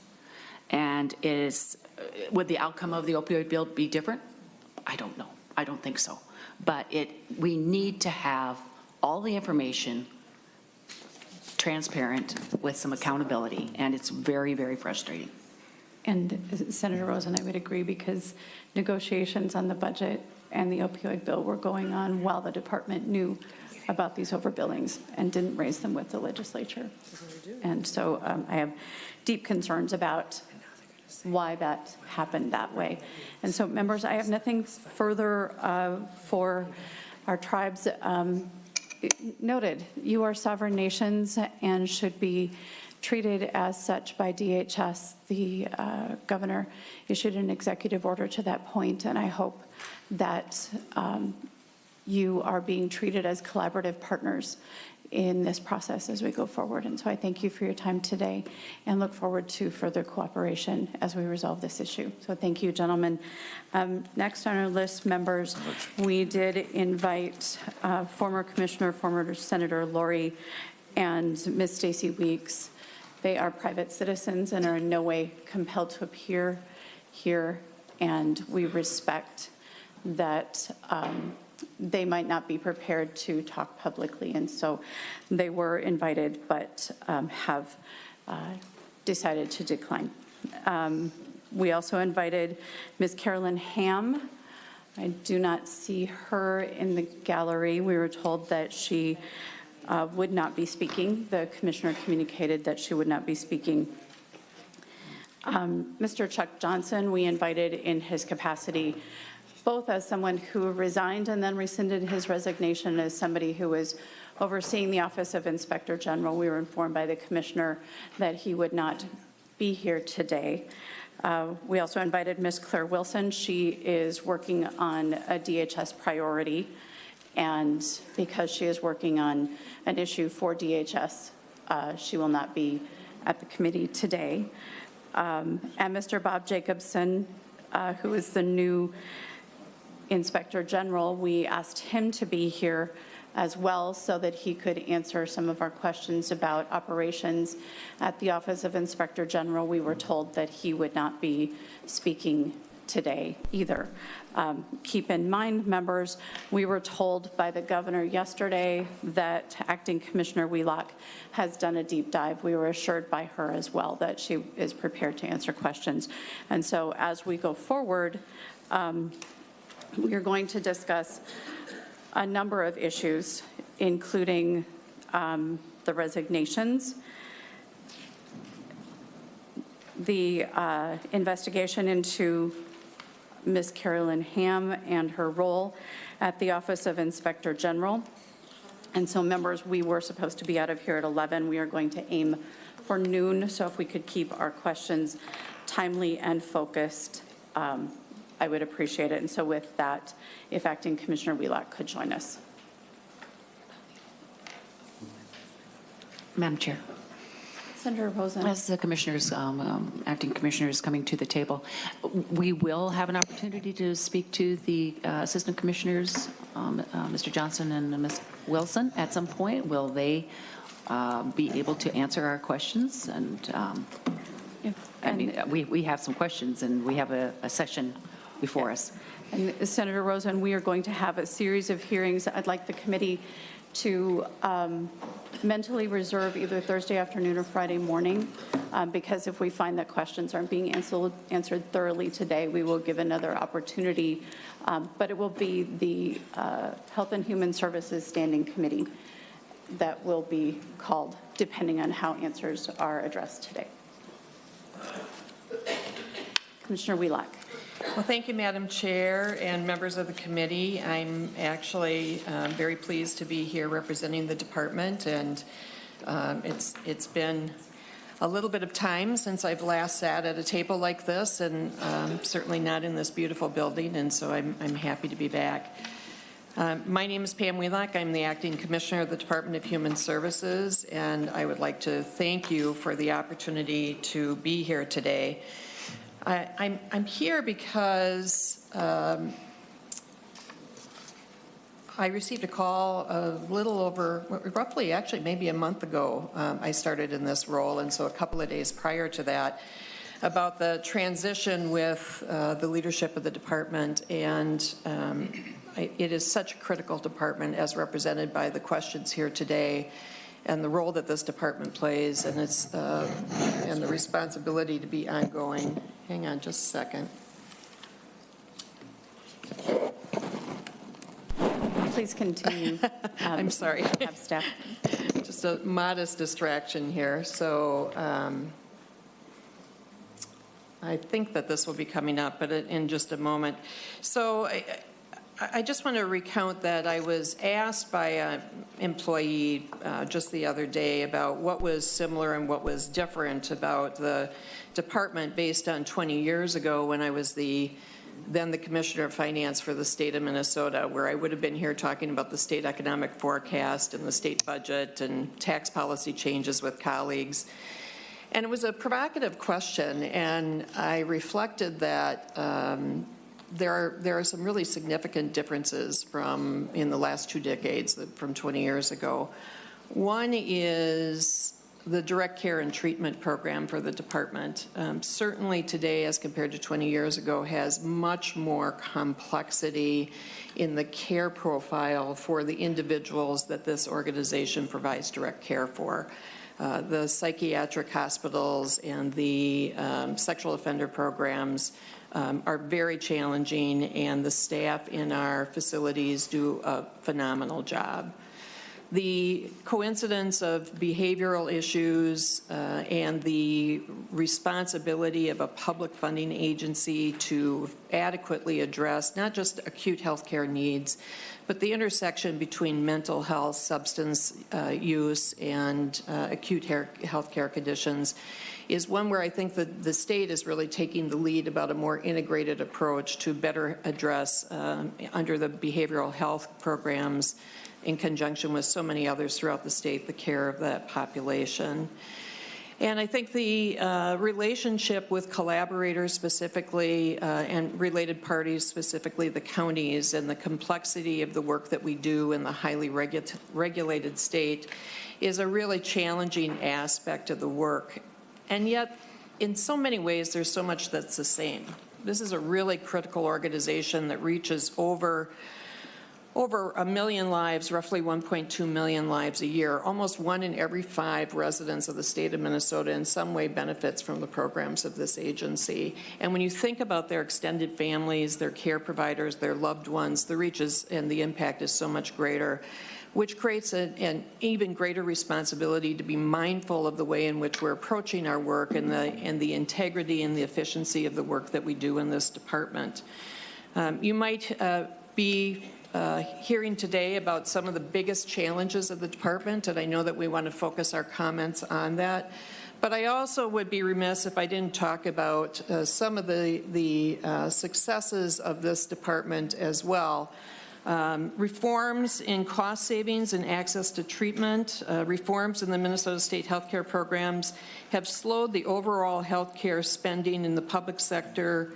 And would the outcome of the opioid bill be different? I don't know. I don't think so. But we need to have all the information transparent with some accountability, and it's very, very frustrating. And Senator Rosen, I would agree because negotiations on the budget and the opioid bill were going on while the department knew about these overbillings and didn't raise them with the legislature. And so I have deep concerns about why that happened that way. And so, members, I have nothing further for our tribes. Noted, you are sovereign nations and should be treated as such by DHS. The governor issued an executive order to that point, and I hope that you are being treated as collaborative partners in this process as we go forward. And so I thank you for your time today and look forward to further cooperation as we resolve this issue. So thank you, gentlemen. Next on our list, members, we did invite former Commissioner, former Senator Lori and Ms. Stacy Weeks. They are private citizens and are in no way compelled to appear here, and we respect that they might not be prepared to talk publicly, and so they were invited but have decided to decline. We also invited Ms. Carolyn Ham. I do not see her in the gallery. We were told that she would not be speaking. The commissioner communicated that she would not be speaking. Mr. Chuck Johnson, we invited in his capacity both as someone who resigned and then rescinded his resignation, as somebody who was overseeing the Office of Inspector General. We were informed by the commissioner that he would not be here today. We also invited Ms. Claire Wilson. She is working on a DHS priority, and because she is working on an issue for DHS, she will not be at the committee today. And Mr. Bob Jacobson, who is the new Inspector General, we asked him to be here as well so that he could answer some of our questions about operations at the Office of Inspector General. We were told that he would not be speaking today either. Keep in mind, members, we were told by the governor yesterday that Acting Commissioner Wheelock has done a deep dive. We were assured by her as well that she is prepared to answer questions. And so as we go forward, we are going to discuss a number of issues, including the resignations, the investigation into Ms. Carolyn Ham and her role at the Office of Inspector General. And so, members, we were supposed to be out of here at 11. We are going to aim for noon, so if we could keep our questions timely and focused, I would appreciate it. And so with that, if Acting Commissioner Wheelock could join us. Madam Chair. Senator Rosen. As the commissioners, acting commissioners coming to the table, we will have an opportunity to speak to the assistant commissioners, Mr. Johnson and Ms. Wilson, at some point. Will they be able to answer our questions? And I mean, we have some questions, and we have a session before us. And Senator Rosen, we are going to have a series of hearings. I'd like the committee to mentally reserve either Thursday afternoon or Friday morning, because if we find that questions aren't being answered thoroughly today, we will give another opportunity. But it will be the Health and Human Services Standing Committee that will be called, depending on how answers are addressed today. Commissioner Wheelock. Well, thank you, Madam Chair and members of the committee. I'm actually very pleased to be here representing the department, and it's been a little bit of time since I've last sat at a table like this, and certainly not in this beautiful building, and so I'm happy to be back. My name is Pam Wheelock. I'm the Acting Commissioner of the Department of Human Services, and I would like to thank you for the opportunity to be here today. I'm here because I received a call a little over, roughly actually maybe a month ago. I started in this role, and so a couple of days prior to that, about the transition with the leadership of the department, and it is such a critical department as represented by the questions here today, and the role that this department plays, and its and the responsibility to be ongoing. Hang on just a second. Please continue. I'm sorry. Have staff. Just a modest distraction here. So I think that this will be coming up, but in just a moment. So I just want to recount that I was asked by an employee just the other day about what was similar and what was different about the department based on 20 years ago when I was then the Commissioner of Finance for the state of Minnesota, where I would have been here talking about the state economic forecast and the state budget and tax policy changes with colleagues. And it was a provocative question, and I reflected that there are some really significant differences in the last 2 decades from 20 years ago. One is the direct care and treatment program for the department, certainly today as compared to 20 years ago, has much more complexity in the care profile for the individuals that this organization provides direct care for. The psychiatric hospitals and the sexual offender programs are very challenging, and the staff in our facilities do a phenomenal job. The coincidence of behavioral issues and the responsibility of a public funding agency to adequately address not just acute healthcare needs, but the intersection between mental health, substance use, and acute healthcare conditions is one where I think that the state is really taking the lead about a more integrated approach to better address under the behavioral health programs in conjunction with so many others throughout the state, the care of that population. And I think the relationship with collaborators specifically and related parties, specifically the counties, and the complexity of the work that we do in the highly regulated state is a really challenging aspect of the work. And yet, in so many ways, there's so much that's the same. This is a really critical organization that reaches over 1 million lives, roughly 1.2 million lives a year. Almost 1 in every 5 residents of the state of Minnesota in some way benefits from the programs of this agency. And when you think about their extended families, their care providers, their loved ones, the reaches and the impact is so much greater, which creates an even greater responsibility to be mindful of the way in which we're approaching our work and the integrity and the efficiency of the work that we do in this department. You might be hearing today about some of the biggest challenges of the department, and I know that we want to focus our comments on that. But I also would be remiss if I didn't talk about some of the successes of this department as well. Reforms in cost savings and access to treatment, reforms in the Minnesota state healthcare programs have slowed the overall healthcare spending in the public sector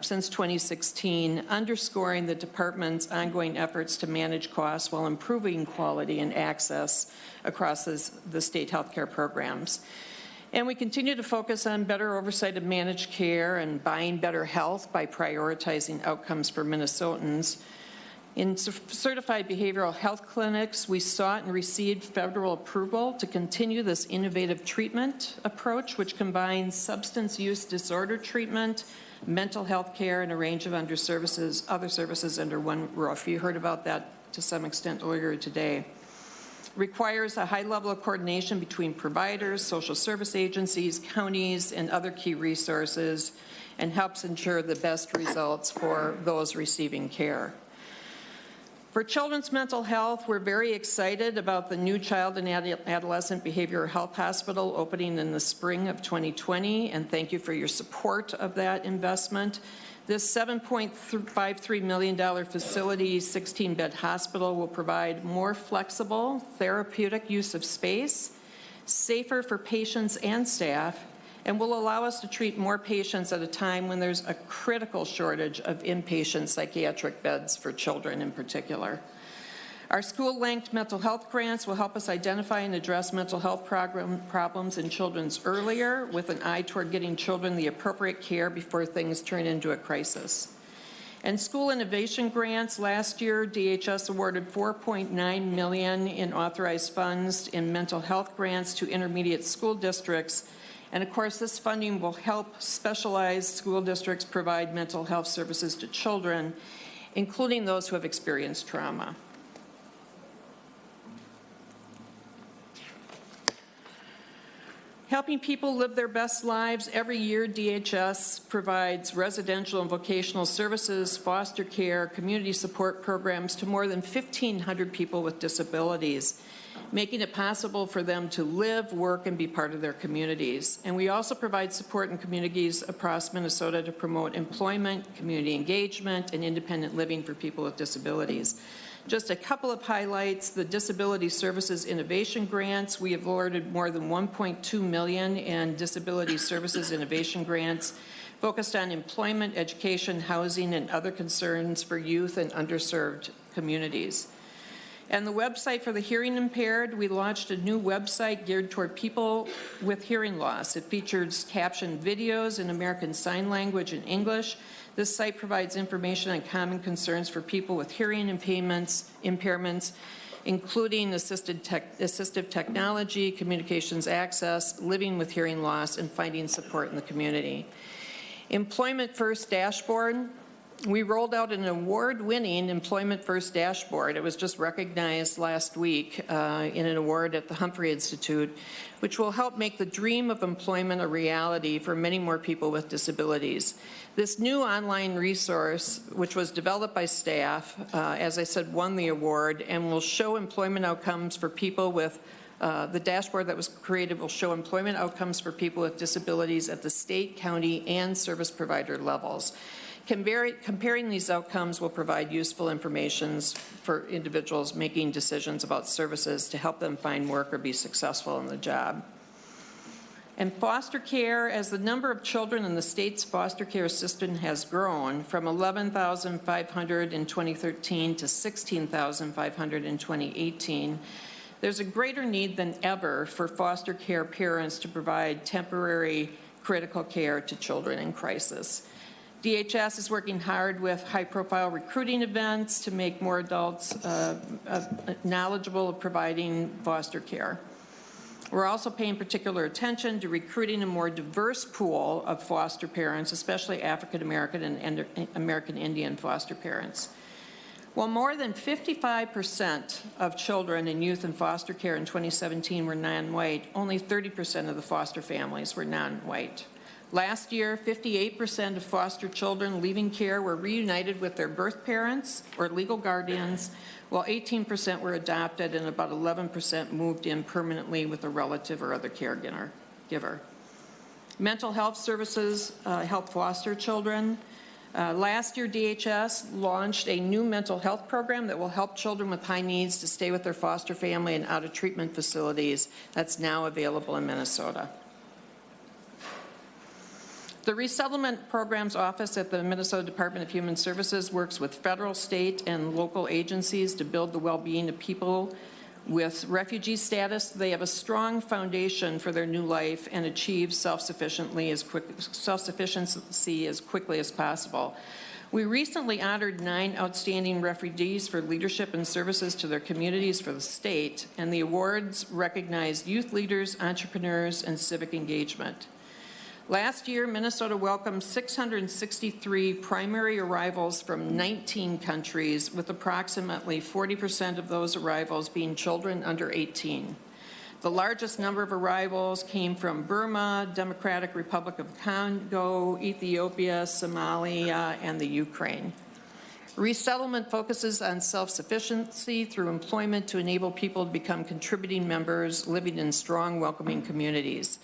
since 2016, underscoring the department's ongoing efforts to manage costs while improving quality and access across the state healthcare programs. And we continue to focus on better oversight of managed care and buying better health by prioritizing outcomes for Minnesotans. In certified behavioral health clinics, we sought and received federal approval to continue this innovative treatment approach, which combines substance use disorder treatment, mental health care, and a range of other services under one roof. You heard about that to some extent earlier today. Requires a high level of coordination between providers, social service agencies, counties, and other key resources, and helps ensure the best results for those receiving care. For children's mental health, we're very excited about the new child and adolescent behavioral health hospital opening in the spring of 2020, and thank you for your support of that investment. This $7.53 million facility, 16-bed hospital, will provide more flexible therapeutic use of space, safer for patients and staff, and will allow us to treat more patients at a time when there's a critical shortage of inpatient psychiatric beds for children in particular. Our school-linked mental health grants will help us identify and address mental health problems in children earlier, with an eye toward getting children the appropriate care before things turn into a crisis. And school innovation grants, last year DHS awarded $4.9 million in authorized funds in mental health grants to intermediate school districts. And of course, this funding will help specialized school districts provide mental health services to children, including those who have experienced trauma. Helping people live their best lives, every year DHS provides residential and vocational services, foster care, community support programs to more than 1,500 people with disabilities, making it possible for them to live, work, and be part of their communities. And we also provide support in communities across Minnesota to promote employment, community engagement, and independent living for people with disabilities. Just a couple of highlights: the Disability Services Innovation Grants. We have awarded more than $1.2 million in Disability Services Innovation Grants focused on employment, education, housing, and other concerns for youth and underserved communities. And the website for the hearing impaired, we launched a new website geared toward people with hearing loss. It features captioned videos in American Sign Language and English. This site provides information on common concerns for people with hearing impairments, including assistive technology, communications access, living with hearing loss, and finding support in the community. Employment First Dashboard. We rolled out an award-winning Employment First Dashboard. It was just recognized last week in an award at the Humphrey Institute, which will help make the dream of employment a reality for many more people with disabilities. This new online resource, which was developed by staff, as I said, won the award and will show employment outcomes for people with the dashboard that was created will show employment outcomes for people with disabilities at the state, county, and service provider levels. Comparing these outcomes will provide useful information for individuals making decisions about services to help them find work or be successful in the job. And foster care, as the number of children in the state's foster care system has grown from 11,500 in 2013 to 16,500 in 2018, there's a greater need than ever for foster care parents to provide temporary critical care to children in crisis. DHS is working hard with high-profile recruiting events to make more adults knowledgeable of providing foster care. We're also paying particular attention to recruiting a more diverse pool of foster parents, especially African American and American Indian foster parents. While more than 55% of children and youth in foster care in 2017 were non-white, only 30% of the foster families were non-white. Last year, 58% of foster children leaving care were reunited with their birth parents or legal guardians, while 18% were adopted and about 11% moved in permanently with a relative or other caregiver. Mental health services help foster children. Last year, DHS launched a new mental health program that will help children with high needs to stay with their foster family and out of treatment facilities. That's now available in Minnesota. The Resettlement Programs Office at the Minnesota Department of Human Services works with federal, state, and local agencies to build the well-being of people with refugee status. They have a strong foundation for their new life and achieve self-sufficiency as quickly as possible. We recently honored 9 outstanding refugees for leadership and services to their communities for the state, and the awards recognized youth leaders, entrepreneurs, and civic engagement. Last year, Minnesota welcomed 663 primary arrivals from 19 countries, with approximately 40% of those arrivals being children under 18. The largest number of arrivals came from Burma, Democratic Republic of Congo, Ethiopia, Somalia, and the Ukraine. Resettlement focuses on self-sufficiency through employment to enable people to become contributing members living in strong, welcoming communities.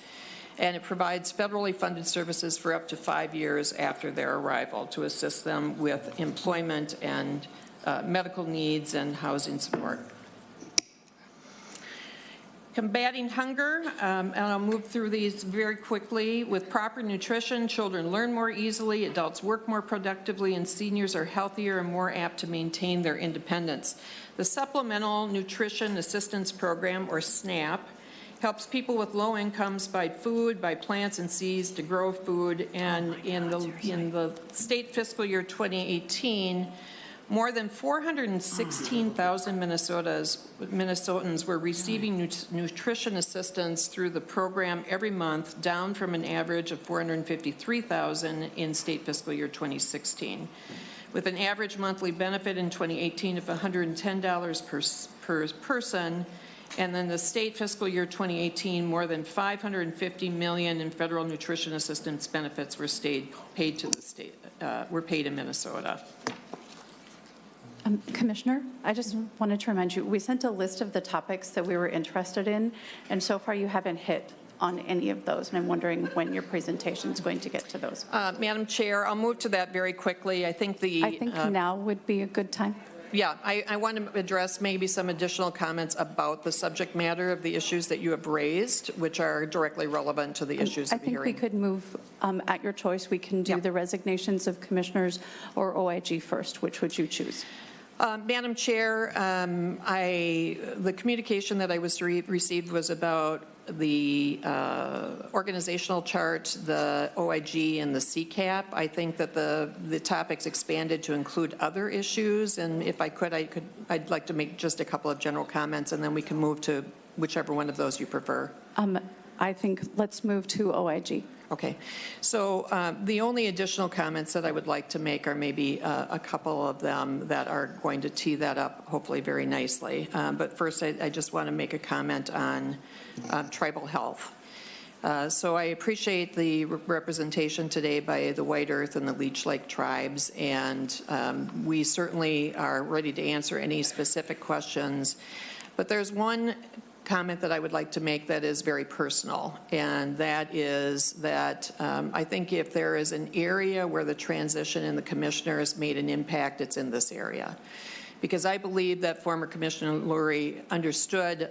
And it provides federally funded services for up to 5 years after their arrival to assist them with employment and medical needs and housing support. Combating hunger, and I'll move through these very quickly. With proper nutrition, children learn more easily, adults work more productively, and seniors are healthier and more apt to maintain their independence. The Supplemental Nutrition Assistance Program, or SNAP, helps people with low incomes buy food, buy plants and seeds to grow food, and in the state fiscal year 2018, more than 416,000 Minnesotans were receiving nutrition assistance through the program every month, down from an average of 453,000 in state fiscal year 2016. With an average monthly benefit in 2018 of $110 per person, and then the state fiscal year 2018, more than $550 million in federal nutrition assistance benefits were paid to the state. Were paid in Minnesota. Commissioner, I just wanted to remind you, we sent a list of the topics that we were interested in, and so far you haven't hit on any of those, and I'm wondering when your presentation is going to get to those. Madam Chair, I'll move to that very quickly. I think now would be a good time. Yeah, I want to address maybe some additional comments about the subject matter of the issues that you have raised, which are directly relevant to the issues of the hearing. I think we could move at your choice. We can do the resignations of commissioners or OIG first. Which would you choose? Madam Chair, the communication that I received was about the organizational chart, the OIG, and the CCAP. I think that the topics expanded to include other issues, and if I could, I'd like to make just a couple of general comments, and then we can move to whichever one of those you prefer. I think let's move to OIG. Okay, so the only additional comments that I would like to make are maybe a couple of them that are going to tee that up hopefully very nicely. But first, I just want to make a comment on tribal health. So I appreciate the representation today by the White Earth and the Leech Lake tribes, and we certainly are ready to answer any specific questions. But there's one comment that I would like to make that is very personal, and that is that I think if there is an area where the transition in the commissioners made an impact, it's in this area. Because I believe that former Commissioner Lurie understood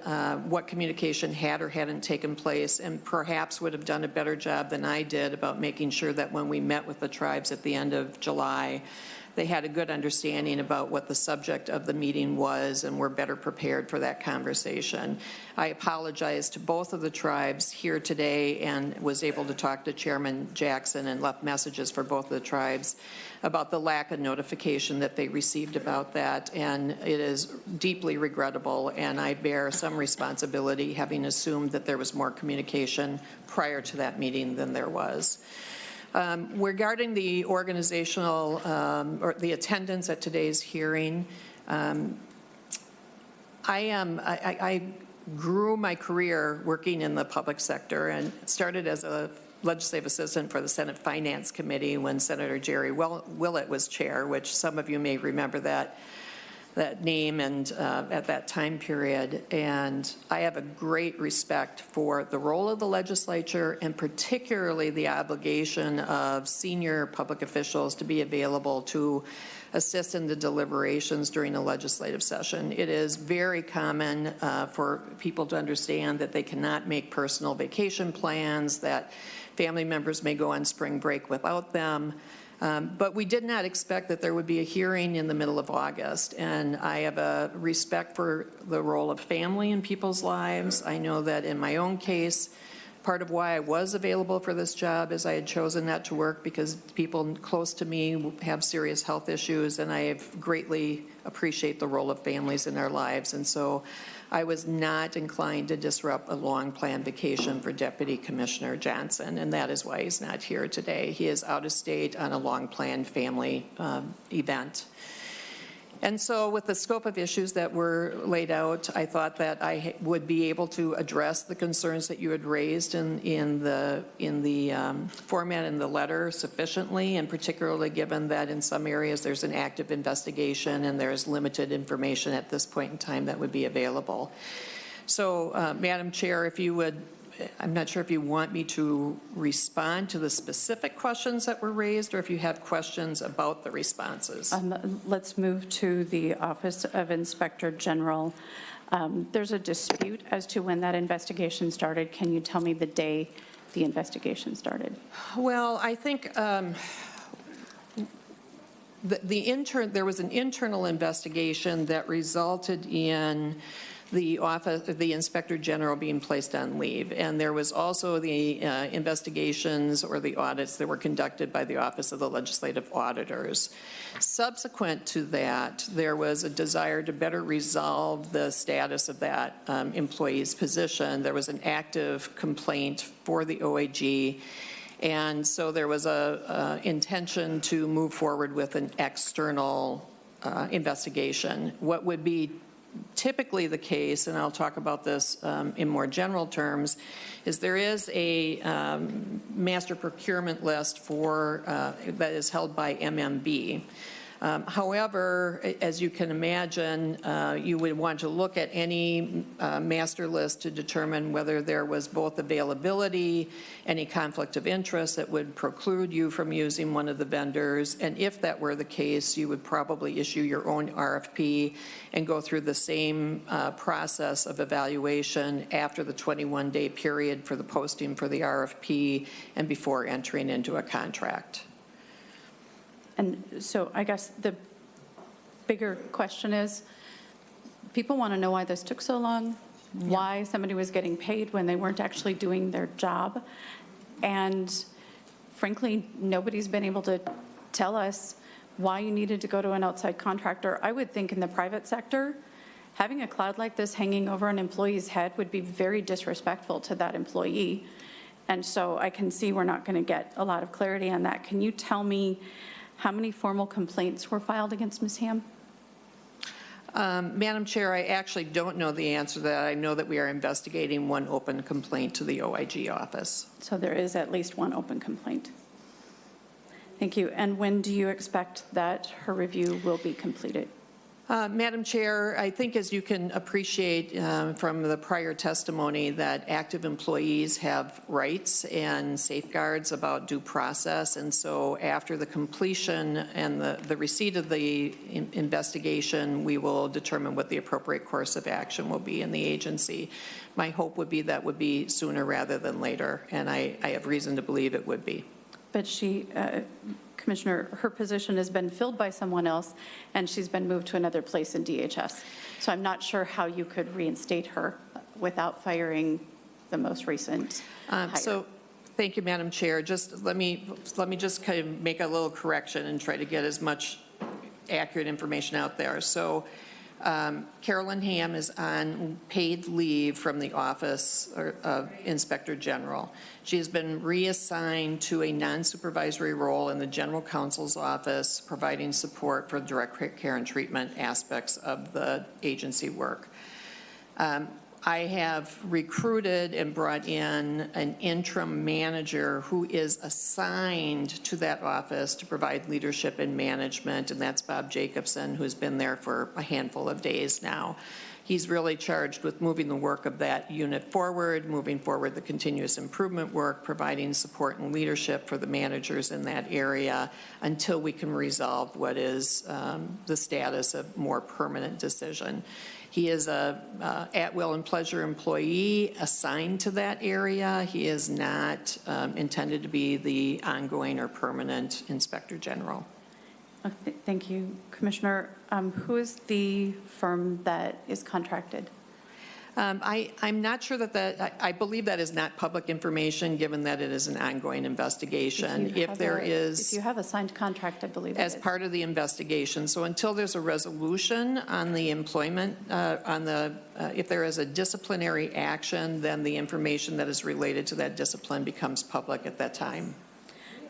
what communication had or hadn't taken place, and perhaps would have done a better job than I did about making sure that when we met with the tribes at the end of July, they had a good understanding about what the subject of the meeting was and were better prepared for that conversation. I apologize to both of the tribes here today and was able to talk to Chairman Jackson and left messages for both of the tribes about the lack of notification that they received about that, and it is deeply regrettable, and I bear some responsibility having assumed that there was more communication prior to that meeting than there was. Regarding the organizational or the attendance at today's hearing, I grew my career working in the public sector and started as a legislative assistant for the Senate Finance Committee when Senator Jerry Willett was chair, which some of you may remember that name and at that time period. And I have a great respect for the role of the legislature and particularly the obligation of senior public officials to be available to assist in the deliberations during a legislative session. It is very common for people to understand that they cannot make personal vacation plans, that family members may go on spring break without them. But we did not expect that there would be a hearing in the middle of August, and I have a respect for the role of family in people's lives. I know that in my own case, part of why I was available for this job is I had chosen not to work because people close to me have serious health issues, and I greatly appreciate the role of families in their lives. And so I was not inclined to disrupt a long-planned vacation for Deputy Commissioner Johnson, and that is why he's not here today. He is out of state on a long-planned family event. And so with the scope of issues that were laid out, I thought that I would be able to address the concerns that you had raised in the format in the letter sufficiently, and particularly given that in some areas there's an active investigation and there's limited information at this point in time that would be available. So, Madam Chair, if you would, I'm not sure if you want me to respond to the specific questions that were raised or if you have questions about the responses. Let's move to the Office of Inspector General. There's a dispute as to when that investigation started. Can you tell me the day the investigation started? Well, I think there was an internal investigation that resulted in the office of the Inspector General being placed on leave, and there was also the investigations or the audits that were conducted by the Office of the Legislative Auditors. Subsequent to that, there was a desire to better resolve the status of that employee's position. There was an active complaint for the OIG, and so there was a intention to move forward with an external investigation. What would be typically the case, and I'll talk about this in more general terms, is there is a master procurement list for that is held by MMB. However, as you can imagine, you would want to look at any master list to determine whether there was both availability, any conflict of interest that would preclude you from using one of the vendors, and if that were the case, you would probably issue your own RFP and go through the same process of evaluation after the 21-day period for the posting for the RFP and before entering into a contract. And so I guess bigger question is, people want to know why this took so long, why somebody was getting paid when they weren't actually doing their job. And frankly, nobody's been able to tell us why you needed to go to an outside contractor. I would think in the private sector, having a cloud like this hanging over an employee's head would be very disrespectful to that employee. And so I can see we're not going to get a lot of clarity on that. Can you tell me how many formal complaints were filed against Ms. Ham? Madam Chair, I actually don't know the answer to that. I know that we are investigating one open complaint to the OIG office. So there is at least one open complaint. Thank you. And when do you expect that her review will be completed? Madam Chair, I think as you can appreciate from the prior testimony that active employees have rights and safeguards about due process, and so after the completion and the receipt of the investigation, we will determine what the appropriate course of action will be in the agency. My hope would be that would be sooner rather than later, and I have reason to believe it would be. But she, Commissioner, her position has been filled by someone else, and she's been moved to another place in DHS. So I'm not sure how you could reinstate her without firing the most recent hire. So, thank you, Madam Chair. Just let me just kind of make a little correction and try to get as much accurate information out there. So, Carolyn Ham is on paid leave from the Office of Inspector General. She has been reassigned to a non-supervisory role in the General Counsel's office, providing support for direct care and treatment aspects of the agency work. I have recruited and brought in an interim manager who is assigned to that office to provide leadership and management, and that's Bob Jacobson, who's been there for a handful of days now. He's really charged with moving the work of that unit forward, moving forward the continuous improvement work, providing support and leadership for the managers in that area until we can resolve what is the status of more permanent decision. He is a at-will and pleasure employee assigned to that area. He is not intended to be the ongoing or permanent Inspector General. Okay, thank you, Commissioner. Who is the firm that is contracted? I'm not sure that I believe that is not public information, given that it is an ongoing investigation. If you have a signed contract, I believe as part of the investigation. So until there's a resolution on the employment, if there is a disciplinary action, then the information that is related to that discipline becomes public at that time.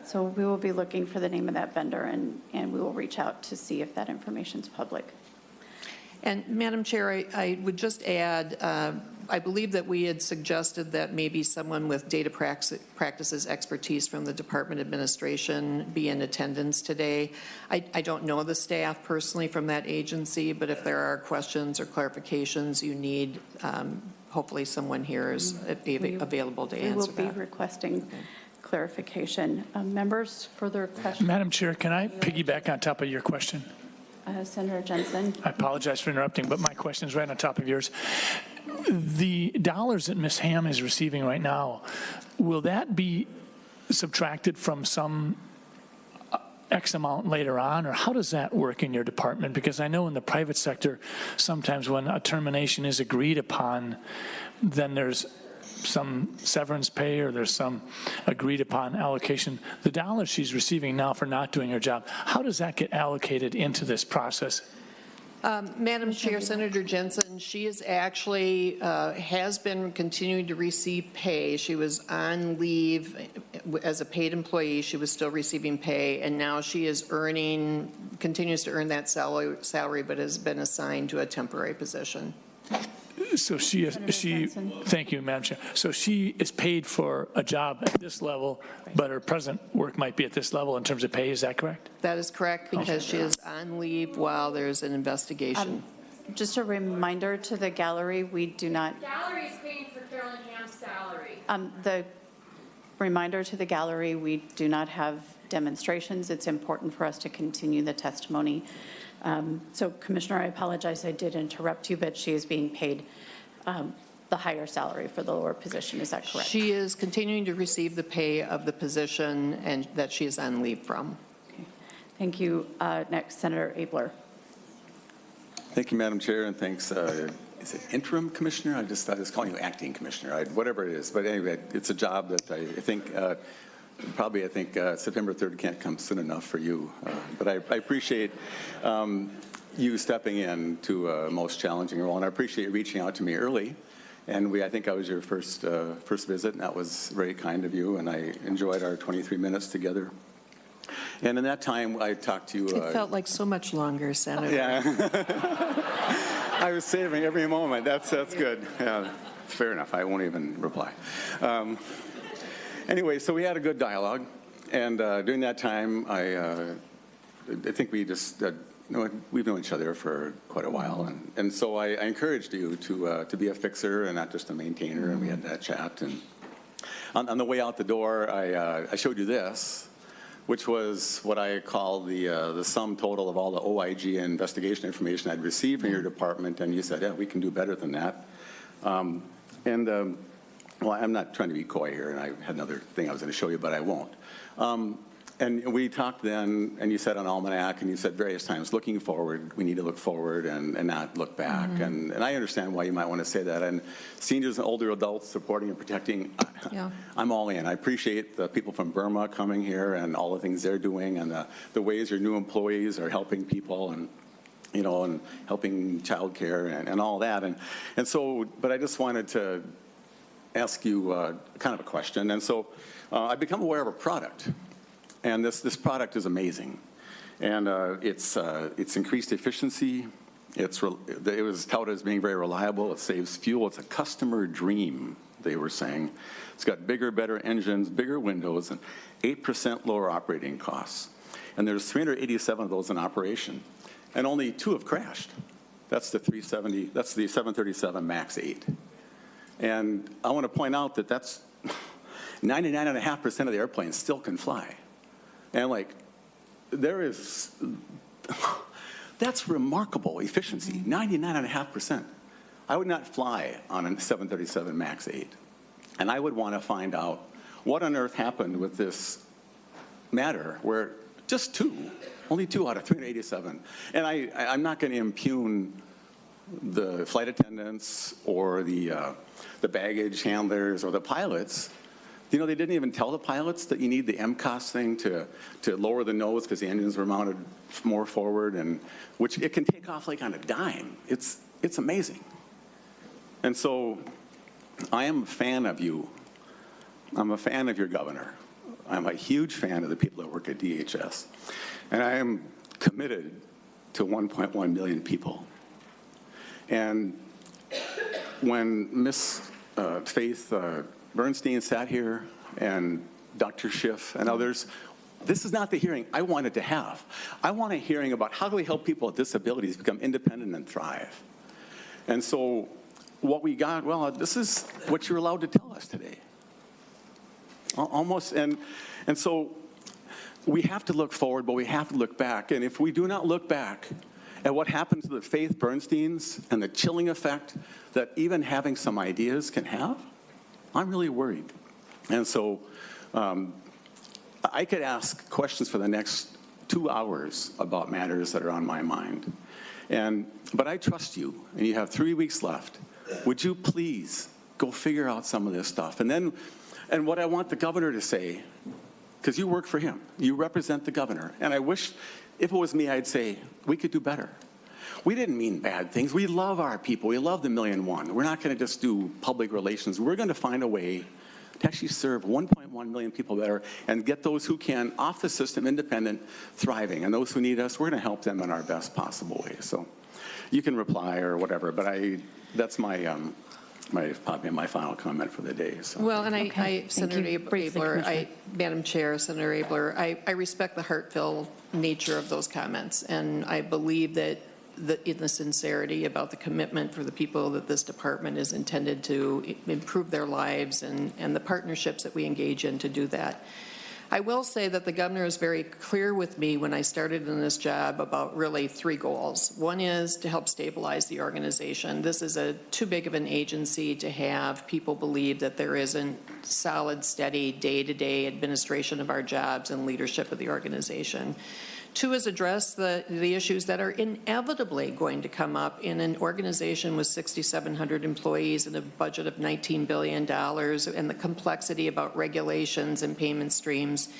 So we will be looking for the name of that vendor, and we will reach out to see if that information is public. And Madam Chair, I would just add, I believe that we had suggested that maybe someone with data practices expertise from the Department Administration be in attendance today. I don't know the staff personally from that agency, but if there are questions or clarifications you need, hopefully someone here is available to answer that. We will be requesting clarification. Members, further questions? Madam Chair, can I piggyback on top of your question? Senator Jensen. I apologize for interrupting, but my question is right on top of yours. The dollars that Ms. Ham is receiving right now, will that be subtracted from some X amount later on, or how does that work in your department? Because I know in the private sector, sometimes when a termination is agreed upon, then there's some severance pay or there's some agreed upon allocation. The dollars she's receiving now for not doing her job, how does that get allocated into this process? Madam Chair, Senator Jensen, she is actually has been continuing to receive pay. She was on leave as a paid employee. She was still receiving pay, and now she is continues to earn that salary, but has been assigned to a temporary position. So thank you, Madam Chair. So she is paid for a job at this level, but her present work might be at this level in terms of pay. Is that correct? That is correct, because she is on leave while there's an investigation. Just a reminder to the gallery, we do not. The gallery is paying for Carolyn Ham's salary. The reminder to the gallery, we do not have demonstrations. It's important for us to continue the testimony. So, Commissioner, I apologize, I did interrupt you, but she is being paid the higher salary for the lower position. Is that correct? She is continuing to receive the pay of the position and that she is on leave from. Okay. Thank you. Next, Senator Abler. Thank you, Madam Chair, and thanks. Is it interim commissioner? I was calling you acting commissioner, whatever it is. But anyway, it's a job that I think September 3rd can't come soon enough for you. But I appreciate you stepping in to a most challenging role, and I appreciate you reaching out to me early. And I think I was your first visit, and that was very kind of you, and I enjoyed our 23 minutes together. And in that time, I talked to you. It felt like so much longer, Senator. Yeah. I was saving every moment. That's good. Yeah, fair enough. I won't even reply. Anyway, so we had a good dialogue, and during that time, I think we just we've known each other for quite a while, and so I encouraged you to be a fixer and not just a maintainer, and we had that chat. And on the way out the door, I showed you this, which was what I call the sum total of all the OIG and investigation information I'd received from your department, and you said, yeah, we can do better than that. Well, I'm not trying to be coy here, and I had another thing I was going to show you, but I won't. And we talked then, and you said on Almanac, and you said various times, looking forward, we need to look forward and not look back. And I understand why you might want to say that. And seniors and older adults supporting and protecting, I'm all in. I appreciate the people from Burma coming here and all the things they're doing and the ways your new employees are helping people and helping child care and all that. And so, but I just wanted to ask you kind of a question. And so I've become aware of a product. And this product is amazing, and it's increased efficiency. It was touted as being very reliable. It saves fuel. It's a customer dream, they were saying. It's got bigger, better engines, bigger windows, and 8% lower operating costs. And there's 387 of those in operation, and only 2 have crashed. That's the 370. That's the 737 MAX 8. And I want to point out that that's 99.5% of the airplanes still can fly. And that's remarkable efficiency, 99.5%. I would not fly on a 737 MAX 8. And I would want to find out what on earth happened with this matter where just only 2 out of 387. And I'm not going to impugn the flight attendants or the baggage handlers or the pilots. You know, they didn't even tell the pilots that you need the MCOS thing to lower the nose because the engines were mounted more forward, and which it can take off like on a dime. It's amazing. And so I am a fan of you. I'm a fan of your governor. I'm a huge fan of the people that work at DHS. And I am committed to 1.1 million people. And when Miss Faith Bernstein sat here, and Dr. Schiff and others, this is not the hearing I wanted to have. I want a hearing about how do we help people with disabilities become independent and thrive. And so what we got, well, this is what you're allowed to tell us today. Almost, and so we have to look forward, but we have to look back. And if we do not look back at what happened to the Faith Bernsteins and the chilling effect that even having some ideas can have, I'm really worried. And so I could ask questions for the next 2 hours about matters that are on my mind. But I trust you, and you have 3 weeks left. Would you please go figure out some of this stuff? And what I want the governor to say, because you work for him, you represent the governor, and I wish, if it was me, I'd say, we could do better. We didn't mean bad things. We love our people. We love the 1.1 million. We're not going to just do public relations. We're going to find a way to actually serve 1.1 million people better and get those who can off the system, independent, thriving. And those who need us, we're going to help them in our best possible way. So you can reply or whatever, but that's probably my final comment for the day. So. Well, and Senator Abler, Madam Chair, Senator Abler, I respect the heartfelt nature of those comments, and I believe that in the sincerity about the commitment for the people that this department is intended to improve their lives and the partnerships that we engage in to do that. I will say that the governor is very clear with me when I started in this job about really 3 goals. One is to help stabilize the organization. This is too big of an agency to have people believe that there isn't solid, steady, day-to-day administration of our jobs and leadership of the organization. Two is address the issues that are inevitably going to come up in an organization with 6,700 employees and a budget of $19 billion, and the complexity about regulations and payment streams.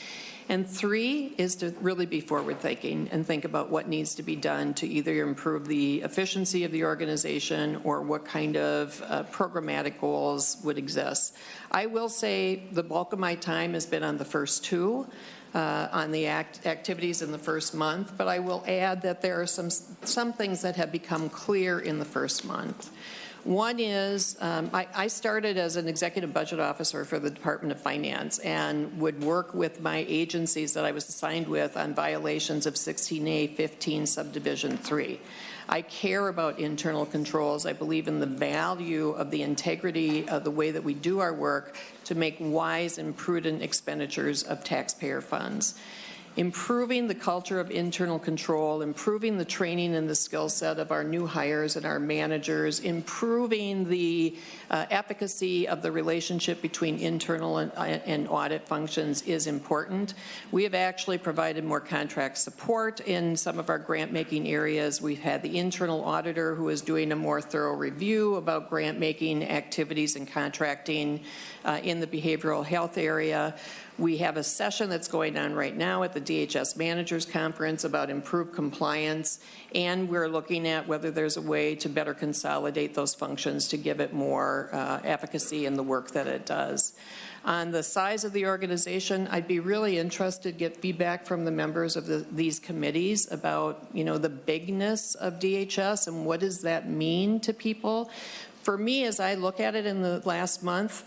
And three is to really be forward-thinking and think about what needs to be done to either improve the efficiency of the organization or what kind of programmatic goals would exist. I will say the bulk of my time has been on the first two, on the activities in the first month, but I will add that there are some things that have become clear in the first month. One is I started as an executive budget officer for the Department of Finance and would work with my agencies that I was assigned with on violations of 16A 15 subdivision 3. I care about internal controls. I believe in the value of the integrity of the way that we do our work to make wise and prudent expenditures of taxpayer funds. Improving the culture of internal control, improving the training and the skill set of our new hires and our managers, improving the efficacy of the relationship between internal and audit functions is important. We have actually provided more contract support in some of our grant-making areas. We've had the internal auditor who is doing a more thorough review about grant-making activities and contracting in the behavioral health area. We have a session that's going on right now at the DHS Managers Conference about improved compliance, and we're looking at whether there's a way to better consolidate those functions to give it more efficacy in the work that it does. On the size of the organization, I'd be really interested to get feedback from the members of these committees about, the bigness of DHS and what does that mean to people. For me, as I look at it in the last month,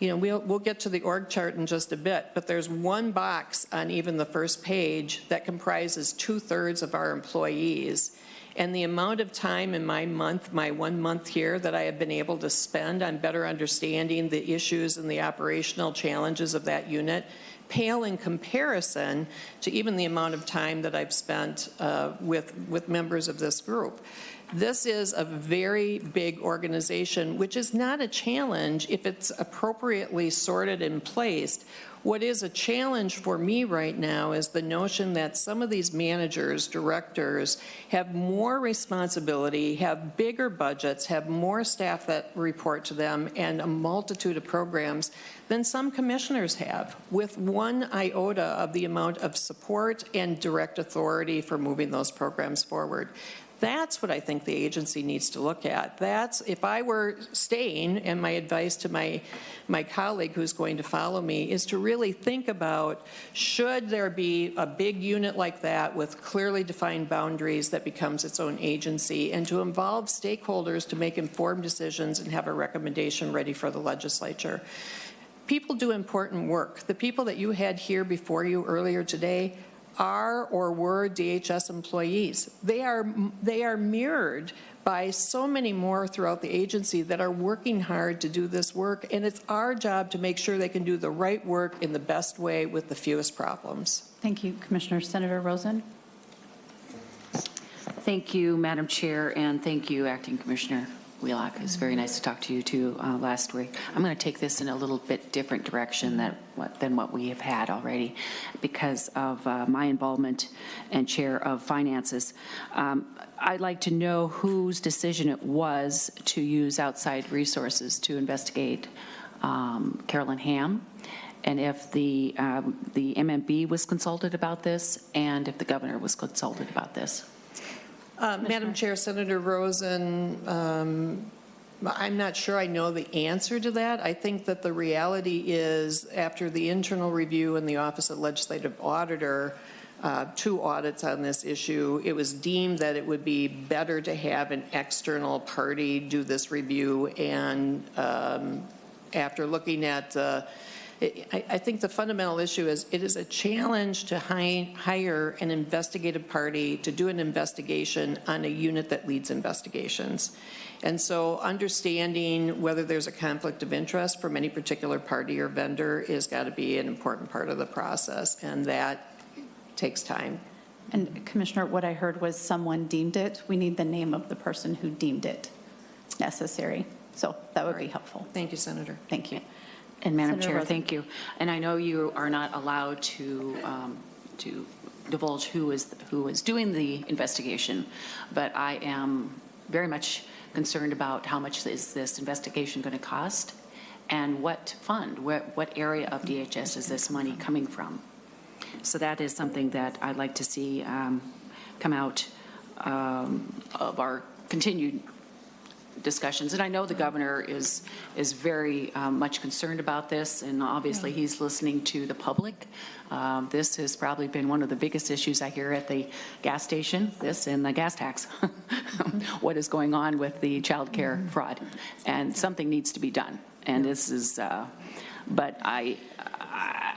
we'll get to the org chart in just a bit, but there's one box on even the first page that comprises 2/3 of our employees. And the amount of time in my 1 month here that I have been able to spend on better understanding the issues and the operational challenges of that unit pale in comparison to even the amount of time that I've spent with members of this group. This is a very big organization, which is not a challenge if it's appropriately sorted and placed. What is a challenge for me right now is the notion that some of these managers, directors, have more responsibility, have bigger budgets, have more staff that report to them, and a multitude of programs than some commissioners have, with one iota of the amount of support and direct authority for moving those programs forward. That's what I think the agency needs to look at. That's, if I were staying, and my advice to my colleague who's going to follow me is to really think about, should there be a big unit like that with clearly defined boundaries that becomes its own agency, and to involve stakeholders to make informed decisions and have a recommendation ready for the legislature. People do important work. The people that you had here before you earlier today are or were DHS employees. They are mirrored by so many more throughout the agency that are working hard to do this work, and it's our job to make sure they can do the right work in the best way with the fewest problems. Thank you, Commissioner. Senator Rosen. Thank you, Madam Chair, and thank you, Acting Commissioner Wheelock. It was very nice to talk to you too last week. I'm going to take this in a little bit different direction than what we have had already because of my involvement and chair of finances. I'd like to know whose decision it was to use outside resources to investigate Carolyn Ham, and if the MMB was consulted about this, and if the governor was consulted about this. Madam Chair, Senator Rosen, I'm not sure I know the answer to that. I think that the reality is, after the internal review in the Office of Legislative Auditor, 2 audits on this issue, it was deemed that it would be better to have an external party do this review. And after looking at I think the fundamental issue is it is a challenge to hire an investigative party to do an investigation on a unit that leads investigations. And so understanding whether there's a conflict of interest from any particular party or vendor is got to be an important part of the process, and that takes time. And Commissioner, what I heard was someone deemed it. We need the name of the person who deemed it necessary. So that would be helpful. Thank you, Senator. Thank you. And Madam Senator Chair, Rosen. thank you. And I know you are not allowed to divulge who is doing the investigation, but I am very much concerned about how much is this investigation going to cost, and what fund, what area of DHS is this money coming from. So that is something that I'd like to see come out of our continued discussions. And I know the governor is very much concerned about this, and obviously he's listening to the public. This has probably been one of the biggest issues I hear at the gas station, this and the gas tax. What is going on with the child care fraud? And something needs to be done. And this is, but I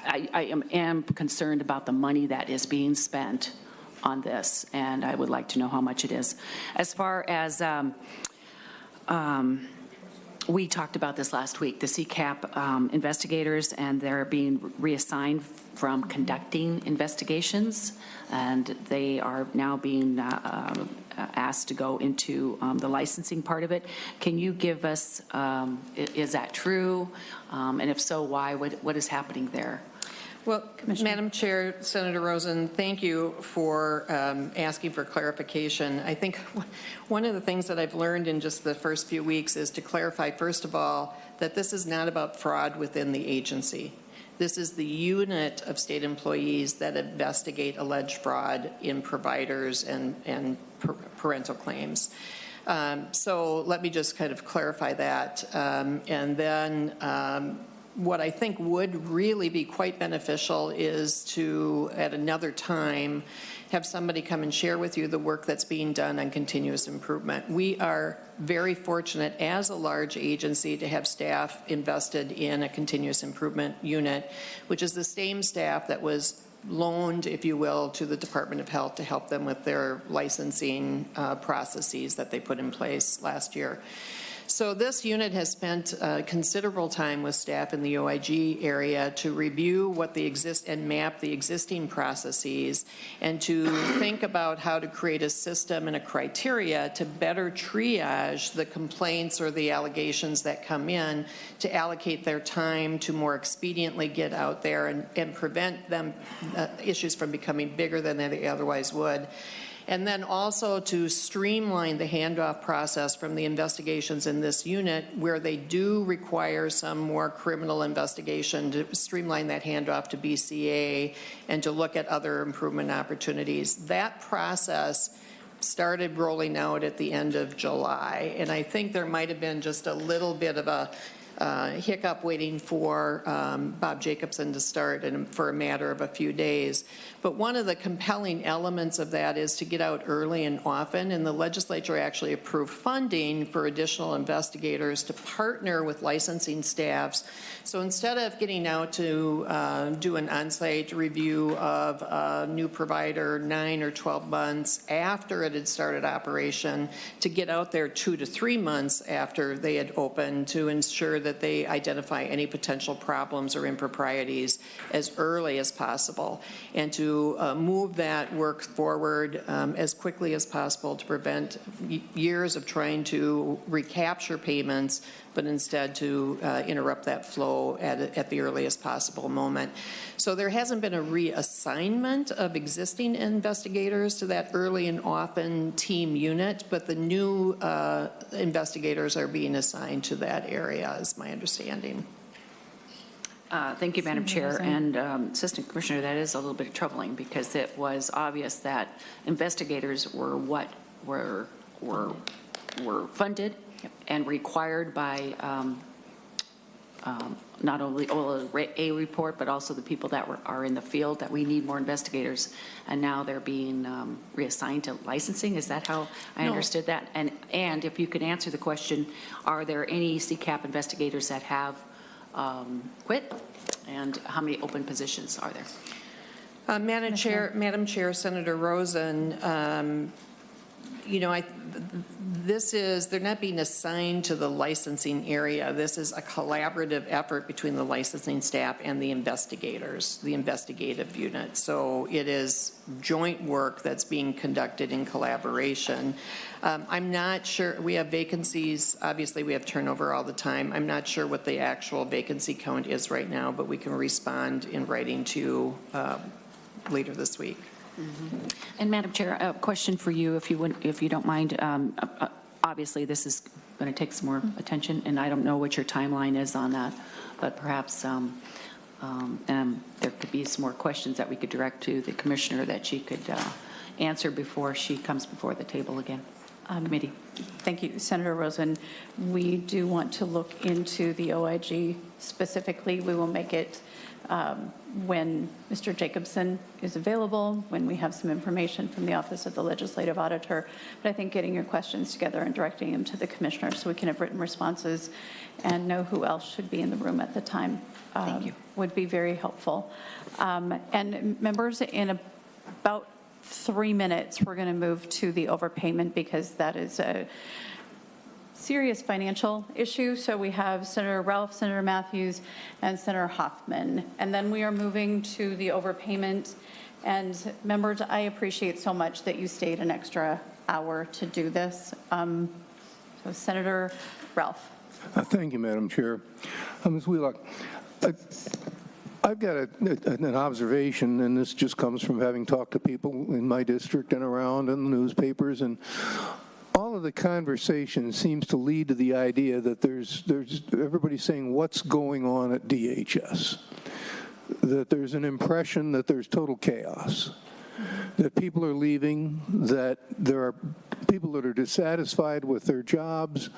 am concerned about the money that is being spent on this, and I would like to know how much it is. As far as we talked about this last week, the CCAP investigators, and they're being reassigned from conducting investigations, and they are now being asked to go into the licensing part of it. Can you give us, is that true? And if so, why? What is happening there? Well, Madam Chair, Senator Rosen, thank you for asking for clarification. I think one of the things that I've learned in just the first few weeks is to clarify, first of all, that this is not about fraud within the agency. This is the unit of state employees that investigate alleged fraud in providers and parental claims. So let me just kind of clarify that. And then what I think would really be quite beneficial is to, at another time, have somebody come and share with you the work that's being done on continuous improvement. We are very fortunate as a large agency to have staff invested in a continuous improvement unit, which is the same staff that was loaned, if you will, to the Department of Health to help them with their licensing processes that they put in place last year. So this unit has spent considerable time with staff in the OIG area to review what the and map the existing processes, and to think about how to create a system and a criteria to better triage the complaints or the allegations that come in, to allocate their time to more expediently get out there and prevent them issues from becoming bigger than they otherwise would. And then also to streamline the handoff process from the investigations in this unit where they do require some more criminal investigation, to streamline that handoff to BCA and to look at other improvement opportunities. That process started rolling out at the end of July, and I think there might have been just a little bit of a hiccup waiting for Bob Jacobson to start, and for a matter of a few days. But one of the compelling elements of that is to get out early and often, and the legislature actually approved funding for additional investigators to partner with licensing staffs. So instead of getting out to do an on-site review of a new provider 9 or 12 months after it had started operation, to get out there 2 to 3 months after they had opened to ensure that they identify any potential problems or improprieties as early as possible, and to move that work forward as quickly as possible to prevent years of trying to recapture payments, but instead to interrupt that flow at the earliest possible moment. So there hasn't been a reassignment of existing investigators to that early and often team unit, but the new investigators are being assigned to that area, is my understanding. Thank you, Madam Chair. And Assistant Commissioner, that is a little bit troubling, because it was obvious that investigators were what were funded and required by not only OLA report, but also the people that are in the field, that we need more investigators. And now they're being reassigned to licensing. Is that how I understood that? And if you could answer the question, are there any CCAP investigators that have quit, and how many open positions are there? Madam Chair, Senator Rosen, you know, they're not being assigned to the licensing area. This is a collaborative effort between the licensing staff and the investigators, the investigative unit. So it is joint work that's being conducted in collaboration. I'm not sure, we have vacancies, obviously we have turnover all the time. I'm not sure what the actual vacancy count is right now, but we can respond in writing to you later this week. And Madam Chair, a question for you, if you don't mind. Obviously, this is going to take some more attention, and I don't know what your timeline is on that, but perhaps there could be some more questions that we could direct to the commissioner that she could answer before she comes before the table again. Committee. Thank you, Senator Rosen. We do want to look into the OIG specifically. We will make it when Mr. Jacobson is available, when we have some information from the Office of the Legislative Auditor. But I think getting your questions together and directing them to the commissioner so we can have written responses and know who else should be in the room at the time would be very helpful. And members, in about 3 minutes, we're going to move to the overpayment because that is a serious financial issue. So we have Senator Ralph, Senator Matthews, and Senator Hoffman. And then we are moving to the overpayment. And members, I appreciate so much that you stayed an extra hour to do this. So Senator Ralph. Thank you, Madam Chair. Ms. Wheelock, I've got an observation, and this just comes from having talked to people in my district and around in the newspapers, and all of the conversation seems to lead to the idea that there's everybody saying what's going on at DHS, that there's an impression that there's total chaos, that people are leaving, that there are people that are dissatisfied with their jobs.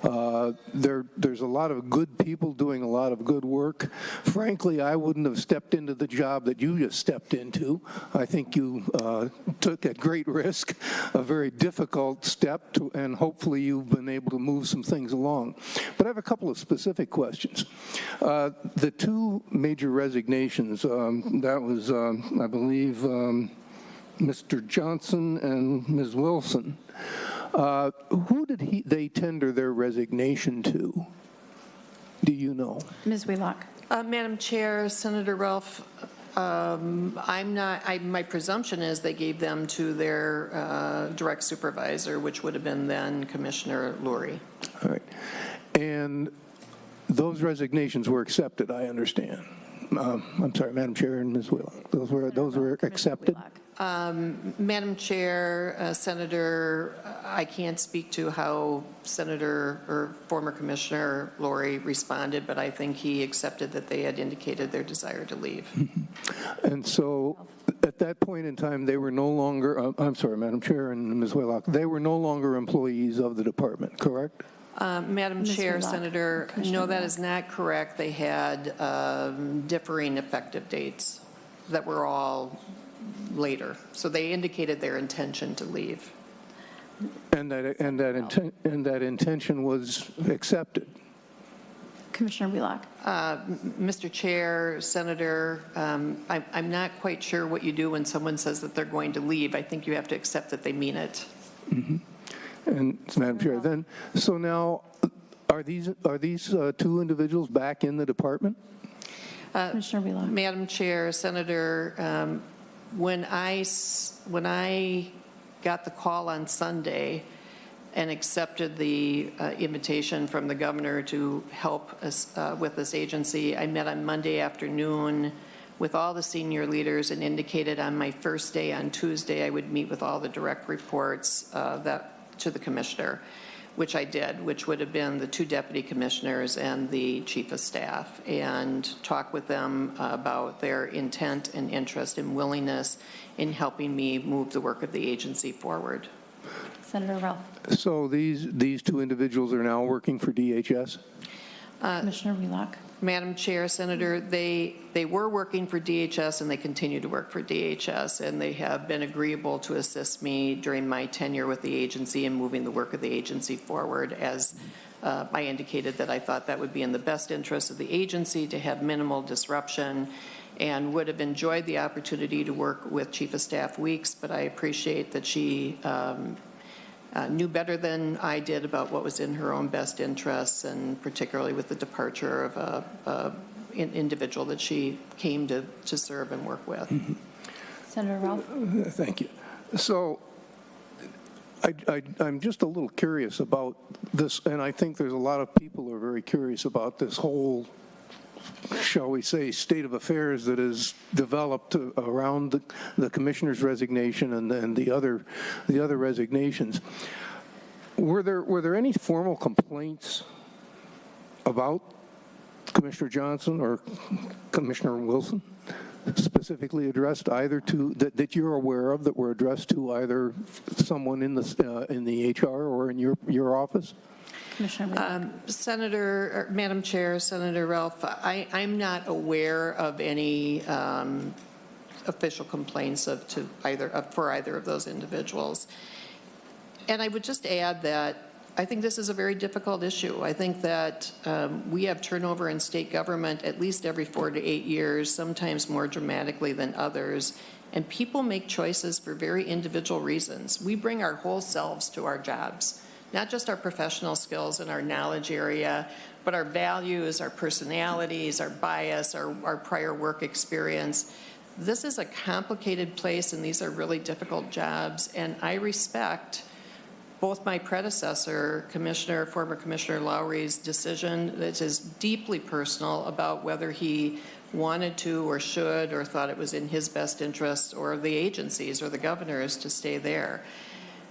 There's a lot of good people doing a lot of good work. Frankly, I wouldn't have stepped into the job that you just stepped into. I think you took at great risk a very difficult step, and hopefully you've been able to move some things along. But I have a couple of specific questions. The two major resignations, that was, I believe, Mr. Johnson and Ms. Wilson. Who did they tender their resignation to? Do you know? Ms. Wheelock. Madam Chair, Senator Ralph, my presumption is they gave them to their direct supervisor, which would have been then Commissioner Lurie. All right. And those resignations were accepted, I understand. I'm sorry, Madam Chair and Ms. Wheelock. Those were accepted? Madam Chair, Senator, I can't speak to how Senator or former Commissioner Lurie responded, but I think he accepted that they had indicated their desire to leave. And so at that point in time, they were no longer, I'm sorry, Madam Chair and Ms. Wheelock, they were no longer employees of the department, correct? Madam Chair, Senator, no, that is not correct. They had differing effective dates that were all later. So they indicated their intention to leave. And that intention was accepted. Commissioner Wheelock. Mr. Chair, Senator, I'm not quite sure what you do when someone says that they're going to leave. I think you have to accept that they mean it. Mm-hmm. And Madam Chair, then, so now, are these two individuals back in the department? Commissioner Wheelock. Madam Chair, Senator, when I got the call on Sunday and accepted the invitation from the governor to help us with this agency, I met on Monday afternoon with all the senior leaders and indicated on my first day on Tuesday I would meet with all the direct reports to the commissioner, which I did, which would have been the two deputy commissioners and the chief of staff, and talk with them about their intent and interest and willingness in helping me move the work of the agency forward. Senator Ralph. So these two individuals are now working for DHS? Commissioner Wheelock. Madam Chair, Senator, they were working for DHS and they continue to work for DHS, and they have been agreeable to assist me during my tenure with the agency in moving the work of the agency forward, as I indicated that I thought that would be in the best interest of the agency to have minimal disruption, and would have enjoyed the opportunity to work with Chief of Staff Weeks, but I appreciate that she knew better than I did about what was in her own best interests, and particularly with the departure of an individual that she came to serve and work with. Mm-hmm. Senator Ralph. Thank you. So I'm just a little curious about this, and I think there's a lot of people who are very curious about this whole shall we say, state of affairs that is developed around the commissioner's resignation and the other resignations. Were there any formal complaints about Commissioner Johnson or Commissioner Wilson specifically addressed either to that you're aware of that were addressed to either someone in the HR or in your office? Madam Chair, Senator Ralph, I'm not aware of any official complaints for either of those individuals. And I would just add that I think this is a very difficult issue. I think that we have turnover in state government at least every 4 to 8 years, sometimes more dramatically than others. And people make choices for very individual reasons. We bring our whole selves to our jobs, not just our professional skills and our knowledge area, but our values, our personalities, our bias, our prior work experience. This is a complicated place, and these are really difficult jobs. And I respect both my predecessor, former Commissioner Lowry's decision that is deeply personal about whether he wanted to or should or thought it was in his best interest or the agencies or the governors to stay there.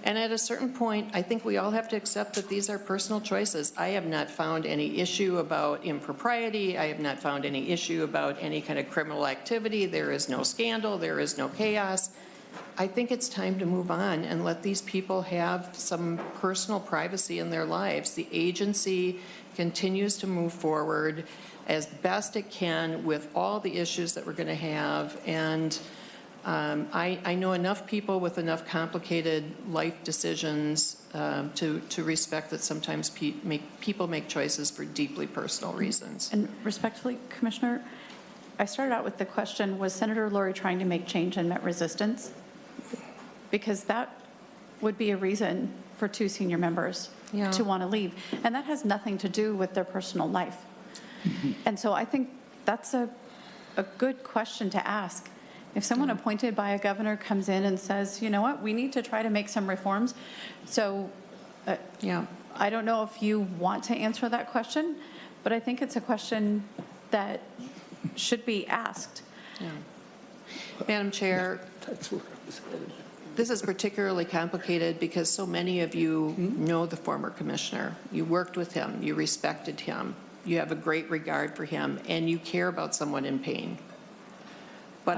And at a certain point, I think we all have to accept that these are personal choices. I have not found any issue about impropriety. I have not found any issue about any kind of criminal activity. There is no scandal. There is no chaos. I think it's time to move on and let these people have some personal privacy in their lives. The agency continues to move forward as best it can with all the issues that we're going to have. And I know enough people with enough complicated life decisions to respect that sometimes people make choices for deeply personal reasons. And respectfully, Commissioner, I started out with the question, was Senator Lowry trying to make change and met resistance? Because that would be a reason for 2 senior members to want to leave. And that has nothing to do with their personal life. And so I think that's a good question to ask. If someone appointed by a governor comes in and says, you know what, we need to try to make some reforms. So I don't know if you want to answer that question, but I think it's a question that should be asked. Madam Chair, this is particularly complicated because so many of you know the former commissioner. You worked with him, you respected him, you have a great regard for him, and you care about someone in pain. But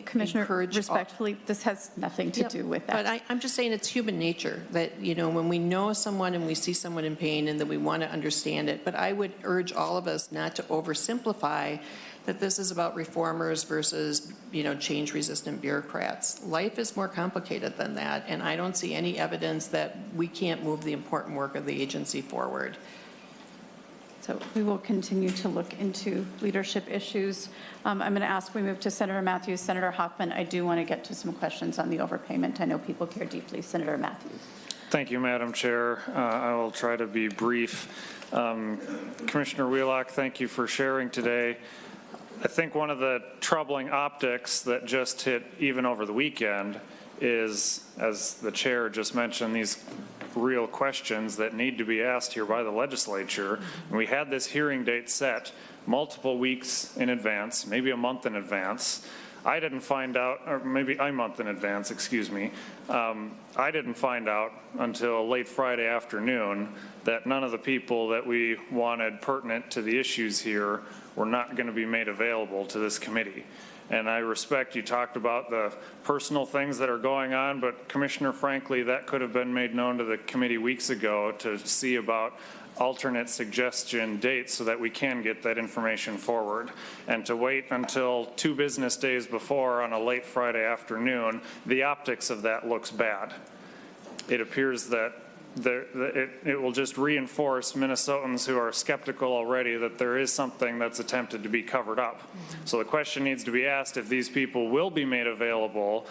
Commissioner, respectfully, this has nothing to do with that. But I'm just saying it's human nature that, when we know someone and we see someone in pain and that we want to understand it. But I would urge all of us not to oversimplify that this is about reformers versus, change-resistant bureaucrats. Life is more complicated than that, and I don't see any evidence that we can't move the important work of the agency forward. So we will continue to look into leadership issues. I'm going to ask we move to Senator Matthews. Senator Hoffman, I do want to get to some questions on the overpayment. I know people care deeply. Senator Matthews. Thank you, Madam Chair. I will try to be brief. Commissioner Wheelock, thank you for sharing today. I think one of the troubling optics that just hit even over the weekend is, as the chair just mentioned, these real questions that need to be asked here by the legislature. And we had this hearing date set multiple weeks in advance, maybe a month in advance. I didn't find out, or maybe a month in advance, excuse me. I didn't find out until late Friday afternoon that none of the people that we wanted pertinent to the issues here were not going to be made available to this committee. And I respect you talked about the personal things that are going on, but Commissioner, frankly, that could have been made known to the committee weeks ago to see about alternate suggestion dates so that we can get that information forward. And to wait until 2 business days before on a late Friday afternoon, the optics of that looks bad. It appears that it will just reinforce Minnesotans who are skeptical already that there is something that's attempted to be covered up. So the question needs to be asked if these people will be made available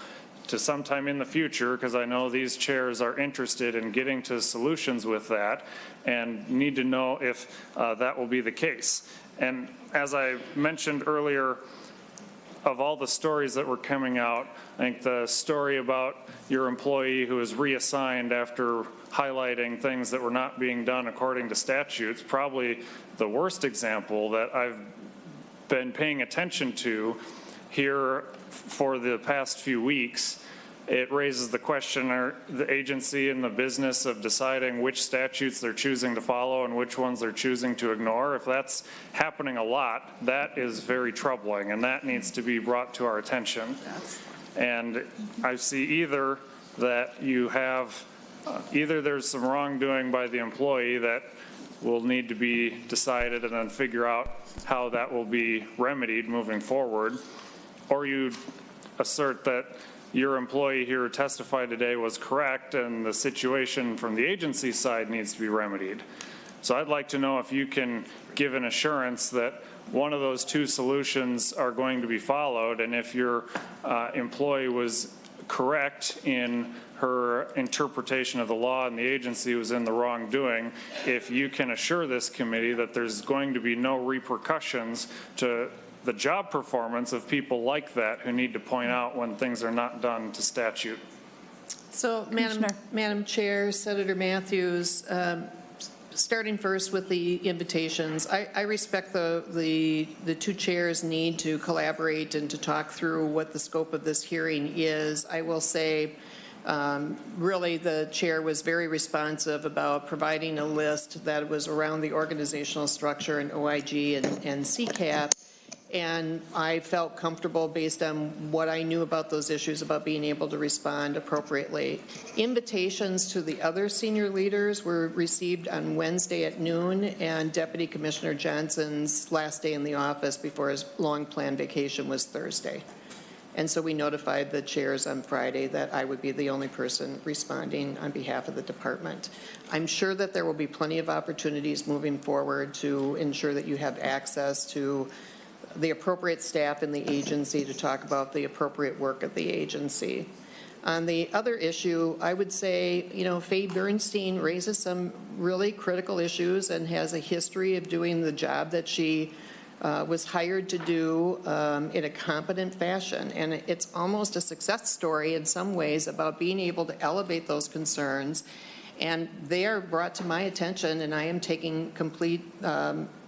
to sometime in the future, because I know these chairs are interested in getting to solutions with that and need to know if that will be the case. And as I mentioned earlier, of all the stories that were coming out, I think the story about your employee who was reassigned after highlighting things that were not being done according to statutes, probably the worst example that I've been paying attention to here for the past few weeks, it raises the question, are the agency in the business of deciding which statutes they're choosing to follow and which ones they're choosing to ignore? If that's happening a lot, that is very troubling, and that needs to be brought to our attention. And I see either that you have, either there's some wrongdoing by the employee that will need to be decided and then figure out how that will be remedied moving forward, or you assert that your employee here who testified today was correct and the situation from the agency side needs to be remedied. So I'd like to know if you can give an assurance that one of those two solutions are going to be followed, and if your employee was correct in her interpretation of the law and the agency was in the wrongdoing, if you can assure this committee that there's going to be no repercussions to the job performance of people like that who need to point out when things are not done to statute. So, Madam Chair, Senator Matthews, starting first with the invitations, I respect the two chairs' need to collaborate and to talk through what the scope of this hearing is. I will say, really, the chair was very responsive about providing a list that was around the organizational structure and OIG and CCAP. And I felt comfortable based on what I knew about those issues about being able to respond appropriately. Invitations to the other senior leaders were received on Wednesday at noon, and Deputy Commissioner Johnson's last day in the office before his long-planned vacation was Thursday. And so we notified the chairs on Friday that I would be the only person responding on behalf of the department. I'm sure that there will be plenty of opportunities moving forward to ensure that you have access to the appropriate staff in the agency to talk about the appropriate work of the agency. On the other issue, I would say, Faye Bernstein raises some really critical issues and has a history of doing the job that she was hired to do in a competent fashion. And it's almost a success story in some ways about being able to elevate those concerns. And they are brought to my attention, and I am taking complete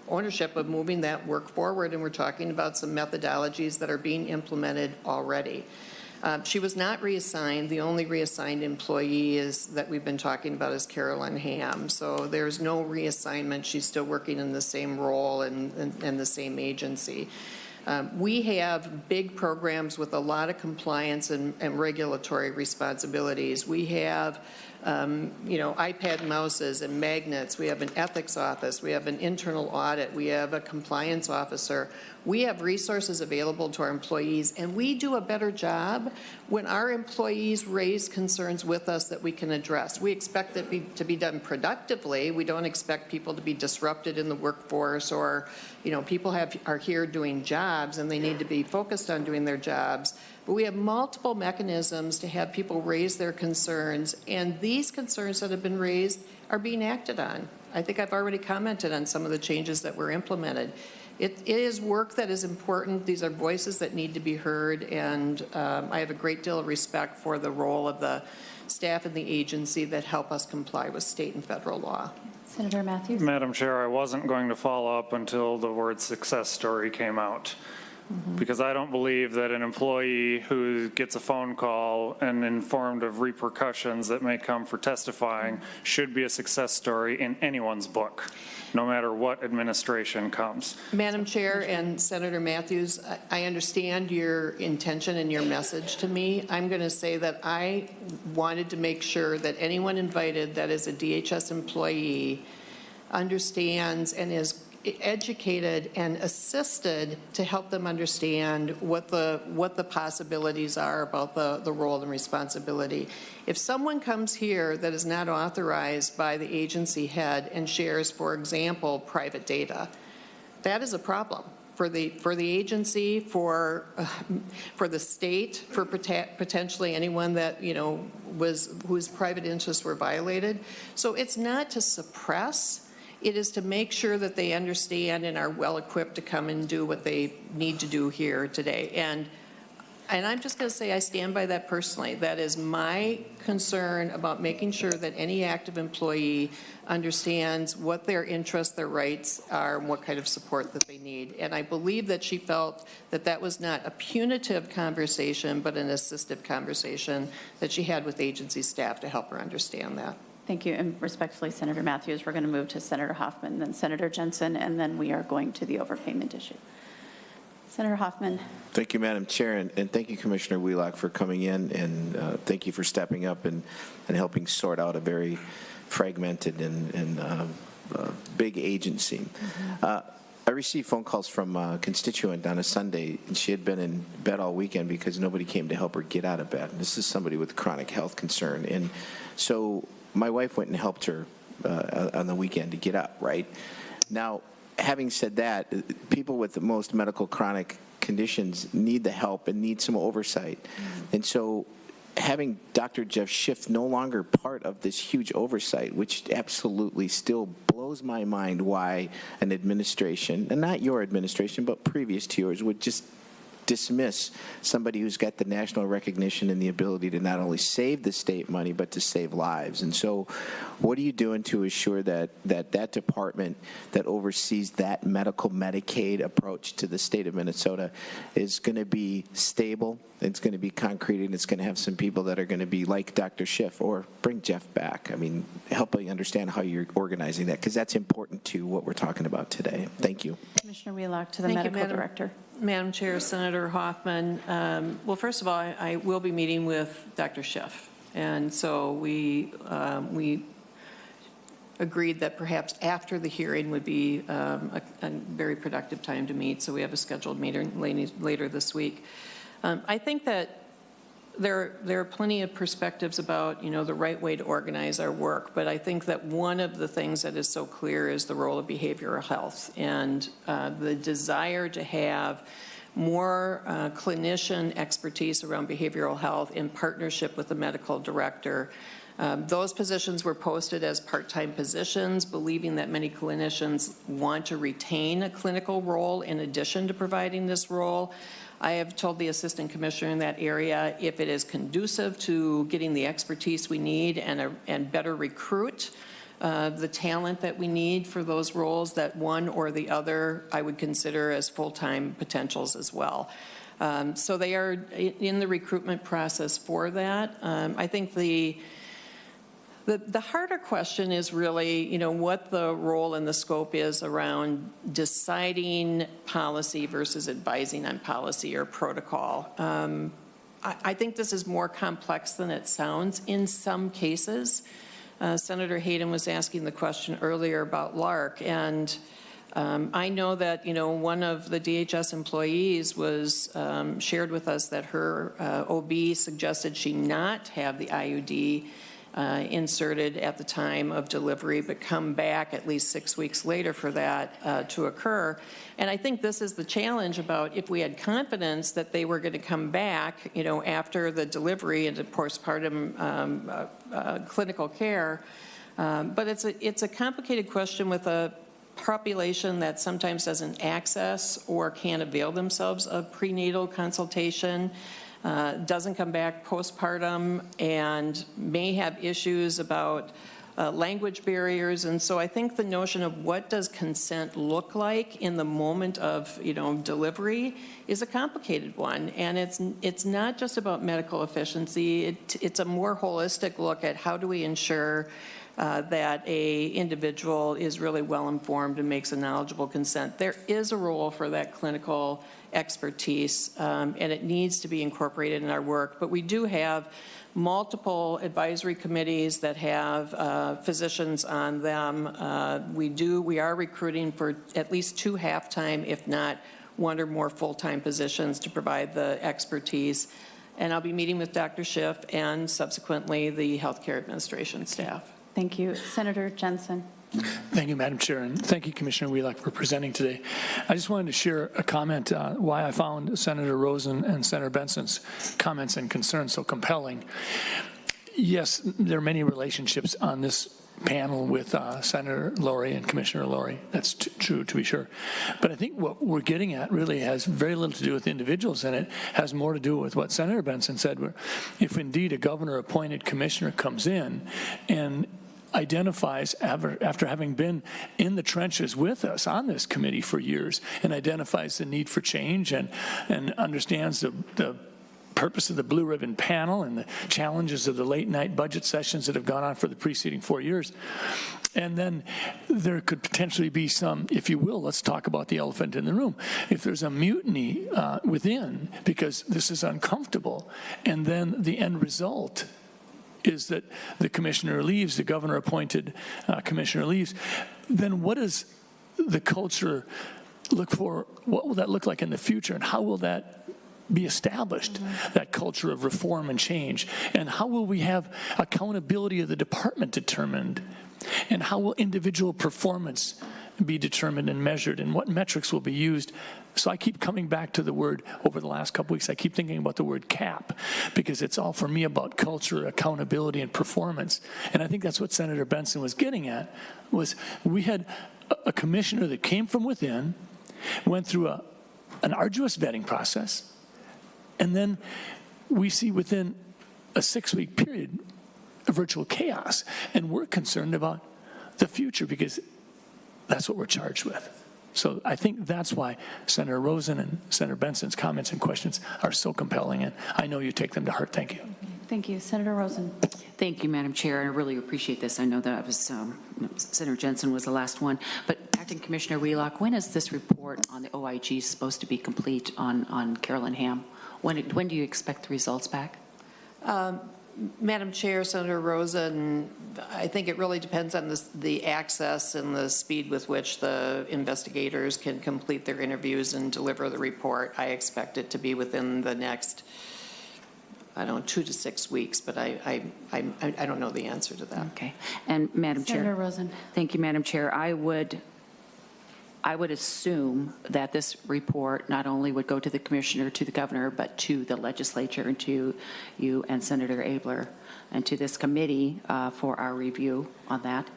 ownership of moving that work forward, and we're talking about some methodologies that are being implemented already. She was not reassigned. The only reassigned employee that we've been talking about is Carolyn Ham. So there's no reassignment. She's still working in the same role and the same agency. We have big programs with a lot of compliance and regulatory responsibilities. We have iPad mouses and magnets. We have an ethics office. We have an internal audit. We have a compliance officer. We have resources available to our employees, and we do a better job when our employees raise concerns with us that we can address. We expect it to be done productively. We don't expect people to be disrupted in the workforce, or people are here doing jobs and they need to be focused on doing their jobs. But we have multiple mechanisms to have people raise their concerns, and these concerns that have been raised are being acted on. I think I've already commented on some of the changes that were implemented. It is work that is important. These are voices that need to be heard, and I have a great deal of respect for the role of the staff in the agency that help us comply with state and federal law. Senator Matthews? Madam Chair, I wasn't going to follow up until the word success story came out. Because I don't believe that an employee who gets a phone call and informed of repercussions that may come for testifying should be a success story in anyone's book, no matter what administration comes. Madam Chair and Senator Matthews, I understand your intention and your message to me. I'm going to say that I wanted to make sure that anyone invited that is a DHS employee understands and is educated and assisted to help them understand what the possibilities are about the role and responsibility. If someone comes here that is not authorized by the agency head and shares, for example, private data, that is a problem for the agency, for the state, for potentially anyone that whose private interests were violated. So it's not to suppress. It is to make sure that they understand and are well equipped to come and do what they need to do here today. And And I'm just going to say I stand by that personally. That is my concern about making sure that any active employee understands what their interests, their rights are, and what kind of support that they need. And I believe that she felt that that was not a punitive conversation, but an assistive conversation that she had with agency staff to help her understand that. Thank you. And respectfully, Senator Matthews, we're going to move to Senator Hoffman, then Senator Jensen, and then we are going to the overpayment issue. Senator Hoffman. Thank you, Madam Chair, and thank you, Commissioner Wheelock, for coming in, and thank you for stepping up and helping sort out a very fragmented and big agency. I received phone calls from a constituent on a Sunday, and she had been in bed all weekend because nobody came to help her get out of bed. This is somebody with chronic health concern, and so my wife went and helped her on the weekend to get up, right? Now, having said that, people with the most medical chronic conditions need the help and need some oversight. And so having Dr. Jeff Schiff no longer part of this huge oversight, which absolutely still blows my mind why an administration, and not your administration, but previous to yours, would just dismiss somebody who's got the national recognition and the ability to not only save the state money, but to save lives. And so what are you doing to assure that that department that oversees that medical Medicaid approach to the state of Minnesota is going to be stable, it's going to be concrete, and it's going to have some people that are going to be like Dr. Schiff, or bring Jeff back? I mean, help me understand how you're organizing that, because that's important to what we're talking about today. Thank you. Commissioner Wheelock to the Thank you, medical director. Madam Chair, Senator Hoffman, well, first of all, I will be meeting with Dr. Schiff, and so we agreed that perhaps after the hearing would be a very productive time to meet, so we have a scheduled meeting later this week. I think that there are plenty of perspectives about, the right way to organize our work, but I think that one of the things that is so clear is the role of behavioral health and the desire to have more clinician expertise around behavioral health in partnership with the medical director. Those positions were posted as part-time positions, believing that many clinicians want to retain a clinical role in addition to providing this role. I have told the assistant commissioner in that area, if it is conducive to getting the expertise we need and better recruit the talent that we need for those roles, that one or the other I would consider as full-time potentials as well. So they are in the recruitment process for that. I think the harder question is really, what the role and the scope is around deciding policy versus advising on policy or protocol. I think this is more complex than it sounds in some cases. Senator Hayden was asking the question earlier about LARC, and I know that, one of the DHS employees was shared with us that her OB suggested she not have the IUD inserted at the time of delivery, but come back at least 6 weeks later for that to occur. And I think this is the challenge about if we had confidence that they were going to come back, after the delivery into postpartum clinical care. But it's a complicated question with a population that sometimes doesn't access or can't avail themselves of prenatal consultation. Doesn't come back postpartum and may have issues about language barriers. And so I think the notion of what does consent look like in the moment of delivery is a complicated one. And it's not just about medical efficiency. It's a more holistic look at how do we ensure that a individual is really well informed and makes a knowledgeable consent. There is a role for that clinical expertise, and it needs to be incorporated in our work. But we do have multiple advisory committees that have physicians on them. We are recruiting for at least 2 half-time, if not 1 or more full-time positions to provide the expertise. And I'll be meeting with Dr. Schiff and subsequently the healthcare administration staff. Thank you. Senator Jensen. Thank you, Madam Chair, and thank you, Commissioner Wheelock, for presenting today. I just wanted to share a comment why I found Senator Rosen and Senator Benson's comments and concerns so compelling. Yes, there are many relationships on this panel with Senator Lori and Commissioner Lori. That's true, to be sure. But I think what we're getting at really has very little to do with individuals, and it has more to do with what Senator Benson said, where if indeed a governor-appointed commissioner comes in and identifies, after having been in the trenches with us on this committee for years, and identifies the need for change and understands the purpose of the Blue Ribbon Panel and the challenges of the late-night budget sessions that have gone on for the preceding 4 years. And then there could potentially be some, if you will, let's talk about the elephant in the room. If there's a mutiny within, because this is uncomfortable, and then the end result is that the commissioner leaves, the governor-appointed commissioner leaves, then what does the culture look for? What will that look like in the future, and how will that be established, that culture of reform and change? And how will we have accountability of the department determined? And how will individual performance be determined and measured? And what metrics will be used? So I keep coming back to the word, over the last couple weeks, I keep thinking about the word CAP, because it's all for me about culture, accountability, and performance. And I think that's what Senator Benson was getting at, was we had a commissioner that came from within, went through an arduous vetting process, and then we see within a 6-week period a virtual chaos. And we're concerned about the future because that's what we're charged with. So I think that's why Senator Rosen and Senator Benson's comments and questions are so compelling. And I know you take them to heart. Thank you. Thank you. Senator Rosen. Thank you, Madam Chair. I really appreciate this. I know that it was Senator Jensen was the last one. But Acting Commissioner Wheelock, when is this report on the OIG supposed to be complete on Carolyn Ham? When do you expect the results back? Madam Chair, Senator Rosen, I think it really depends on the access and the speed with which the investigators can complete their interviews and deliver the report. I expect it to be within the next, I don't know, 2 to 6 weeks, but I don't know the answer to that. Okay. And Madam Chair. Senator Rosen. Thank you, Madam Chair. I would assume that this report not only would go to the commissioner, to the governor, but to the legislature and to you and Senator Abler and to this committee for our review on that.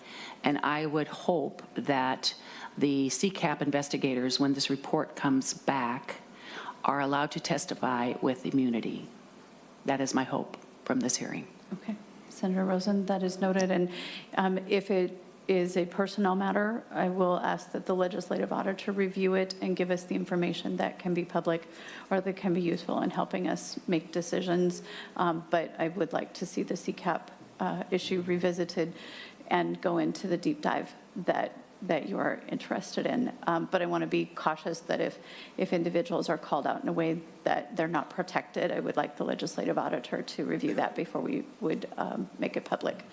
And I would hope that the CCAP investigators, when this report comes back, are allowed to testify with immunity. That is my hope from this hearing. Okay. Senator Rosen, that is noted. And if it is a personnel matter, I will ask that the legislative auditor review it and give us the information that can be public or that can be useful in helping us make decisions. But I would like to see the CCAP issue revisited and go into the deep dive that you are interested in. But I want to be cautious that if individuals are called out in a way that they're not protected, I would like the legislative auditor to review that before we would make it public.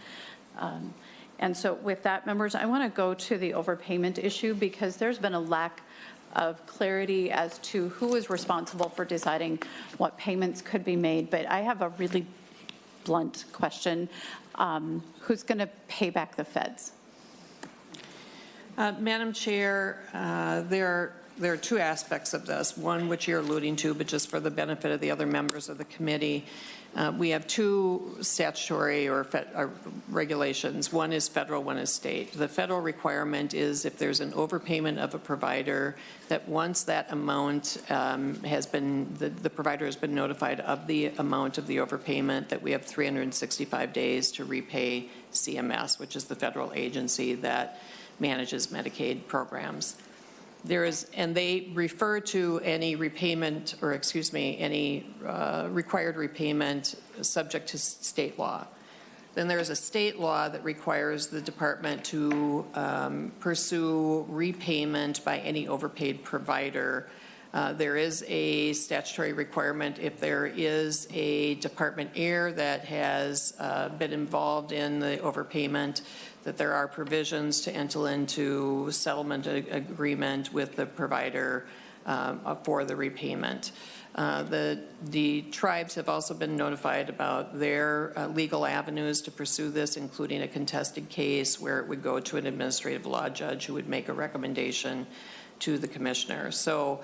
And so with that, members, I want to go to the overpayment issue because there's been a lack of clarity as to who is responsible for deciding what payments could be made. But I have a really blunt question. Who's going to pay back the feds? Madam Chair, there are two aspects of this. One, which you're alluding to, but just for the benefit of the other members of the committee, we have two statutory or regulations. One is federal, one is state. The federal requirement is if there's an overpayment of a provider, that once that amount has been, the provider has been notified of the amount of the overpayment, that we have 365 days to repay CMS, which is the federal agency that manages Medicaid programs. And they refer to any repayment, or excuse me, any required repayment subject to state law. Then there is a state law that requires the department to pursue repayment by any overpaid provider. There is a statutory requirement if there is a department heir that has been involved in the overpayment, that there are provisions to enter into settlement agreement with the provider for the repayment. The tribes have also been notified about their legal avenues to pursue this, including a contested case where it would go to an administrative law judge who would make a recommendation to the commissioner. So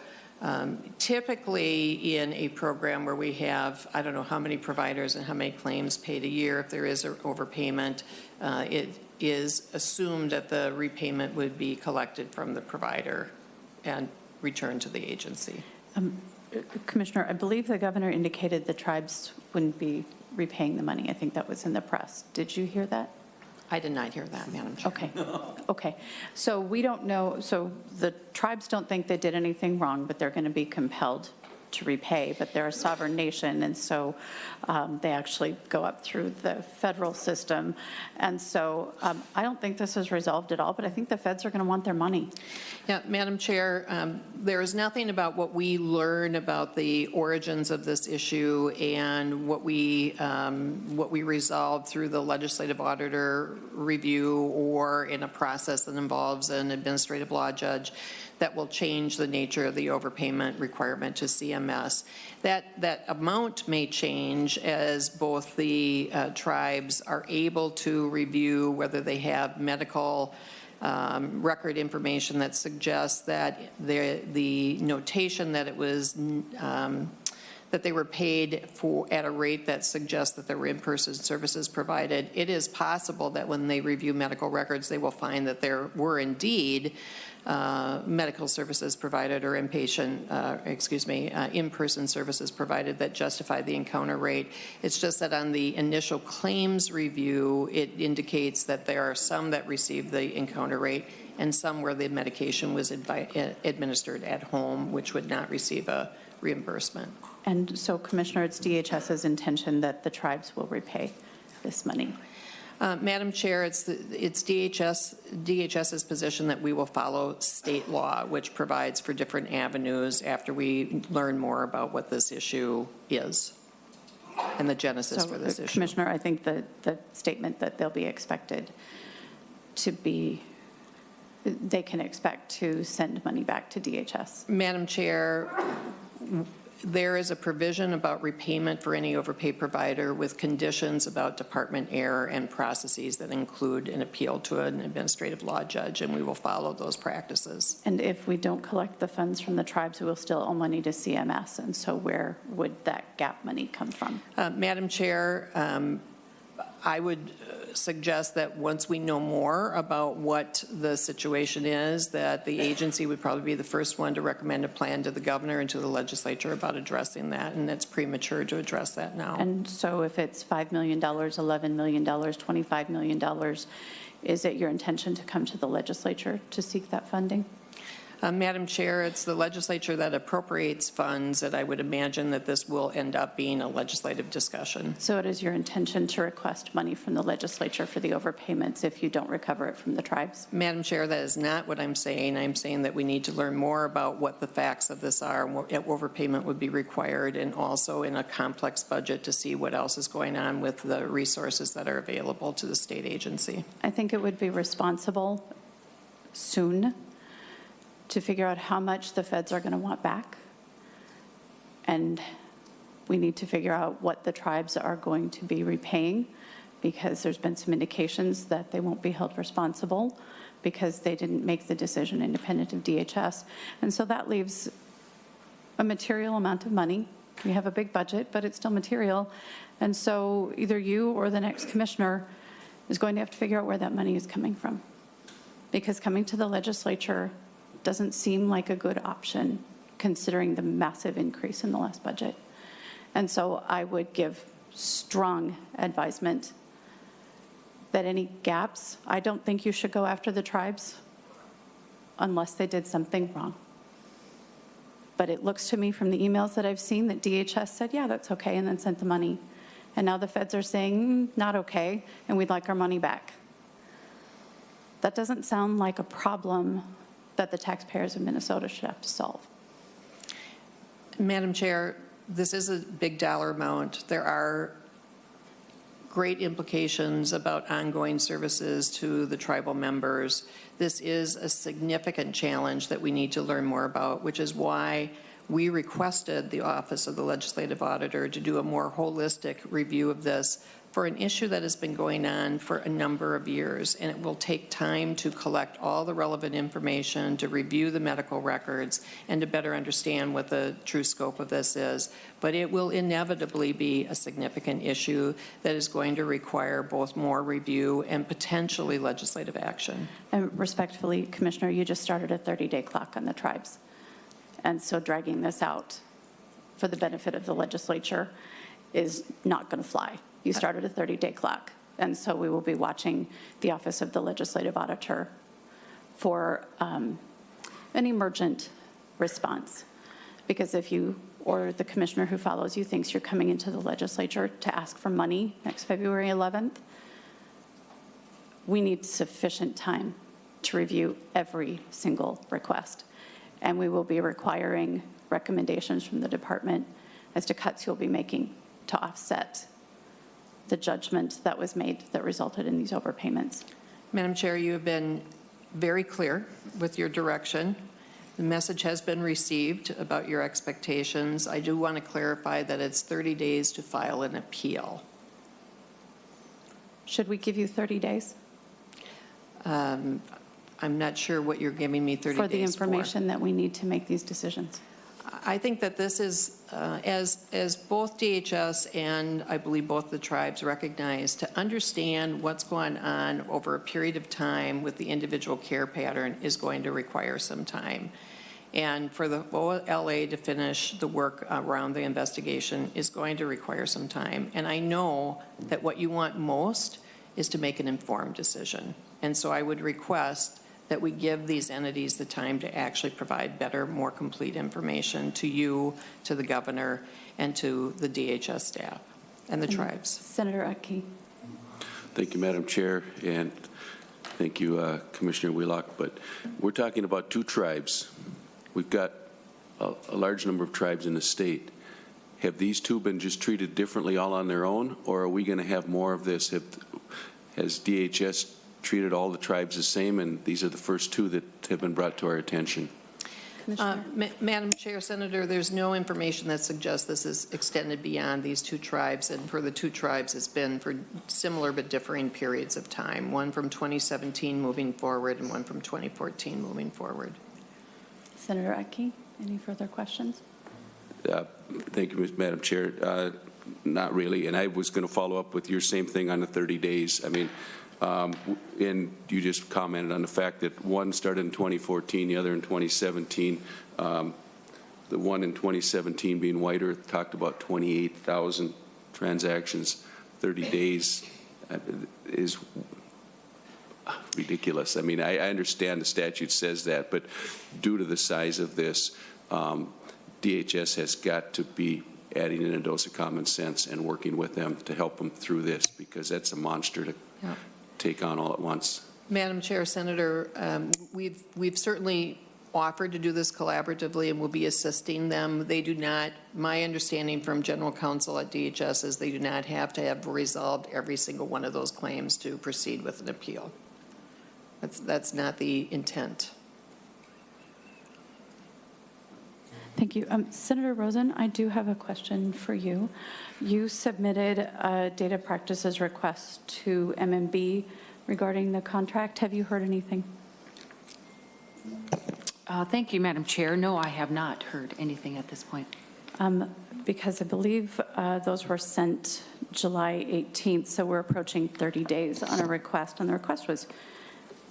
Typically, in a program where we have, I don't know how many providers and how many claims paid a year, if there is an overpayment, it is assumed that the repayment would be collected from the provider and returned to the agency. Commissioner, I believe the governor indicated the tribes wouldn't be repaying the money. I think that was in the press. Did you hear that? I did not hear that, Madam Chair. Okay. Okay. So we don't know. So the tribes don't think they did anything wrong, but they're going to be compelled to repay. But they're a sovereign nation, and so they actually go up through the federal system. And so I don't think this is resolved at all, but I think the feds are going to want their money. Yeah, Madam Chair, there is nothing about what we learn about the origins of this issue and what we resolve through the legislative auditor review or in a process that involves an administrative law judge that will change the nature of the overpayment requirement to CMS. That amount may change as both the tribes are able to review whether they have medical record information that suggests that the notation that it was that they were paid for at a rate that suggests that there were in-person services provided. It is possible that when they review medical records, they will find that there were indeed medical services provided or in-person services provided that justify the encounter rate. It's just that on the initial claims review, it indicates that there are some that receive the encounter rate and some where the medication was administered at home, which would not receive a reimbursement. And so, Commissioner, it's DHS's intention that the tribes will repay this money. Madam Chair, it's DHS's position that we will follow state law, which provides for different avenues after we learn more about what this issue is and the genesis for this issue. Commissioner, I think the statement that they'll be expected to be, they can expect to send money back to DHS. Madam Chair, there is a provision about repayment for any overpay provider with conditions about department error and processes that include an appeal to an administrative law judge, and we will follow those practices. And if we don't collect the funds from the tribes, we will still owe money to CMS, and so where would that gap money come from? Madam Chair, I would suggest that once we know more about what the situation is, that the agency would probably be the first one to recommend a plan to the governor and to the legislature about addressing that, and it's premature to address that now. And so if it's $5 million, $11 million, $25 million, is it your intention to come to the legislature to seek that funding? Madam Chair, it's the legislature that appropriates funds, and I would imagine that this will end up being a legislative discussion. So it is your intention to request money from the legislature for the overpayments if you don't recover it from the tribes? Madam Chair, that is not what I'm saying. I'm saying that we need to learn more about what the facts of this are, and what overpayment would be required, and also in a complex budget to see what else is going on with the resources that are available to the state agency. I think it would be responsible soon to figure out how much the feds are going to want back. And we need to figure out what the tribes are going to be repaying, because there's been some indications that they won't be held responsible because they didn't make the decision independent of DHS. And so that leaves a material amount of money. We have a big budget, but it's still material. And so either you or the next commissioner is going to have to figure out where that money is coming from, because coming to the legislature doesn't seem like a good option considering the massive increase in the last budget. And so I would give strong advisement that any gaps, I don't think you should go after the tribes unless they did something wrong. But it looks to me from the emails that I've seen that DHS said, yeah, that's okay, and then sent the money. And now the feds are saying, not okay, and we'd like our money back. That doesn't sound like a problem that the taxpayers of Minnesota should have to solve. Madam Chair, this is a big dollar amount. There are great implications about ongoing services to the tribal members. This is a significant challenge that we need to learn more about, which is why we requested the Office of the Legislative Auditor to do a more holistic review of this for an issue that has been going on for a number of years, and it will take time to collect all the relevant information, to review the medical records, and to better understand what the true scope of this is. But it will inevitably be a significant issue that is going to require both more review and potentially legislative action. And respectfully, Commissioner, you just started a 30-day clock on the tribes. And so dragging this out for the benefit of the legislature is not going to fly. You started a 30-day clock. And so we will be watching the Office of the Legislative Auditor for an emergent response. Because if you or the commissioner who follows you thinks you're coming into the legislature to ask for money next February 11th, we need sufficient time to review every single request. And we will be requiring recommendations from the department as to cuts you'll be making to offset the judgment that was made that resulted in these overpayments. Madam Chair, you have been very clear with your direction. The message has been received about your expectations. I do want to clarify that it's 30 days to file an appeal. Should we give you 30 days? I'm not sure what you're giving me 30 days for. For the information that we need to make these decisions. I think that this is, as both DHS and I believe both the tribes recognize, to understand what's going on over a period of time with the individual care pattern is going to require some time. And for the OLA to finish the work around the investigation is going to require some time. And I know that what you want most is to make an informed decision. And so I would request that we give these entities the time to actually provide better, more complete information to you, to the governor, and to the DHS staff and the tribes. Senator Aki. Thank you, Madam Chair, and thank you, Commissioner Wheelock. But we're talking about two tribes. We've got a large number of tribes in the state. Have these two been just treated differently all on their own, or are we going to have more of this? Has DHS treated all the tribes the same, and these are the first two that have been brought to our attention? Madam Chair, Senator, there's no information that suggests this is extended beyond these two tribes, and for the two tribes it's been for similar but differing periods of time, one from 2017 moving forward and one from 2014 moving forward. Senator Aki, any further questions? Thank you, Madam Chair. Not really, and I was going to follow up with your same thing on the 30 days. I mean, and you just commented on the fact that one started in 2014, the other in 2017. The one in 2017 being White Earth talked about 28,000 transactions. 30 days is ridiculous. I mean, I understand the statute says that, but due to the size of this, DHS has got to be adding in a dose of common sense and working with them to help them through this, because that's a monster to take on all at once. Madam Chair, Senator, we've certainly offered to do this collaboratively and will be assisting them. They do not, my understanding from General Counsel at DHS is they do not have to have resolved every single one of those claims to proceed with an appeal. That's not the intent. Thank you. Senator Rosen, I do have a question for you. You submitted a data practices request to MMB regarding the contract. Have you heard anything? Thank you, Madam Chair. No, I have not heard anything at this point. Because I believe those were sent July 18th, so we're approaching 30 days on a request, and the request was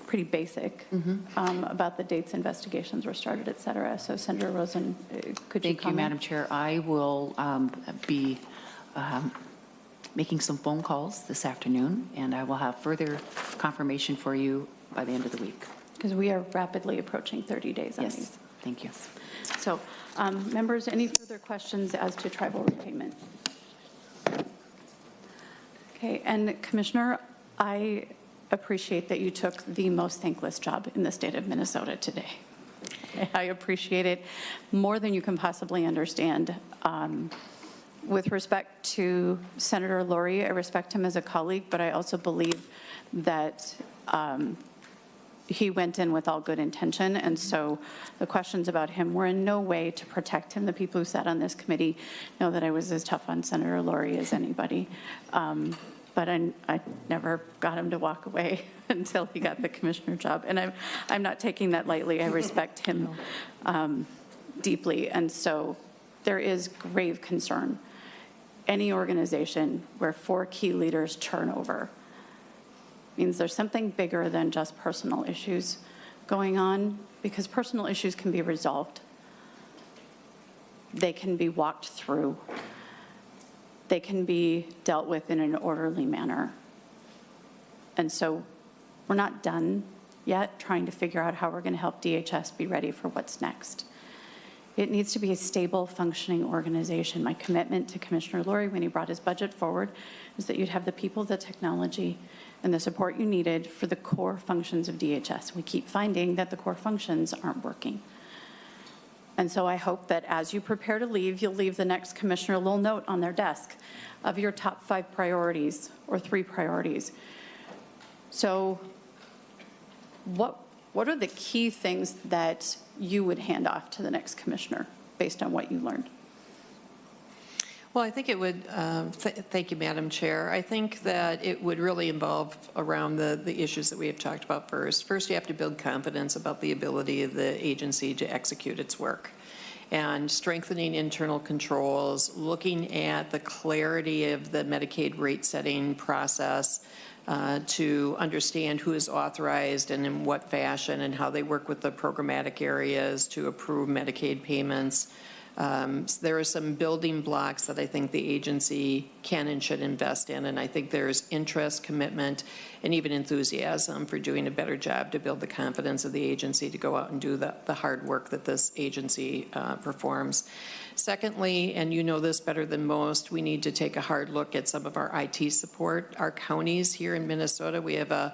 pretty basic about the dates investigations were started, et cetera. So Senator Rosen, could you comment? Thank you, Madam Chair. I will be making some phone calls this afternoon, and I will have further confirmation for you by the end of the week. Because we are rapidly approaching 30 days on these. Thank you. So, members, any further questions as to tribal repayment? Okay, and Commissioner, I appreciate that you took the most thankless job in the state of Minnesota today. I appreciate it more than you can possibly understand. With respect to Senator Laurie, I respect him as a colleague, but I also believe that he went in with all good intention, and so the questions about him were in no way to protect him. The people who sat on this committee know that I was as tough on Senator Laurie as anybody. but I never got him to walk away until he got the commissioner job. And I'm not taking that lightly. I respect him deeply. And so there is grave concern. Any organization where 4 key leaders turn over means there's something bigger than just personal issues going on, because personal issues can be resolved. They can be walked through. They can be dealt with in an orderly manner. And so we're not done yet trying to figure out how we're going to help DHS be ready for what's next. It needs to be a stable, functioning organization. My commitment to Commissioner Laurie when he brought his budget forward is that you'd have the people, the technology, and the support you needed for the core functions of DHS. We keep finding that the core functions aren't working. And so I hope that as you prepare to leave, you'll leave the next commissioner a little note on their desk of your top 5 priorities or 3 priorities. So what are the key things that you would hand off to the next commissioner based on what you learned? Well, I think it would, thank you, Madam Chair. I think that it would really involve around the issues that we have talked about first. First, you have to build confidence about the ability of the agency to execute its work. And strengthening internal controls, looking at the clarity of the Medicaid rate setting process, to understand who is authorized and in what fashion and how they work with the programmatic areas to approve Medicaid payments. There are some building blocks that I think the agency can and should invest in, and I think there's interest, commitment, and even enthusiasm for doing a better job to build the confidence of the agency to go out and do the hard work that this agency performs. Secondly, and you know this better than most, we need to take a hard look at some of our IT support. Our counties here in Minnesota, we have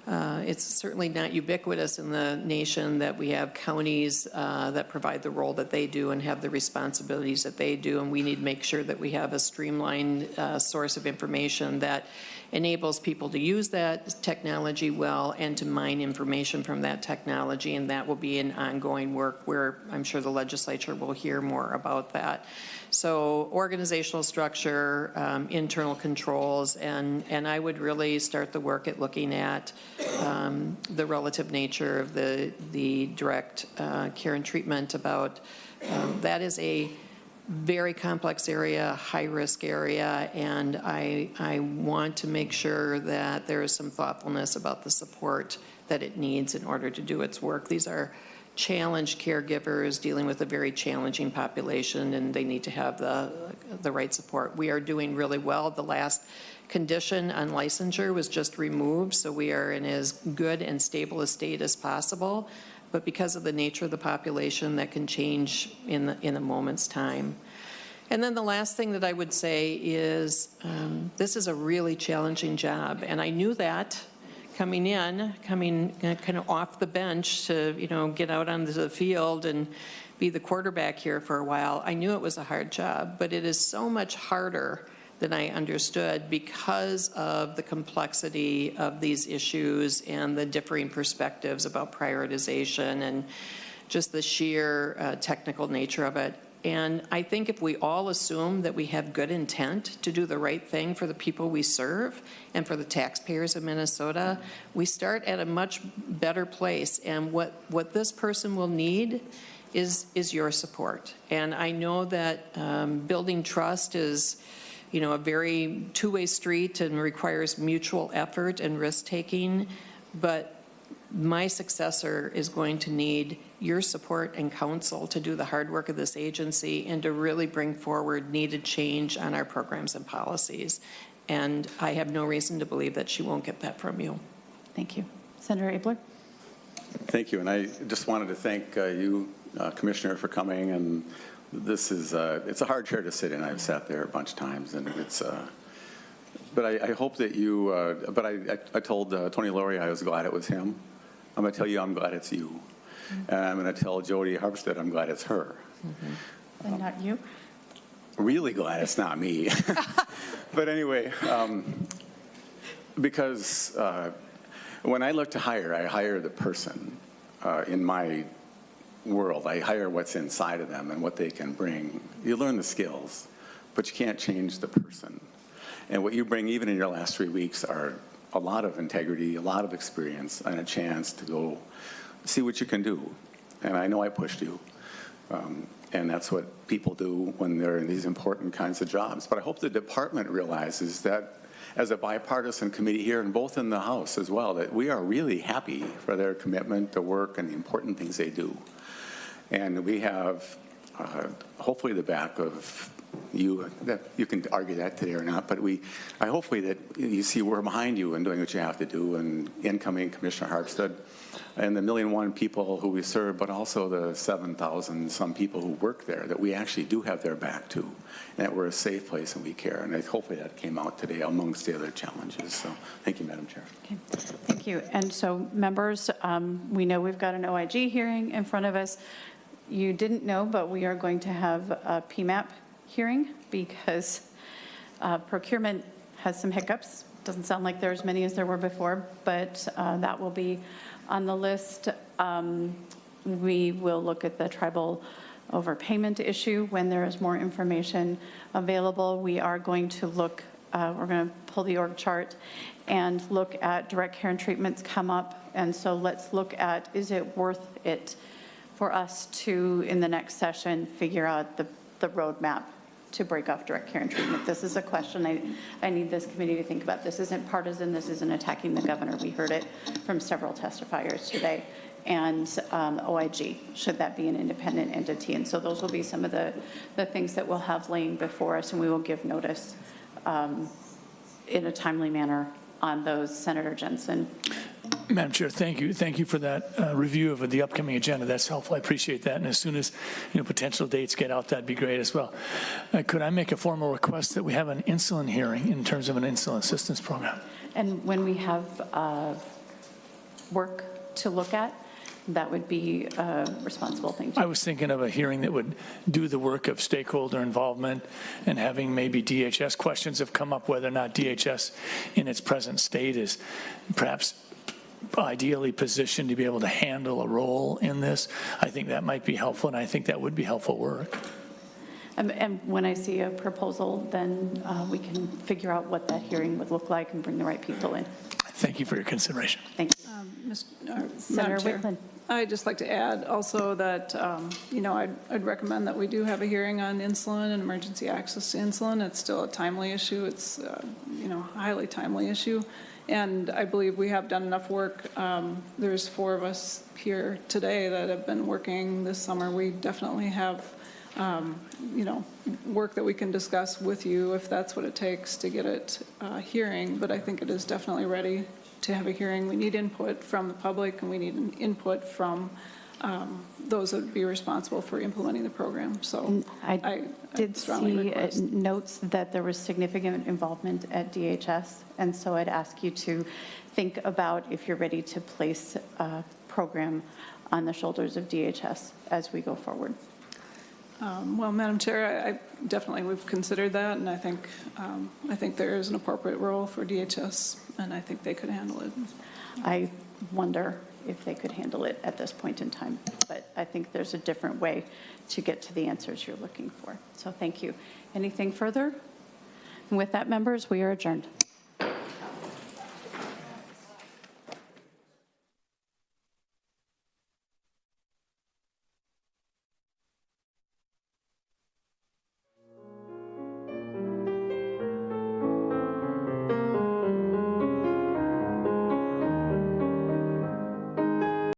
it's certainly not ubiquitous in the nation that we have counties that provide the role that they do and have the responsibilities that they do, and we need to make sure that we have a streamlined source of information that enables people to use that technology well and to mine information from that technology, and that will be an ongoing work where I'm sure the legislature will hear more about that. So organizational structure, internal controls, and I would really start the work at looking at the relative nature of the direct care and treatment about that is a very complex area, high-risk area, and I want to make sure that there is some thoughtfulness about the support that it needs in order to do its work. These are challenged caregivers dealing with a very challenging population, and they need to have the right support. We are doing really well. The last condition on licensure was just removed, so we are in as good and stable a state as possible. But because of the nature of the population, that can change in a moment's time. And then the last thing that I would say is this is a really challenging job, and I knew that coming kind of off the bench to get out onto the field and be the quarterback here for a while. I knew it was a hard job, but it is so much harder than I understood because of the complexity of these issues and the differing perspectives about prioritization and just the sheer technical nature of it. And I think if we all assume that we have good intent to do the right thing for the people we serve and for the taxpayers of Minnesota, we start at a much better place. And what this person will need is your support. And I know that building trust is a very two-way street and requires mutual effort and risk-taking, but my successor is going to need your support and counsel to do the hard work of this agency and to really bring forward needed change on our programs and policies. And I have no reason to believe that she won't get that from you. Thank you. Senator Abler? Thank you, and I just wanted to thank you, Commissioner, for coming. And this is it's a hard chair to sit in. I've sat there a bunch of times, and it's. But I hope that you. But I told Tony Laurie I was glad it was him. I'm going to tell you I'm glad it's you, and I'm going to tell Jody Harpstead I'm glad it's her. And not you? Really glad it's not me. But anyway, because when I look to hire, I hire the person in my world. I hire what's inside of them and what they can bring. You learn the skills, but you can't change the person. And what you bring, even in your last 3 weeks, are a lot of integrity, a lot of experience, and a chance to go see what you can do. And I know I pushed you. And that's what people do when they're in these important kinds of jobs. But I hope the department realizes that as a bipartisan committee here, and both in the House as well, that we are really happy for their commitment to work and the important things they do. And we have hopefully the back of you, that you can argue that today or not, but I hopefully that you see we're behind you in doing what you have to do, and incoming Commissioner Harpstead, and the 1,000,001 people who we serve, but also the 7,000 some people who work there, that we actually do have their back too, and that we're a safe place and we care. And hopefully that came out today amongst the other challenges. So thank you, Madam Chair. Okay. Thank you. And so members, we know we've got an OIG hearing in front of us. You didn't know, but we are going to have a PMAP hearing because procurement has some hiccups. Doesn't sound like there are as many as there were before, but that will be on the list. We will look at the tribal overpayment issue when there is more information available. We are going to look, we're going to pull the org chart and look at direct care and treatments come up. And so let's look at, is it worth it for us to, in the next session, figure out the roadmap to break off direct care and treatment? This is a question I need this committee to think about. This isn't partisan. This isn't attacking the governor. We heard it from several testifiers today. And OIG, should that be an independent entity? And so those will be some of the things that we'll have laying before us, and we will give notice in a timely manner on those. Senator Jensen. Madam Chair, thank you. Thank you for that review of the upcoming agenda. That's helpful. I appreciate that. And as soon as potential dates get out, that'd be great as well. Could I make a formal request that we have an insulin hearing in terms of an insulin assistance program? And when we have work to look at, that would be a responsible thing to do. I was thinking of a hearing that would do the work of stakeholder involvement and having maybe DHS questions have come up, whether or not DHS in its present state is perhaps ideally positioned to be able to handle a role in this. I think that might be helpful, and I think that would be helpful work. And when I see a proposal, then we can figure out what that hearing would look like and bring the right people in. Thank you for your consideration. Thank you. Senator Whitland. I'd just like to add also that, I'd recommend that we do have a hearing on insulin and emergency access to insulin. It's still a timely issue. It's, a highly timely issue. And I believe we have done enough work. There's 4 of us here today that have been working this summer. We definitely have, work that we can discuss with you if that's what it takes to get it hearing. But I think it is definitely ready to have a hearing. We need input from the public, and we need an input from those that would be responsible for implementing the program. So I did see notes that there was significant involvement at DHS, and so I'd ask you to think about if you're ready to place a program on the shoulders of DHS as we go forward. Well, Madam Chair, we've considered that, and I think there is an appropriate role for DHS, and I think they could handle it. I wonder if they could handle it at this point in time, but I think there's a different way to get to the answers you're looking for. So thank you. Anything further? And with that, members, we are adjourned.